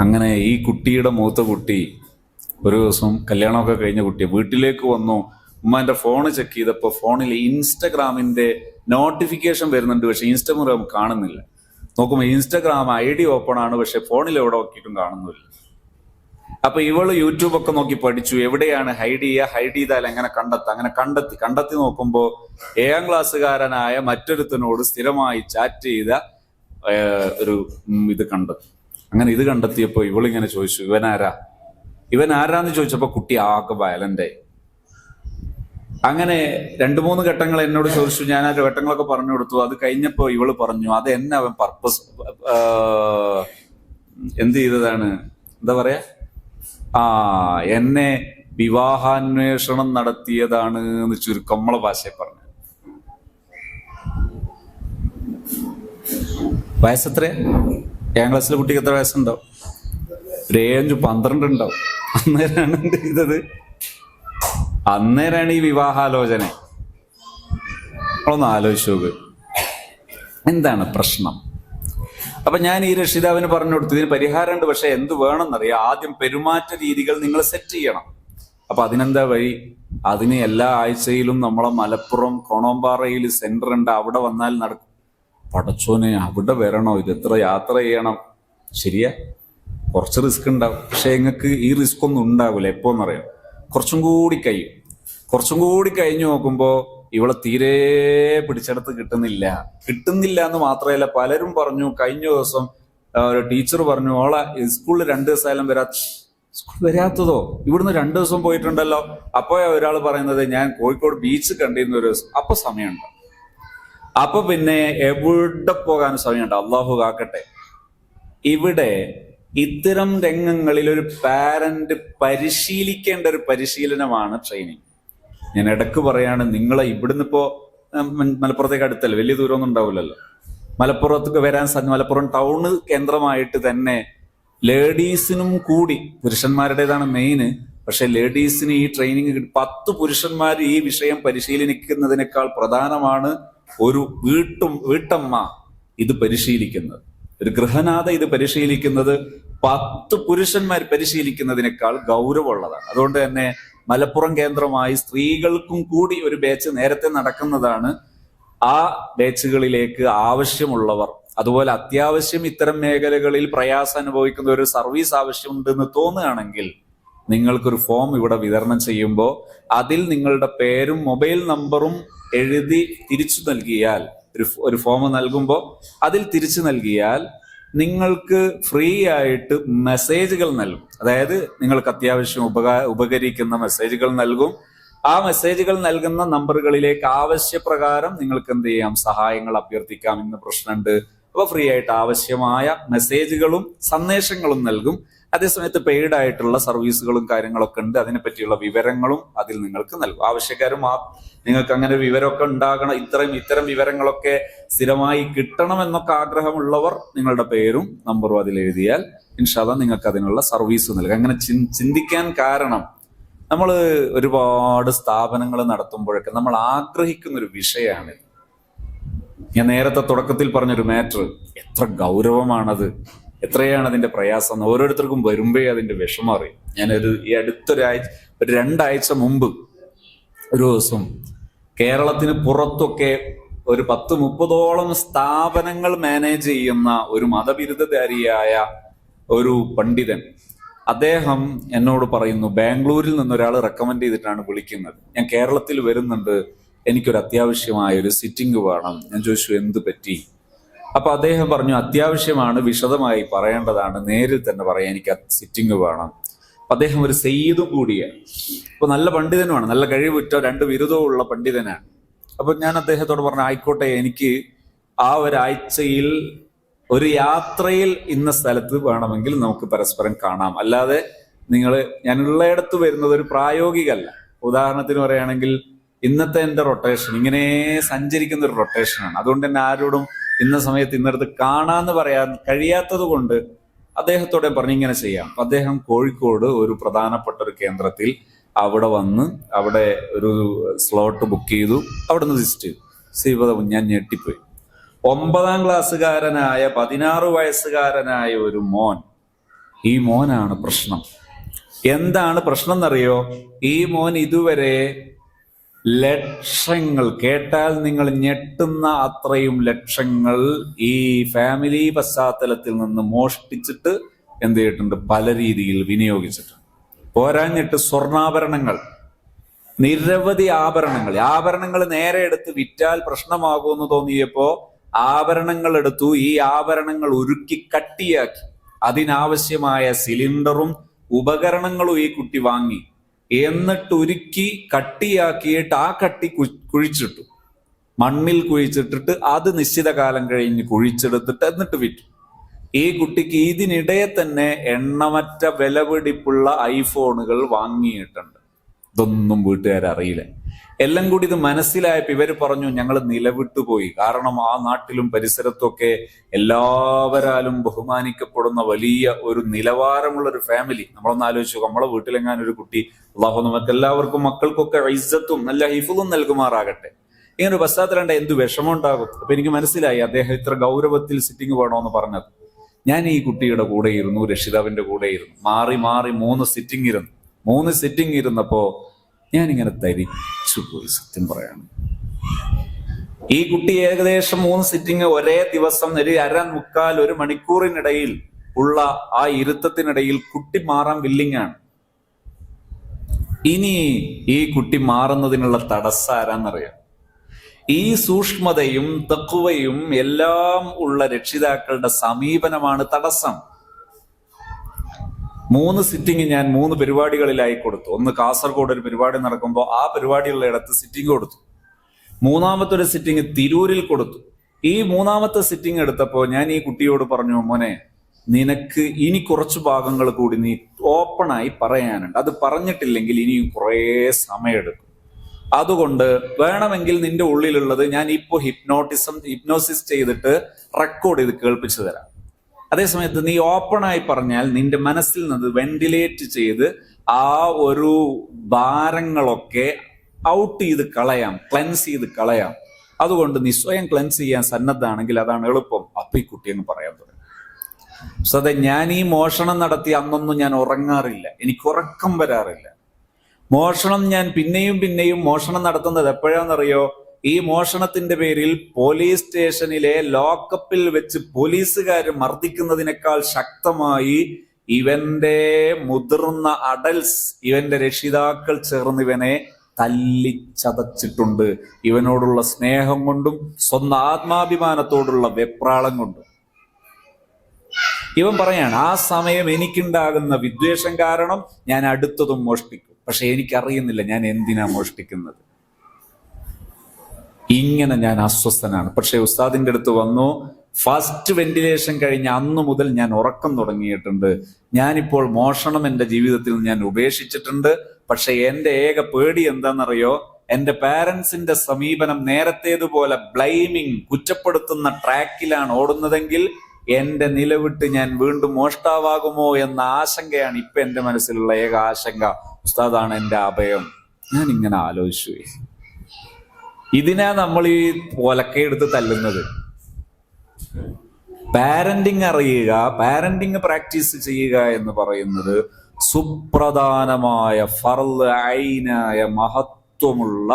അങ്ങനെ ഈ കുട്ടിയുടെ മൂത്ത കുട്ടി ഒരു ദിവസം, കല്യാണമൊക്കെ കഴിഞ്ഞ കുട്ടിയെ വീട്ടിലേക്ക് വന്നു. ഉമ്മാന്റെ ഫോണ് ചെക്ക് ചെയ്തപ്പോൾ ഫോണിൽ ഇൻസ്റ്റഗ്രാമിന്റെ നോട്ടിഫിക്കേഷൻ വരുന്നുണ്ട്, പക്ഷെ ഇൻസ്റ്റഗ്രാം കാണുന്നില്ല. നോക്കുമ്പോൾ ഇൻസ്റ്റഗ്രാം ID ഓപ്പൺ ആണ്, പക്ഷെ ഫോണിൽ എവിടെ നോക്കിയിട്ടും കാണുന്നില്ല. അപ്പൊ ഇവള് യൂട്യൂബൊക്കെ നോക്കി പഠിച്ചു, എവിടെയാണ് ഹൈഡ് ചെയ്താൽ എങ്ങനെ അങ്ങനെ കണ്ടെത്തി നോക്കുമ്പോ 7ാം ക്ലാസ്സുകാരനായ മറ്റൊരുത്തനോട് സ്ഥിരമായി ചാറ്റ് ചെയ്ത ഒരു ഇത് കണ്ടെത്തി. അങ്ങനെ ഇത് കണ്ടെത്തിയപ്പോ ഇവളിങ്ങനെ ചോദിച്ചു, ഇവൻ ആരാന്ന് ചോദിച്ചപ്പോ കുട്ടി ആകെ വയലന്റായി. അങ്ങനെ 2-3 ഘട്ടങ്ങൾ എന്നോട് ചോദിച്ചു, ഞാൻ ആ ഘട്ടങ്ങളൊക്കെ പറഞ്ഞു കൊടുത്തു. അത് കഴിഞ്ഞപ്പോ ഇവള് പറഞ്ഞു, അത് എന്നെ അവൻ എന്ത് ചെയ്തതാണ്, എന്താ പറയാ, എന്നെ വിവാഹാന്വേഷണം നടത്തിയതാണ് എന്ന് ചുരുക്കം നമ്മളെ ഭാഷയെ പറഞ്ഞു. വയസ്സെത്രയാ? 7ാം ക്ലാസ്സിലെ കുട്ടിക്ക് എത്ര വയസ്സുണ്ടാവും? ഒരു 12 ഉണ്ടാവും. അന്നേരമാണ് എന്ത് ചെയ്തത്, അന്നേരമാണ് ഈ വിവാഹാലോചന. ഒന്ന് ആലോചിച്ചു നോക്ക്, എന്താണ് പ്രശ്നം? അപ്പൊ ഞാൻ ഈ രക്ഷിതാവിന് പറഞ്ഞു കൊടുത്തു, ഇതിന് പരിഹാരമുണ്ട്, പക്ഷെ എന്ത് വേണമെന്നറിയാം, ആദ്യം പെരുമാറ്റ രീതികൾ നിങ്ങൾ സെറ്റ് ചെയ്യണം. അപ്പൊ അതിനെന്താ വഴി? അതിന് എല്ലാ ആഴ്ചയിലും നമ്മളെ മലപ്പുറം കോണോമ്പാറയിൽ സെന്റർ ഉണ്ട്, അവിടെ വന്നാൽ നടക്കും. പടച്ചോനെ, അവിടെ വരണോ, ഇതെത്ര യാത്ര ചെയ്യണം, ശരിയാ, കുറച്ച് റിസ്ക് ഉണ്ടാവും. പക്ഷെ നിങ്ങൾക്ക് ഈ റിസ്ക് ഒന്നും ഉണ്ടാവില്ല. എപ്പോന്നറിയാം, കുറച്ചും കൂടി കഴിഞ്ഞു നോക്കുമ്പോൾ ഇവളെ തീരെ പിടിച്ചെടുത്ത് കിട്ടുന്നില്ല എന്ന് മാത്രമല്ല, പലരും പറഞ്ഞു. കഴിഞ്ഞ ദിവസം ഒരു ടീച്ചർ പറഞ്ഞു, ഓളെ സ്കൂളിൽ 2 ദിവസമായാലും സ്കൂൾ വരാത്തതോ, ഇവിടുന്ന് 2 ദിവസം പോയിട്ടുണ്ടല്ലോ. അപ്പോ ഒരാൾ പറയുന്നത്, ഞാൻ കോഴിക്കോട് ബീച്ച് കണ്ടിരുന്ന ഒരു ദിവസം. അപ്പൊ സമയമുണ്ട്. അപ്പൊ പിന്നെ എവിടെ പോകാനും സമയമുണ്ട്. അള്ളാഹു കാക്കട്ടെ. ഇവിടെ ഇത്തരം രംഗങ്ങളിൽ ഒരു പാരന്റ് പരിശീലിക്കേണ്ട ഒരു പരിശീലനമാണ് ട്രെയിനിങ്. ഞാൻ ഇടക്ക് പറയാണ്, നിങ്ങളെ ഇവിടുന്ന് ഇപ്പോ മലപ്പുറത്തേക്ക് അടുത്തല്ലേ, വലിയ ദൂരമൊന്നും ഉണ്ടാവില്ലല്ലോ. മലപ്പുറത്തേക്ക് വരാൻ മലപ്പുറം ടൗണ് കേന്ദ്രമായിട്ട് തന്നെ ലേഡീസിനും കൂടി, പുരുഷന്മാരുടേതാണ് മെയിന്, പക്ഷെ ലേഡീസിന് ഈ ട്രെയിനിങ് 10 പുരുഷന്മാർ ഈ വിഷയം പരിശീലിക്കുന്നതിനേക്കാൾ പ്രധാനമാണ് ഒരു വീട്ടമ്മ ഇത് പരിശീലിക്കുന്നത്. ഒരു ഗൃഹനാഥ ഇത് പരിശീലിക്കുന്നത് 10 പുരുഷന്മാർ പരിശീലിക്കുന്നതിനേക്കാൾ ഗൗരവമുള്ളതാണ്. അതുകൊണ്ട് തന്നെ മലപ്പുറം കേന്ദ്രമായി സ്ത്രീകൾക്കും കൂടി ഒരു ബാച്ച് നേരത്തെ നടക്കുന്നതാണ്. ആ ബാച്ചുകളിലേക്ക് ആവശ്യമുള്ളവർ, അതുപോലെ അത്യാവശ്യം ഇത്തരം മേഖലകളിൽ പ്രയാസം അനുഭവിക്കുന്ന ഒരു സർവീസ് ആവശ്യമുണ്ടെന്ന് തോന്നുകയാണെങ്കിൽ നിങ്ങൾക്കൊരു ഫോം ഇവിടെ വിതരണം ചെയ്യുമ്പോൾ അതിൽ നിങ്ങളുടെ പേരും മൊബൈൽ നമ്പറും എഴുതി തിരിച്ചു നൽകിയാൽ, ഒരു ഫോം നൽകുമ്പോൾ അതിൽ തിരിച്ചു നൽകിയാൽ നിങ്ങൾക്ക് ഫ്രീ ആയിട്ട് മെസ്സേജുകൾ നൽകും. അതായത് നിങ്ങൾക്ക് അത്യാവശ്യം ഉപകരിക്കുന്ന മെസ്സേജുകൾ നൽകും. ആ മെസ്സേജുകൾ നൽകുന്ന നമ്പറുകളിലേക്ക് ആവശ്യപ്രകാരം നിങ്ങൾക്ക് എന്ത് ചെയ്യാം, സഹായങ്ങൾ അഭ്യർത്ഥിക്കാം. ഇന്ന് പ്രശ്നമുണ്ട്, അപ്പൊ ഫ്രീ ആയിട്ട് ആവശ്യമായ മെസ്സേജുകളും സന്ദേശങ്ങളും നൽകും. അതേസമയത്ത് പെയ്ഡ് ആയിട്ടുള്ള സർവീസുകളും കാര്യങ്ങളൊക്കെ ഉണ്ട്, അതിനെ പറ്റിയുള്ള വിവരങ്ങളും അതിൽ നിങ്ങൾക്ക് നൽകും. ആവശ്യക്കാരും നിങ്ങൾക്ക് അങ്ങനെ വിവരമൊക്കെ ഉണ്ടാകണം, ഇത്തരം വിവരങ്ങളൊക്കെ സ്ഥിരമായി കിട്ടണമെന്നൊക്കെ ആഗ്രഹമുള്ളവർ നിങ്ങളുടെ പേരും നമ്പറും അതിൽ എഴുതിയാൽ ഇൻഷാ അല്ലാഹ് നിങ്ങൾക്ക് അതിനുള്ള സർവീസ് നൽകും. അങ്ങനെ ചിന്തിക്കാൻ കാരണം, നമ്മൾ ഒരുപാട് സ്ഥാപനങ്ങൾ നടത്തുമ്പോഴൊക്കെ നമ്മൾ ആഗ്രഹിക്കുന്ന ഒരു വിഷയമാണ്. ഞാൻ നേരത്തെ തുടക്കത്തിൽ പറഞ്ഞൊരു മാറ്റർ, എത്ര ഗൗരവമാണത്, എത്രയാണ് അതിന്റെ പ്രയാസം, ഓരോരുത്തർക്കും വരുമ്പേ അതിന്റെ വിഷമം അറിയും. ഈ ഒരു 2 ആഴ്ച മുമ്പ് ഒരു ദിവസം കേരളത്തിന് പുറത്തൊക്കെ ഒരു 10-30ഓളം സ്ഥാപനങ്ങൾ മാനേജ് ചെയ്യുന്ന ഒരു മതബിരുദധാരിയായ ഒരു പണ്ഡിതൻ, അദ്ദേഹം എന്നോട് പറയുന്നു, ബാംഗ്ലൂരിൽ നിന്നൊരാൾ റെക്കമെൻഡ് ചെയ്തിട്ടാണ് വിളിക്കുന്നത്, ഞാൻ കേരളത്തിൽ വരുന്നുണ്ട്, എനിക്കൊരു അത്യാവശ്യമായ ഒരു സിറ്റിംഗ് വേണം. ഞാൻ ചോദിച്ചു, എന്ത് പറ്റി? അപ്പൊ അദ്ദേഹം പറഞ്ഞു, അത്യാവശ്യമാണ്, വിശദമായി പറയേണ്ടതാണ്, നേരിൽ തന്നെ പറയാം, എനിക്ക് സിറ്റിംഗ് വേണം. അദ്ദേഹം ഒരു സെയ്തും കൂടിയാണ്. അപ്പൊ നല്ല പണ്ഡിതനുമാണ്, നല്ല കഴിവുറ്റ 2 ബിരുദവും ഉള്ള പണ്ഡിതനാണ്. അപ്പൊ ഞാൻ അദ്ദേഹത്തോട് പറഞ്ഞു, ആയിക്കോട്ടെ, എനിക്ക് ആ ഒരാഴ്ചയിൽ ഒരു യാത്രയിൽ ഇന്ന സ്ഥലത്ത് വേണമെങ്കിൽ നമുക്ക് പരസ്പരം കാണാം. അല്ലാതെ ഞാനുള്ളയിടത്ത് വരുന്നത് ഒരു പ്രായോഗികമല്ല. ഉദാഹരണത്തിന് പറയുകയാണെങ്കിൽ, ഇന്നത്തെ എന്റെ റൊട്ടേഷൻ ഇങ്ങനെ സഞ്ചരിക്കുന്ന ഒരു റൊട്ടേഷനാണ്. അതുകൊണ്ട് തന്നെ ആരോടും ഇന്ന സമയത്ത് ഇന്നടത്ത് കാണാന്ന് പറയാൻ കഴിയാത്തത് കൊണ്ട് അദ്ദേഹത്തോടെ പറഞ്ഞ് ഇങ്ങനെ ചെയ്യാം. അദ്ദേഹം കോഴിക്കോട് ഒരു പ്രധാനപ്പെട്ട ഒരു കേന്ദ്രത്തിൽ അവിടെ വന്ന് അവിടെ ഒരു സ്ലോട്ട് ബുക്ക് ചെയ്തു. അവിടെ നിന്ന് വിസിറ്റ് ചെയ്തു. ഞാൻ ഞെട്ടിപ്പോയി. 9ാം ക്ലാസ്സുകാരനായ 16 വയസ്സുകാരനായ ഒരു മോൻ. ഈ മോനാണ് പ്രശ്നം. എന്താണ് പ്രശ്നം എന്നറിയോ? ഈ മോൻ ഇതുവരെ ലക്ഷങ്ങൾ, കേട്ടാൽ നിങ്ങൾ ഞെട്ടുന്ന അത്രയും ലക്ഷങ്ങൾ ഈ ഫാമിലി പശ്ചാത്തലത്തിൽ നിന്ന് മോഷ്ടിച്ചിട്ട് എന്ത് ചെയ്തിട്ടുണ്ട്, പല രീതിയിൽ വിനിയോഗിച്ചിട്ടുണ്ട്. പോരാഞ്ഞിട്ട് സ്വർണ്ണാഭരണങ്ങൾ, നിരവധി ആഭരണങ്ങൾ നേരെ എടുത്ത് വിറ്റാൽ പ്രശ്നമാകുമെന്ന് തോന്നിയപ്പോ ആഭരണങ്ങൾ എടുത്തു. ഈ ആഭരണങ്ങൾ ഉരുക്കി കട്ടിയാക്കി അതിനാവശ്യമായ സിലിണ്ടറും ഉപകരണങ്ങളും ഈ കുട്ടി വാങ്ങി. എന്നിട്ട് ഉരുക്കി കട്ടിയാക്കിയിട്ട് ആ കട്ടി കുഴിച്ചിട്ടു, മണ്ണിൽ കുഴിച്ചിട്ടിട്ട് അത് നിശ്ചിത കാലം കഴിഞ്ഞ് കുഴിച്ചെടുത്തിട്ട് എന്നിട്ട് വിറ്റു. ഈ കുട്ടിക്ക് ഇതിനിടെ തന്നെ എണ്ണമറ്റ വിലപിടിപ്പുള്ള ഐഫോണുകൾ വാങ്ങിയിട്ടുണ്ട്. ഇതൊന്നും വീട്ടുകാരറിയില്ല. എല്ലാം കൂടി ഇത് മനസ്സിലായപ്പോ ഇവര് പറഞ്ഞു, ഞങ്ങൾ നിലവിട്ടുപോയി. കാരണം ആ നാട്ടിലും പരിസരത്തൊക്കെ എല്ലാവരാലും ബഹുമാനിക്കപ്പെടുന്ന വലിയ ഒരു നിലവാരമുള്ള ഒരു ഫാമിലി. നമ്മളൊന്ന് ആലോചിച്ചു, നമ്മളെ വീട്ടിലെങ്ങാനും ഒരു കുട്ടി, അള്ളാഹു നമുക്ക് എല്ലാവർക്കും മക്കൾക്കൊക്കെ ഇസ്സത്തും നല്ല ഹിഫ്ളും നൽകുമാറാകട്ടെ, ഇങ്ങനെ ഒരു പശ്ചാത്തലം എന്ത് വിഷമം ഉണ്ടാകും. അപ്പൊ എനിക്ക് മനസ്സിലായി അദ്ദേഹം ഇത്ര ഗൗരവത്തിൽ സിറ്റിംഗ് വേണോന്ന് പറഞ്ഞത്. ഞാൻ ഈ കുട്ടിയുടെ കൂടെ ഇരുന്നു, രക്ഷിതാവിന്റെ കൂടെ ഇരുന്നു, മാറി മാറി 3 സിറ്റിംഗ് ഇരുന്നപ്പോ ഞാനിങ്ങനെ തരിച്ചു പോയി. സത്യം പറയാണ്, ഈ കുട്ടി ഏകദേശം 3 സിറ്റിംഗ് ഒരേ ദിവസം ഒരു 1/4-1 മണിക്കൂറിനിടയിൽ ഉള്ള ആ ഇരുത്തത്തിനിടയിൽ കുട്ടി മാറാൻ വില്ലിങ്ങാണ്. ഇനി ഈ കുട്ടി മാറുന്നതിനുള്ള തടസ്സം ആരാന്നറിയാം? ഈ സൂക്ഷ്മതയും തഖ്വയും എല്ലാം ഉള്ള രക്ഷിതാക്കളുടെ സമീപനമാണ് തടസ്സം. 3 സിറ്റിംഗ് ഞാൻ 3 പരിപാടികളിലായി കൊടുത്തു. ഒന്ന് കാസർഗോഡ് ഒരു പരിപാടി നടക്കുമ്പോൾ ആ പരിപാടിയുള്ള ഇടത്ത് സിറ്റിംഗ് കൊടുത്തു. 3-മത്തെ ഒരു സിറ്റിംഗ് തിരൂരിൽ കൊടുത്തു. ഈ 3-മത്തെ സിറ്റിംഗ് എടുത്തപ്പോൾ ഞാൻ ഈ കുട്ടിയോട് പറഞ്ഞു, മോനെ, നിനക്ക് ഇനി കുറച്ച് ഭാഗങ്ങൾ കൂടി നീ ഓപ്പണായി പറയാനുണ്ട്. അത് പറഞ്ഞിട്ടില്ലെങ്കിൽ ഇനി കുറേ സമയമെടുക്കും. അതുകൊണ്ട് വേണമെങ്കിൽ നിന്റെ ഉള്ളിലുള്ളത് ഞാൻ ഇപ്പോൾ ഹിപ്നോസിസ് ചെയ്തിട്ട് റെക്കോർഡ് ചെയ്ത് കേൾപ്പിച്ചു തരാം. അതേസമയത്ത് നീ ഓപ്പണായി പറഞ്ഞാൽ നിന്റെ മനസ്സിൽ നിന്ന് വെന്റിലേറ്റ് ചെയ്ത് ആ ഒരു ഭാരങ്ങളൊക്കെ ഔട്ട് ചെയ്ത് കളയാം, ക്ലെൻസ് ചെയ്ത് കളയാം. അതുകൊണ്ട് നീ സ്വയം ക്ലെൻസ് ചെയ്യാൻ സന്നദ്ധാണെങ്കിൽ അതാണ് എളുപ്പം. അപ്പൊ ഈ കുട്ടി അങ്ങ് പറയാൻ തുടങ്ങി, സതെ ഞാൻ ഈ മോഷണം നടത്തി അന്നൊന്നും ഞാൻ ഉറങ്ങാറില്ല, എനിക്ക് ഉറക്കം വരാറില്ല. മോഷണം ഞാൻ പിന്നെയും മോഷണം നടത്തുന്നത് എപ്പോഴാണെന്നറിയോ? ഈ മോഷണത്തിന്റെ പേരിൽ പോലീസ് സ്റ്റേഷനിലെ ലോക്കപ്പിൽ വെച്ച് പോലീസുകാർ മർദ്ദിക്കുന്നതിനേക്കാൾ ശക്തമായി ഇവന്റെ മുതിർന്ന അഡൽസ്, ഇവന്റെ രക്ഷിതാക്കൾ ചേർന്ന് ഇവനെ തല്ലിച്ചതച്ചിട്ടുണ്ട്. ഇവനോടുള്ള സ്നേഹം കൊണ്ടും സ്വന്തം ആത്മാഭിമാനത്തോടുള്ള വെപ്രാളം കൊണ്ടും. ഇവൻ പറയാണ്, ആ സമയം എനിക്കുണ്ടാകുന്ന വിദ്വേഷം കാരണം ഞാൻ അടുത്തതും മോഷ്ടിക്കും. പക്ഷെ എനിക്കറിയുന്നില്ല ഞാൻ എന്തിനാ മോഷ്ടിക്കുന്നത്. ഇങ്ങനെ ഞാൻ അസ്വസ്ഥനാണ്. പക്ഷെ ഉസ്താദിന്റെ അടുത്ത് വന്നു, ഫസ്റ്റ് വെന്റിലേഷൻ കഴിഞ്ഞ അന്നു മുതൽ ഞാൻ ഉറക്കം തുടങ്ങിയിട്ടുണ്ട്. ഞാനിപ്പോൾ മോഷണം എന്റെ ജീവിതത്തിൽ ഞാൻ ഉപേക്ഷിച്ചിട്ടുണ്ട്. പക്ഷെ എന്റെ ഏക പേടി എന്താണെന്നറിയോ? എന്റെ പാരന്റ്സിന്റെ സമീപനം നേരത്തേതുപോലെ ബ്ലൈമിങ്, കുറ്റപ്പെടുത്തുന്ന ട്രാക്കിലാണ് ഓടുന്നതെങ്കിൽ എന്റെ നിലവിട്ട് ഞാൻ വീണ്ടും മോഷ്ടാവാകുമോ എന്ന ആശങ്കയാണ് ഇപ്പൊ എന്റെ മനസ്സിലുള്ള ഏക ആശങ്ക. ഉസ്താദാണ് എന്റെ അഭയം. ഞാൻ ഇങ്ങനെ ആലോചിച്ചു, ഇതിനാ നമ്മൾ ഈ ഒലക്കയെടുത്ത് തല്ലുന്നത്. പാരന്റിങ് അറിയുക, പാരന്റിങ് പ്രാക്ടീസ് ചെയ്യുക എന്ന് പറയുന്നത് സുപ്രധാനമായ ഫർള് ഐനായ മഹത്വമുള്ള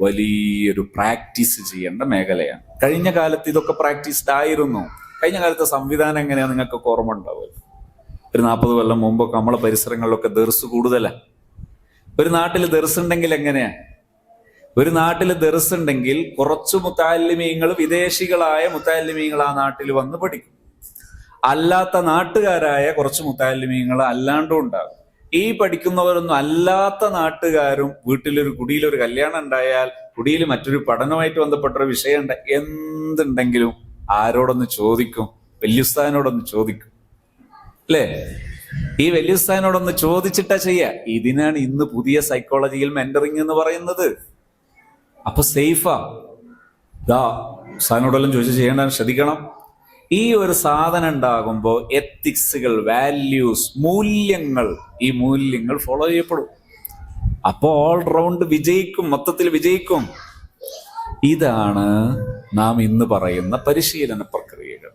വലിയൊരു പ്രാക്ടീസ് ചെയ്യേണ്ട മേഖലയാണ്. കഴിഞ്ഞ കാലത്ത് ഇതൊക്കെ പ്രാക്ടീസ്ഡ് ആയിരുന്നു. കഴിഞ്ഞ കാലത്തെ സംവിധാനം എങ്ങനെയാ നിങ്ങൾക്ക് ഓർമ്മ ഉണ്ടാവുമല്ലോ. ഒരു 40 കൊല്ലം മുമ്പൊക്കെ നമ്മളെ പരിസരങ്ങളിലൊക്കെ ദർസ് കൂടുതലാണ്. ഒരു നാട്ടിൽ ദർസ് ഉണ്ടെങ്കിൽ എങ്ങനെയാ? ഒരു നാട്ടിൽ ദർസ് ഉണ്ടെങ്കിൽ കുറച്ച് മുത്തഅല്ലിമീങ്ങൾ, വിദേശികളായ മുത്തഅല്ലിമീങ്ങൾ ആ നാട്ടിൽ വന്ന് പഠിക്കും. അല്ലാത്ത നാട്ടുകാരായ കുറച്ച് മുത്തഅല്ലിമീങ്ങൾ അല്ലാണ്ടും ഉണ്ടാകും. ഈ പഠിക്കുന്നവരൊന്നും അല്ലാത്ത നാട്ടുകാരും വീട്ടിലൊരു കുടിയിലൊരു കല്യാണം ഉണ്ടായാൽ, കുടിയിൽ മറ്റൊരു പഠനവുമായിട്ട് ബന്ധപ്പെട്ടൊരു വിഷയം എന്തുണ്ടെങ്കിലും ആരോടൊന്ന് ചോദിക്കും? വല്യുസ്താദിനോടൊന്ന് ചോദിക്കും, അല്ലേ? ഈ വല്യുസ്താദിനോടൊന്ന് ചോദിച്ചിട്ടാ ചെയ്യാ. ഇതിനാണ് ഇന്ന് പുതിയ സൈക്കോളജിയിൽ മെന്ററിങ് എന്ന് പറയുന്നത്. അപ്പൊ സേഫാ. ഉസ്താദിനോടെല്ലാം ചോദിച്ച് ചെയ്യേണ്ട, ശ്രദ്ധിക്കണം. ഈ ഒരു സാധനം ഉണ്ടാകുമ്പോൾ എത്തിക്സുകൾ, വാല്യൂസ്, മൂല്യങ്ങൾ, ഈ മൂല്യങ്ങൾ ഫോളോ ചെയ്യപ്പെടും. അപ്പോ ഓൾ റൗണ്ട് വിജയിക്കും, മൊത്തത്തിൽ വിജയിക്കും. ഇതാണ് നാം ഇന്ന് പറയുന്ന പരിശീലന പ്രക്രിയകൾ.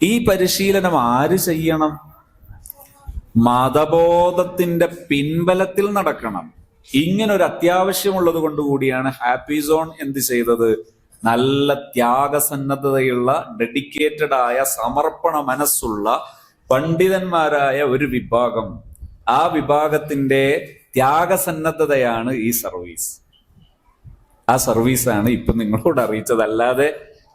ഈ പരിശീലനം ആര് ചെയ്യണം? മതബോധത്തിന്റെ പിൻബലത്തിൽ നടക്കണം. ഇങ്ങനൊരു അത്യാവശ്യമുള്ളത് കൊണ്ടുകൂടിയാണ് ഹാപ്പി സോൺ എന്ത് ചെയ്തത്? നല്ല ത്യാഗസന്നദ്ധതയുള്ള, ഡെഡിക്കേറ്റഡ് ആയ, സമർപ്പണ മനസ്സുള്ള പണ്ഡിതന്മാരായ ഒരു വിഭാഗം, ആ വിഭാഗത്തിന്റെ ത്യാഗസന്നദ്ധതയാണ് ഈ സർവീസ്. ആ സർവീസാണ് ഇപ്പൊ നിങ്ങളോട് അറിയിച്ചത്. അല്ലാതെ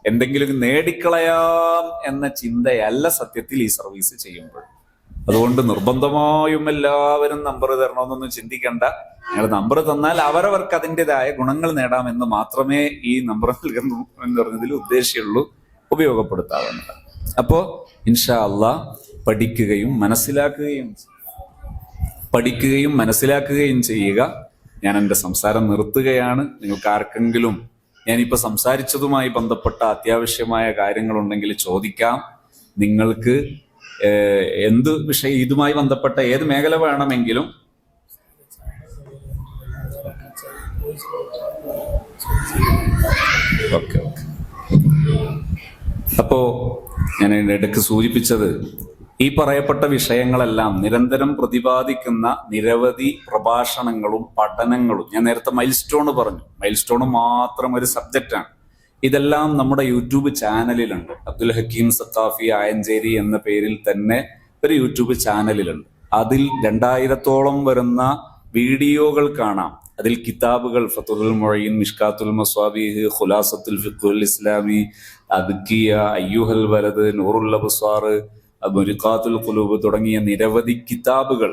എന്തെങ്കിലും നേടിക്കളയാം എന്ന ചിന്തയല്ല സത്യത്തിൽ ഈ സർവീസ് ചെയ്യുമ്പോൾ. അതുകൊണ്ട് നിർബന്ധമായും എല്ലാവരും നമ്പർ തരണമെന്നൊന്നും ചിന്തിക്കണ്ട. നിങ്ങൾ നമ്പർ തന്നാൽ അവരവർക്ക് അതിൻ്റെതായ ഗുണങ്ങൾ നേടാമെന്ന് മാത്രമേ ഈ നമ്പർ നൽകുന്നു എന്ന് പറഞ്ഞതിൽ ഉദ്ദേശിച്ചുള്ളൂ, ഉപയോഗപ്പെടുത്താവുന്നത്. അപ്പോ ഇൻഷാ അള്ളാ പഠിക്കുകയും മനസ്സിലാക്കുകയും ചെയ്യുക. ഞാൻ എൻ്റെ സംസാരം നിർത്തുകയാണ്. നിങ്ങൾക്ക് ആർക്കെങ്കിലും ഞാനിപ്പോൾ സംസാരിച്ചതുമായി ബന്ധപ്പെട്ട അത്യാവശ്യമായ കാര്യങ്ങളുണ്ടെങ്കിൽ ചോദിക്കാം. നിങ്ങൾക്ക് എന്ത് വിഷയം, ഇതുമായി ബന്ധപ്പെട്ട ഏത് മേഖല വേണമെങ്കിലും ഓക്കെ. അപ്പോ ഞാൻ ഇടയ്ക്ക് സൂചിപ്പിച്ചത്, ഈ പറയപ്പെട്ട വിഷയങ്ങളെല്ലാം നിരന്തരം പ്രതിപാദിക്കുന്ന നിരവധി പ്രഭാഷണങ്ങളും പഠനങ്ങളും, ഞാൻ നേരത്തെ മൈൽ സ്റ്റോൺ പറഞ്ഞു, മൈൽ സ്റ്റോൺ മാത്രം ഒരു സബ്ജക്റ്റാണ്. ഇതെല്ലാം നമ്മുടെ യൂട്യൂബ് ചാനലിലുണ്ട്. അബ്ദുൽ ഹക്കീം സത്താഫി ആയഞ്ചേരി എന്ന പേരിൽ തന്നെ ഒരു യൂട്യൂബ് ചാനലിലുണ്ട്. അതിൽ 2000-ഓളം വരുന്ന വീഡിയോകൾ കാണാം. അതിൽ കിതാബുകൾ ഫതുഹുൽ മുഈൻ, മിഷ്കാത്തുൽ മസ്വാബീഹ്, ഖുലാസത്തുൽ ഫിഖ്ഹുൽ ഇസ്ലാമി, അദ്കിയ, അയ്യുഹൽ വലദ്, നൂറുൽ അബ്സാർ, മുരിഖാത്തുൽ ഖുലൂബ് തുടങ്ങിയ നിരവധി കിതാബുകൾ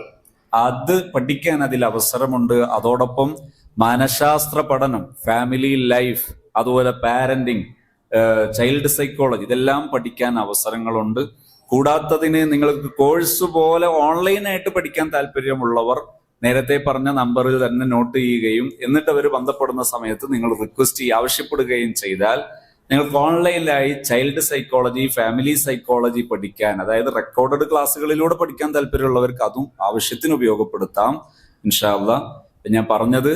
അത് പഠിക്കാൻ അതിൽ അവസരമുണ്ട്. അതോടൊപ്പം മനഃശാസ്ത്ര പഠനം, ഫാമിലി ലൈഫ്, അതുപോലെ പാരന്റിങ്, ചൈൽഡ് സൈക്കോളജി, ഇതെല്ലാം പഠിക്കാൻ അവസരങ്ങളുണ്ട്. കൂടാത്തതിന് നിങ്ങൾക്ക് കോഴ്സ് പോലെ ഓൺലൈനായിട്ട് പഠിക്കാൻ താല്പര്യമുള്ളവർ നേരത്തെ പറഞ്ഞ നമ്പറിൽ തന്നെ നോട്ട് ചെയ്യുകയും എന്നിട്ട് അവർ ബന്ധപ്പെടുന്ന സമയത്ത് നിങ്ങൾ റിക്വസ്റ്റ് ആവശ്യപ്പെടുകയും ചെയ്താൽ നിങ്ങൾക്ക് ഓൺലൈനിലായി ചൈൽഡ് സൈക്കോളജി, ഫാമിലി സൈക്കോളജി പഠിക്കാൻ, അതായത് റെക്കോർഡഡ് ക്ലാസ്സുകളിലൂടെ പഠിക്കാൻ താല്പര്യമുള്ളവർക്ക് അതും ആവശ്യത്തിന് ഉപയോഗപ്പെടുത്താം ഇൻഷാ അല്ലാഹ്. ഞാൻ പറഞ്ഞത്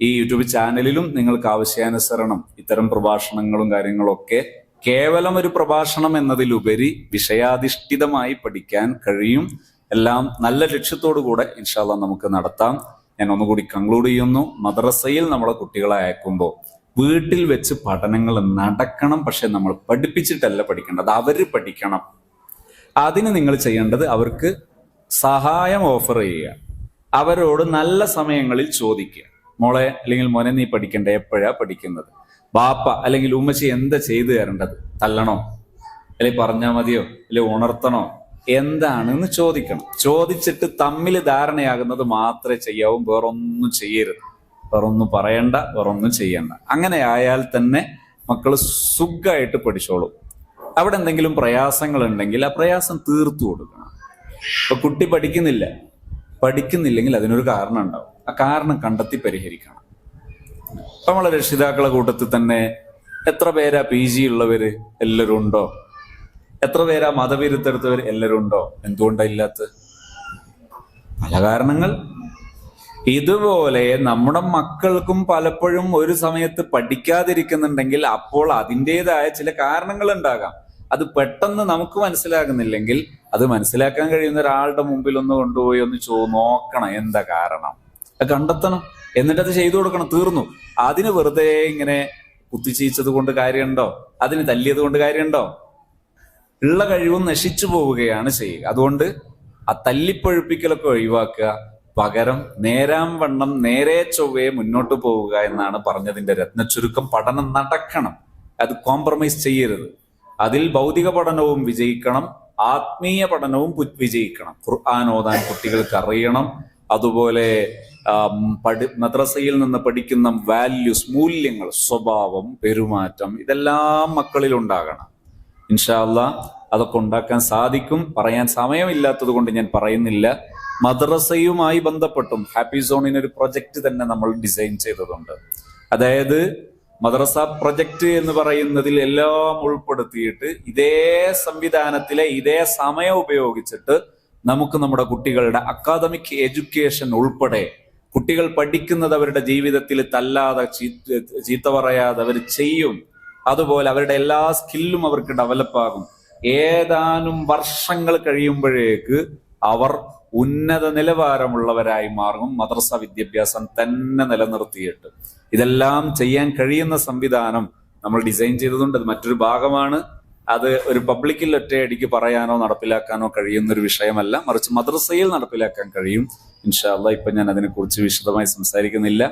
ഈ യൂട്യൂബ് ചാനലിലും നിങ്ങൾക്ക് ആവശ്യാനുസരണം ഇത്തരം പ്രഭാഷണങ്ങളും കാര്യങ്ങളൊക്കെ കേവലം ഒരു പ്രഭാഷണം എന്നതിലുപരി വിഷയാധിഷ്ഠിതമായി പഠിക്കാൻ കഴിയും. എല്ലാം നല്ല ലക്ഷ്യത്തോടു കൂടെ ഇൻഷാ അല്ലാഹ് നമുക്ക് നടത്താം. ഞാൻ ഒന്നുകൂടി കൺക്ലൂഡ് ചെയ്യുന്നു. മദ്രസയിൽ നമ്മളെ കുട്ടികളെ അയക്കുമ്പോൾ വീട്ടിൽ വെച്ച് പഠനങ്ങൾ നടക്കണം, പക്ഷെ നമ്മൾ പഠിപ്പിച്ചിട്ടല്ല പഠിക്കേണ്ടത്, അവര് പഠിക്കണം. അതിന് നിങ്ങൾ ചെയ്യേണ്ടത് അവർക്ക് സഹായം ഓഫർ ചെയ്യുക, അവരോട് നല്ല സമയങ്ങളിൽ ചോദിക്കുക. മോളെ അല്ലെങ്കിൽ മോനെ നീ പഠിക്കണ്ടേ, എപ്പോഴാ പഠിക്കുന്നത്? ബാപ്പ അല്ലെങ്കിൽ ഉമ്മച്ചി എന്താ ചെയ്തു തരേണ്ടത്? തല്ലണോ, അല്ലെങ്കിൽ പറഞ്ഞാൽ മതിയോ, അല്ലെങ്കിൽ ഉണർത്തണോ, എന്താണെന്ന് ചോദിക്കണം. ചോദിച്ചിട്ട് തമ്മിൽ ധാരണയാകുന്നത് മാത്രമേ ചെയ്യാവൂ, വേറൊന്നും ചെയ്യരുത്. വേറൊന്നും പറയണ്ട, വേറൊന്നും ചെയ്യണ്ട. അങ്ങനെ ആയാൽ തന്നെ മക്കൾ സുഖമായിട്ട് പഠിച്ചോളും. അവിടെ എന്തെങ്കിലും പ്രയാസങ്ങൾ ഉണ്ടെങ്കിൽ ആ പ്രയാസം തീർത്തു കൊടുക്കണം. ഇപ്പൊ കുട്ടി പഠിക്കുന്നില്ലെങ്കിൽ അതിനൊരു കാരണം ഉണ്ടാവും. ആ കാരണം കണ്ടെത്തി പരിഹരിക്കണം. ഇപ്പൊ നമ്മളെ രക്ഷിതാക്കളെ കൂട്ടത്തിൽ തന്നെ എത്ര പേരാ PG ഉള്ളവര്? എല്ലാവരും ഉണ്ടോ? എത്ര പേരാ മതവിരുദ്ധെടുത്തവർ? എല്ലാവരും ഉണ്ടോ? എന്തുകൊണ്ടാ ഇല്ലാത്തത്? പല കാരണങ്ങൾ. ഇതുപോലെ നമ്മുടെ മക്കൾക്കും പലപ്പോഴും ഒരു സമയത്ത് പഠിക്കാതിരിക്കുന്നുണ്ടെങ്കിൽ അപ്പോൾ അതിൻ്റെതായ ചില കാരണങ്ങൾ ഉണ്ടാകാം. അത് പെട്ടെന്ന് നമുക്ക് മനസ്സിലാകുന്നില്ലെങ്കിൽ അത് മനസ്സിലാക്കാൻ കഴിയുന്ന ഒരാളുടെ മുമ്പിൽ ഒന്ന് കൊണ്ടുപോയി ഒന്ന് നോക്കണം, എന്താ കാരണം, അത് കണ്ടെത്തണം, എന്നിട്ടത് ചെയ്തു കൊടുക്കണം. തീർന്നു. അതിന് വെറുതെ ഇങ്ങനെ കുത്തിച്ചീച്ചത് കൊണ്ട് കാര്യമുണ്ടോ? അതിന് തല്ലിയത് കൊണ്ട് കാര്യമുണ്ടോ? ഉള്ള കഴിവും നശിച്ചു പോവുകയാണ് ചെയ്യുക. അതുകൊണ്ട് ആ തല്ലിപ്പഴുപ്പിക്കലൊക്കെ ഒഴിവാക്കുക. പകരം നേരാം വണ്ണം നേരെ ചൊവ്വയെ മുന്നോട്ട് പോവുക എന്നാണ് പറഞ്ഞതിന്റെ രത്നച്ചുരുക്കം. പഠനം നടക്കണം, അത് കോംപ്രമൈസ് ചെയ്യരുത്. അതിൽ ഭൗതിക പഠനവും വിജയിക്കണം, ആത്മീയ പഠനവും വിജയിക്കണം. ഖുർആൻ ഓതാൻ കുട്ടികൾക്ക് അറിയണം. അതുപോലെ മദ്രസയിൽ നിന്ന് പഠിക്കുന്ന വാല്യൂസ്, മൂല്യങ്ങൾ, സ്വഭാവം, പെരുമാറ്റം, ഇതെല്ലാം മക്കളിൽ ഉണ്ടാകണം. ഇൻഷാ അല്ലാഹ് അതൊക്കെ ഉണ്ടാക്കാൻ സാധിക്കും. പറയാൻ സമയമില്ലാത്തത് കൊണ്ട് ഞാൻ പറയുന്നില്ല. മദ്രസയുമായി ബന്ധപ്പെട്ടും ഹാപ്പി സോണിന് ഒരു പ്രൊജക്ട് തന്നെ നമ്മൾ ഡിസൈൻ ചെയ്തതുണ്ട്. അതായത് മദ്രസ പ്രൊജക്ട് എന്ന് പറയുന്നതിൽ എല്ലാം ഉൾപ്പെടുത്തിയിട്ട് ഇതേ സംവിധാനത്തിലെ ഇതേ സമയം ഉപയോഗിച്ചിട്ട് നമുക്ക് നമ്മുടെ കുട്ടികളുടെ അക്കാദമിക് എഡ്യൂക്കേഷൻ ഉൾപ്പെടെ കുട്ടികൾ പഠിക്കുന്നത് അവരുടെ ജീവിതത്തിൽ തല്ലാതെ ചീത്ത പറയാതെ അവർ ചെയ്യും. അതുപോലെ അവരുടെ എല്ലാ സ്കില്ലും അവർക്ക് ഡെവലപ്പാകും. ഏതാനും വർഷങ്ങൾ കഴിയുമ്പോഴേക്ക് അവർ ഉന്നത നിലവാരമുള്ളവരായി മാറും, മദ്രസ വിദ്യാഭ്യാസം തന്നെ നിലനിർത്തിയിട്ട്. ഇതെല്ലാം ചെയ്യാൻ കഴിയുന്ന സംവിധാനം നമ്മൾ ഡിസൈൻ ചെയ്തതുകൊണ്ട് അത് മറ്റൊരു ഭാഗമാണ്. അത് ഒരു പബ്ലിക്കിൽ ഒറ്റയടിക്ക് പറയാനോ നടപ്പിലാക്കാനോ കഴിയുന്ന ഒരു വിഷയമല്ല, മറിച്ച് മദ്രസയിൽ നടപ്പിലാക്കാൻ കഴിയും. ഇൻഷാ അല്ലാഹ് ഇപ്പൊ ഞാൻ അതിനെക്കുറിച്ച് വിശദമായി സംസാരിക്കുന്നില്ല.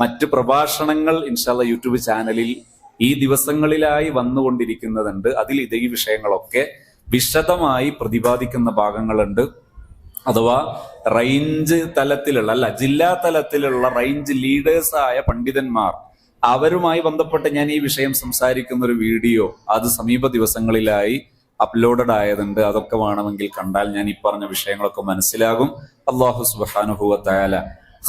മറ്റ് പ്രഭാഷണങ്ങൾ ഇൻഷാ അല്ലാഹ് യൂട്യൂബ് ചാനലിൽ ഈ ദിവസങ്ങളിലായി വന്നുകൊണ്ടിരിക്കുന്നതുണ്ട്. അതിൽ ഈ വിഷയങ്ങളൊക്കെ വിശദമായി പ്രതിപാദിക്കുന്ന ഭാഗങ്ങളുണ്ട്. അഥവാ റേഞ്ച് തലത്തിലുള്ള, ജില്ലാ തലത്തിലുള്ള റേഞ്ച് ലീഡേഴ്സായ പണ്ഡിതന്മാർ, അവരുമായി ബന്ധപ്പെട്ട് ഞാൻ ഈ വിഷയം സംസാരിക്കുന്ന ഒരു വീഡിയോ അത് സമീപ ദിവസങ്ങളിലായി അപ്ലോഡഡ് ആയതുണ്ട്. അതൊക്കെ വേണമെങ്കിൽ കണ്ടാൽ ഞാൻ ഈ പറഞ്ഞ വിഷയങ്ങളൊക്കെ മനസ്സിലാകും. അല്ലാഹു സുബ്ഹാനഹു വ തആല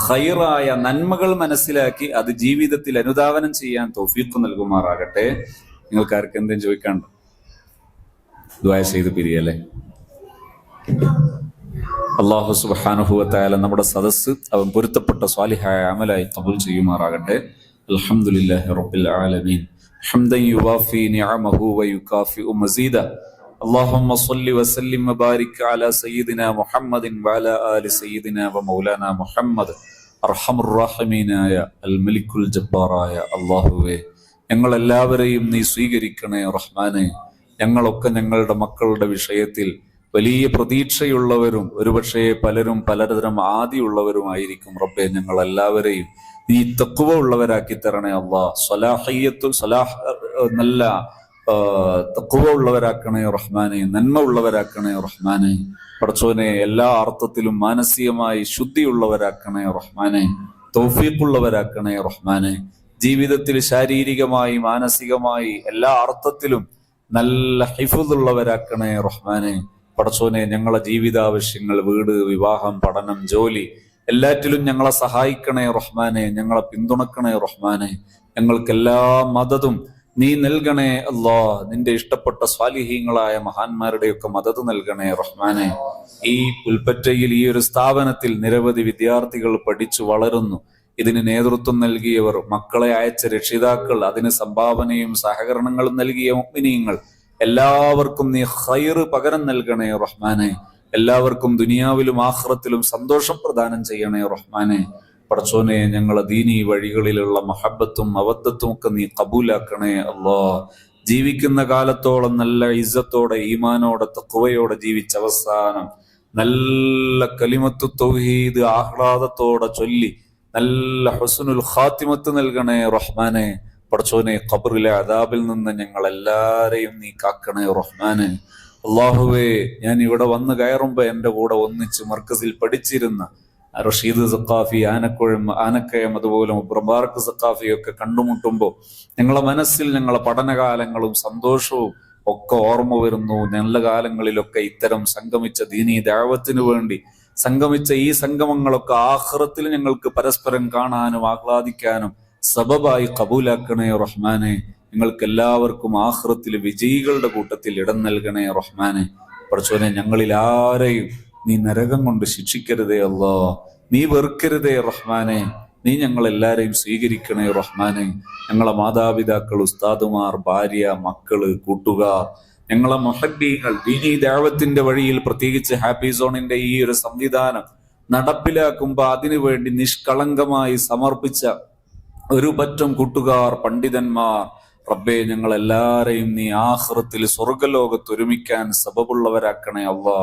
ഖൈറായ നന്മകൾ മനസ്സിലാക്കി അത് ജീവിതത്തിൽ അനുധാവനം ചെയ്യാൻ തൗഫീഖ് നൽകുമാറാകട്ടെ. നിങ്ങൾക്ക് ആർക്ക് എന്തെങ്കിലും ചോദിക്കാണ്ടോ? ദുആ ചെയ്ത് പിരിയല്ലേ. അല്ലാഹു സുബ്ഹാനഹു വ തആല നമ്മുടെ സദസ്സ് അവൻ പൊരുത്തപ്പെട്ട സ്വാലിഹായ അമലായി ഖബൂൽ ചെയ്യുമാറാകട്ടെ. അൽഹംദുലില്ലാഹി റബ്ബിൽ ആലമീൻ ഹംദൻ യുവാഫി നിഅമഹു വയുകാഫിഉ മസീദ. اللهم صل وسلم وبارك على سيدنا محمد وعلى آل سيدنا ومولانا محمد. അർഹമുർ റഹീമീനായ അൽ മലിക്കുൽ ജബ്ബാറായ അല്ലാഹുവേ, ഞങ്ങളെല്ലാവരെയും നീ സ്വീകരിക്കണേ റഹ്മാനെ. ഞങ്ങളൊക്കെ ഞങ്ങളുടെ മക്കളുടെ വിഷയത്തിൽ വലിയ പ്രതീക്ഷയുള്ളവരും ഒരുപക്ഷെ പലരും പലതരം ആദിയുള്ളവരുമായിരിക്കും റബ്ബേ. ഞങ്ങളെല്ലാവരെയും നീ തഖ്വ ഉള്ളവരാക്കി തരണേ അല്ലാഹ്. നല്ല തഖ്വ ഉള്ളവരാക്കണേ റഹ്മാനെ, നന്മ ഉള്ളവരാക്കണേ റഹ്മാനെ. പടച്ചോനെ, എല്ലാ അർത്ഥത്തിലും മാനസികമായി ശുദ്ധിയുള്ളവരാക്കണേ റഹ്മാനെ, തൗഫീഖുള്ളവരാക്കണേ റഹ്മാനെ. ജീവിതത്തിൽ ശാരീരികമായി മാനസികമായി എല്ലാ അർത്ഥത്തിലും നല്ല ഹിഫ്ളുള്ളവരാക്കണേ റഹ്മാനെ. പടച്ചോനെ, ഞങ്ങളെ ജീവിതാവശ്യങ്ങൾ, വീട്, വിവാഹം, പഠനം, ജോലി, എല്ലാറ്റിലും ഞങ്ങളെ സഹായിക്കണേ റഹ്മാനെ, ഞങ്ങളെ പിന്തുണക്കണേ റഹ്മാനെ. ഞങ്ങൾക്ക് എല്ലാ മദതും നീ നൽകണേ അല്ലാ. നിന്റെ ഇഷ്ടപ്പെട്ട സ്വാലിഹീങ്ങളായ മഹാന്മാരുടെയൊക്കെ മദത് നൽകണേ റഹ്മാനെ. ഈ പുൽപ്പറ്റയിൽ, ഈ ഒരു സ്ഥാപനത്തിൽ നിരവധി വിദ്യാർത്ഥികൾ പഠിച്ചു വളരുന്നു. ഇതിന് നേതൃത്വം നൽകിയവർ, മക്കളെ അയച്ച രക്ഷിതാക്കൾ, അതിന് സംഭാവനയും സഹകരണങ്ങളും നൽകിയ മുഅ്മിനീങ്ങൾ, എല്ലാവർക്കും നീ ഖൈറ് പകരം നൽകണേ റഹ്മാനെ. എല്ലാവർക്കും ദുനിയാവിലും ആഖിറത്തിലും സന്തോഷം പ്രദാനം ചെയ്യണേ റഹ്മാനെ. പടച്ചോനെ, ഞങ്ങളെ ദീനീ വഴികളിലുള്ള മഹബത്തും മവദ്ദത്തും ഒക്കെ നീ കബൂലാക്കണേ അല്ലാ. ജീവിക്കുന്ന കാലത്തോളം നല്ല ഇസ്സത്തോടെ, ഈമാനോടെ, തഖ്വയോടെ ജീവിച്ച അവസാനം നല്ല കലിമത്തു തൗഹീദ് ആഹ്ലാദത്തോടെ ചൊല്ലി നല്ല ഹുസ്നുൽ ഖാത്തിമത്ത് നൽകണേ റഹ്മാനെ. പടച്ചോനെ, ഖബറിലെ അദാബിൽ നിന്ന് ഞങ്ങൾ എല്ലാരെയും നീ കാക്കണേ റഹ്മാനെ. അള്ളാഹുവേ, ഞാൻ ഇവിടെ വന്ന് കയറുമ്പോ എന്റെ കൂടെ ഒന്നിച്ച് മർക്കസിൽ പഠിച്ചിരുന്ന റഷീദ് സഖാഫി, ആനക്കയം, അതുപോലെ മുബാറക് സഖാഫിയൊക്കെ കണ്ടുമുട്ടുമ്പോൾ ഞങ്ങളെ മനസ്സിൽ ഞങ്ങളെ പഠനകാലങ്ങളും സന്തോഷവും ഒക്കെ ഓർമ്മ വരുന്നു. നല്ല കാലങ്ങളിലൊക്കെ ഇത്തരം സംഗമിച്ച ദീനീ ദഅവത്തിന് വേണ്ടി സംഗമിച്ച ഈ സംഗമങ്ങളൊക്കെ ആഖിറത്തിൽ ഞങ്ങൾക്ക് പരസ്പരം കാണാനും ആഹ്ലാദിക്കാനും സബബായി കബൂലാക്കണേ റഹ്മാനെ. ഞങ്ങൾക്ക് എല്ലാവർക്കും ആഖിറത്തിൽ വിജയികളുടെ കൂട്ടത്തിൽ ഇടം നൽകണേ റഹ്മാനെ. പടച്ചോനെ, ഞങ്ങളിൽ ആരെയും നീ നരകം കൊണ്ട് ശിക്ഷിക്കരുതേ അല്ലാ. നീ വെറുക്കരുതേ റഹ്മാനെ. നീ ഞങ്ങളെല്ലാരെയും സ്വീകരിക്കണേ റഹ്മാനെ. ഞങ്ങളെ മാതാപിതാക്കൾ, ഉസ്താദുമാർ, ഭാര്യ, മക്കള്, കൂട്ടുകാർ, ഞങ്ങളെ മുഹബ്ബീങ്ങൾ, ദീനീ ദഅവത്തിന്റെ വഴിയിൽ പ്രത്യേകിച്ച് ഹാപ്പി സോണിന്റെ ഈ ഒരു സംവിധാനം നടപ്പിലാക്കുമ്പോൾ അതിനുവേണ്ടി നിഷ്കളങ്കമായി സമർപ്പിച്ച ഒരു പറ്റം കൂട്ടുകാർ, പണ്ഡിതന്മാർ, റബ്ബേ, ഞങ്ങളെല്ലാരെയും നീ ആഖിറത്തിൽ സ്വർഗലോകത്ത് ഒരുമിക്കാൻ സബബുള്ളവരാക്കണേ അല്ലാ.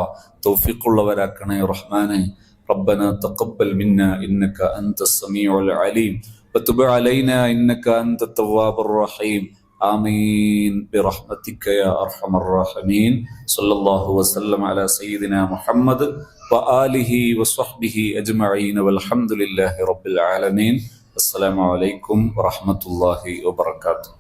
തൗഫീഖുള്ളവരാക്കണേ റഹ്മാനെ. ربنا تقبل منا إنك أنت السميع العليم وتب علينا إنك أنت التواب الرحيم. آمين برحمتك يا أرحم الراحمين. صلى الله وسلم على سيدنا محمد وآله وصحبه أجمعين والحمد لله رب العالمين. السلام عليكم ورحمة الله وبركاته.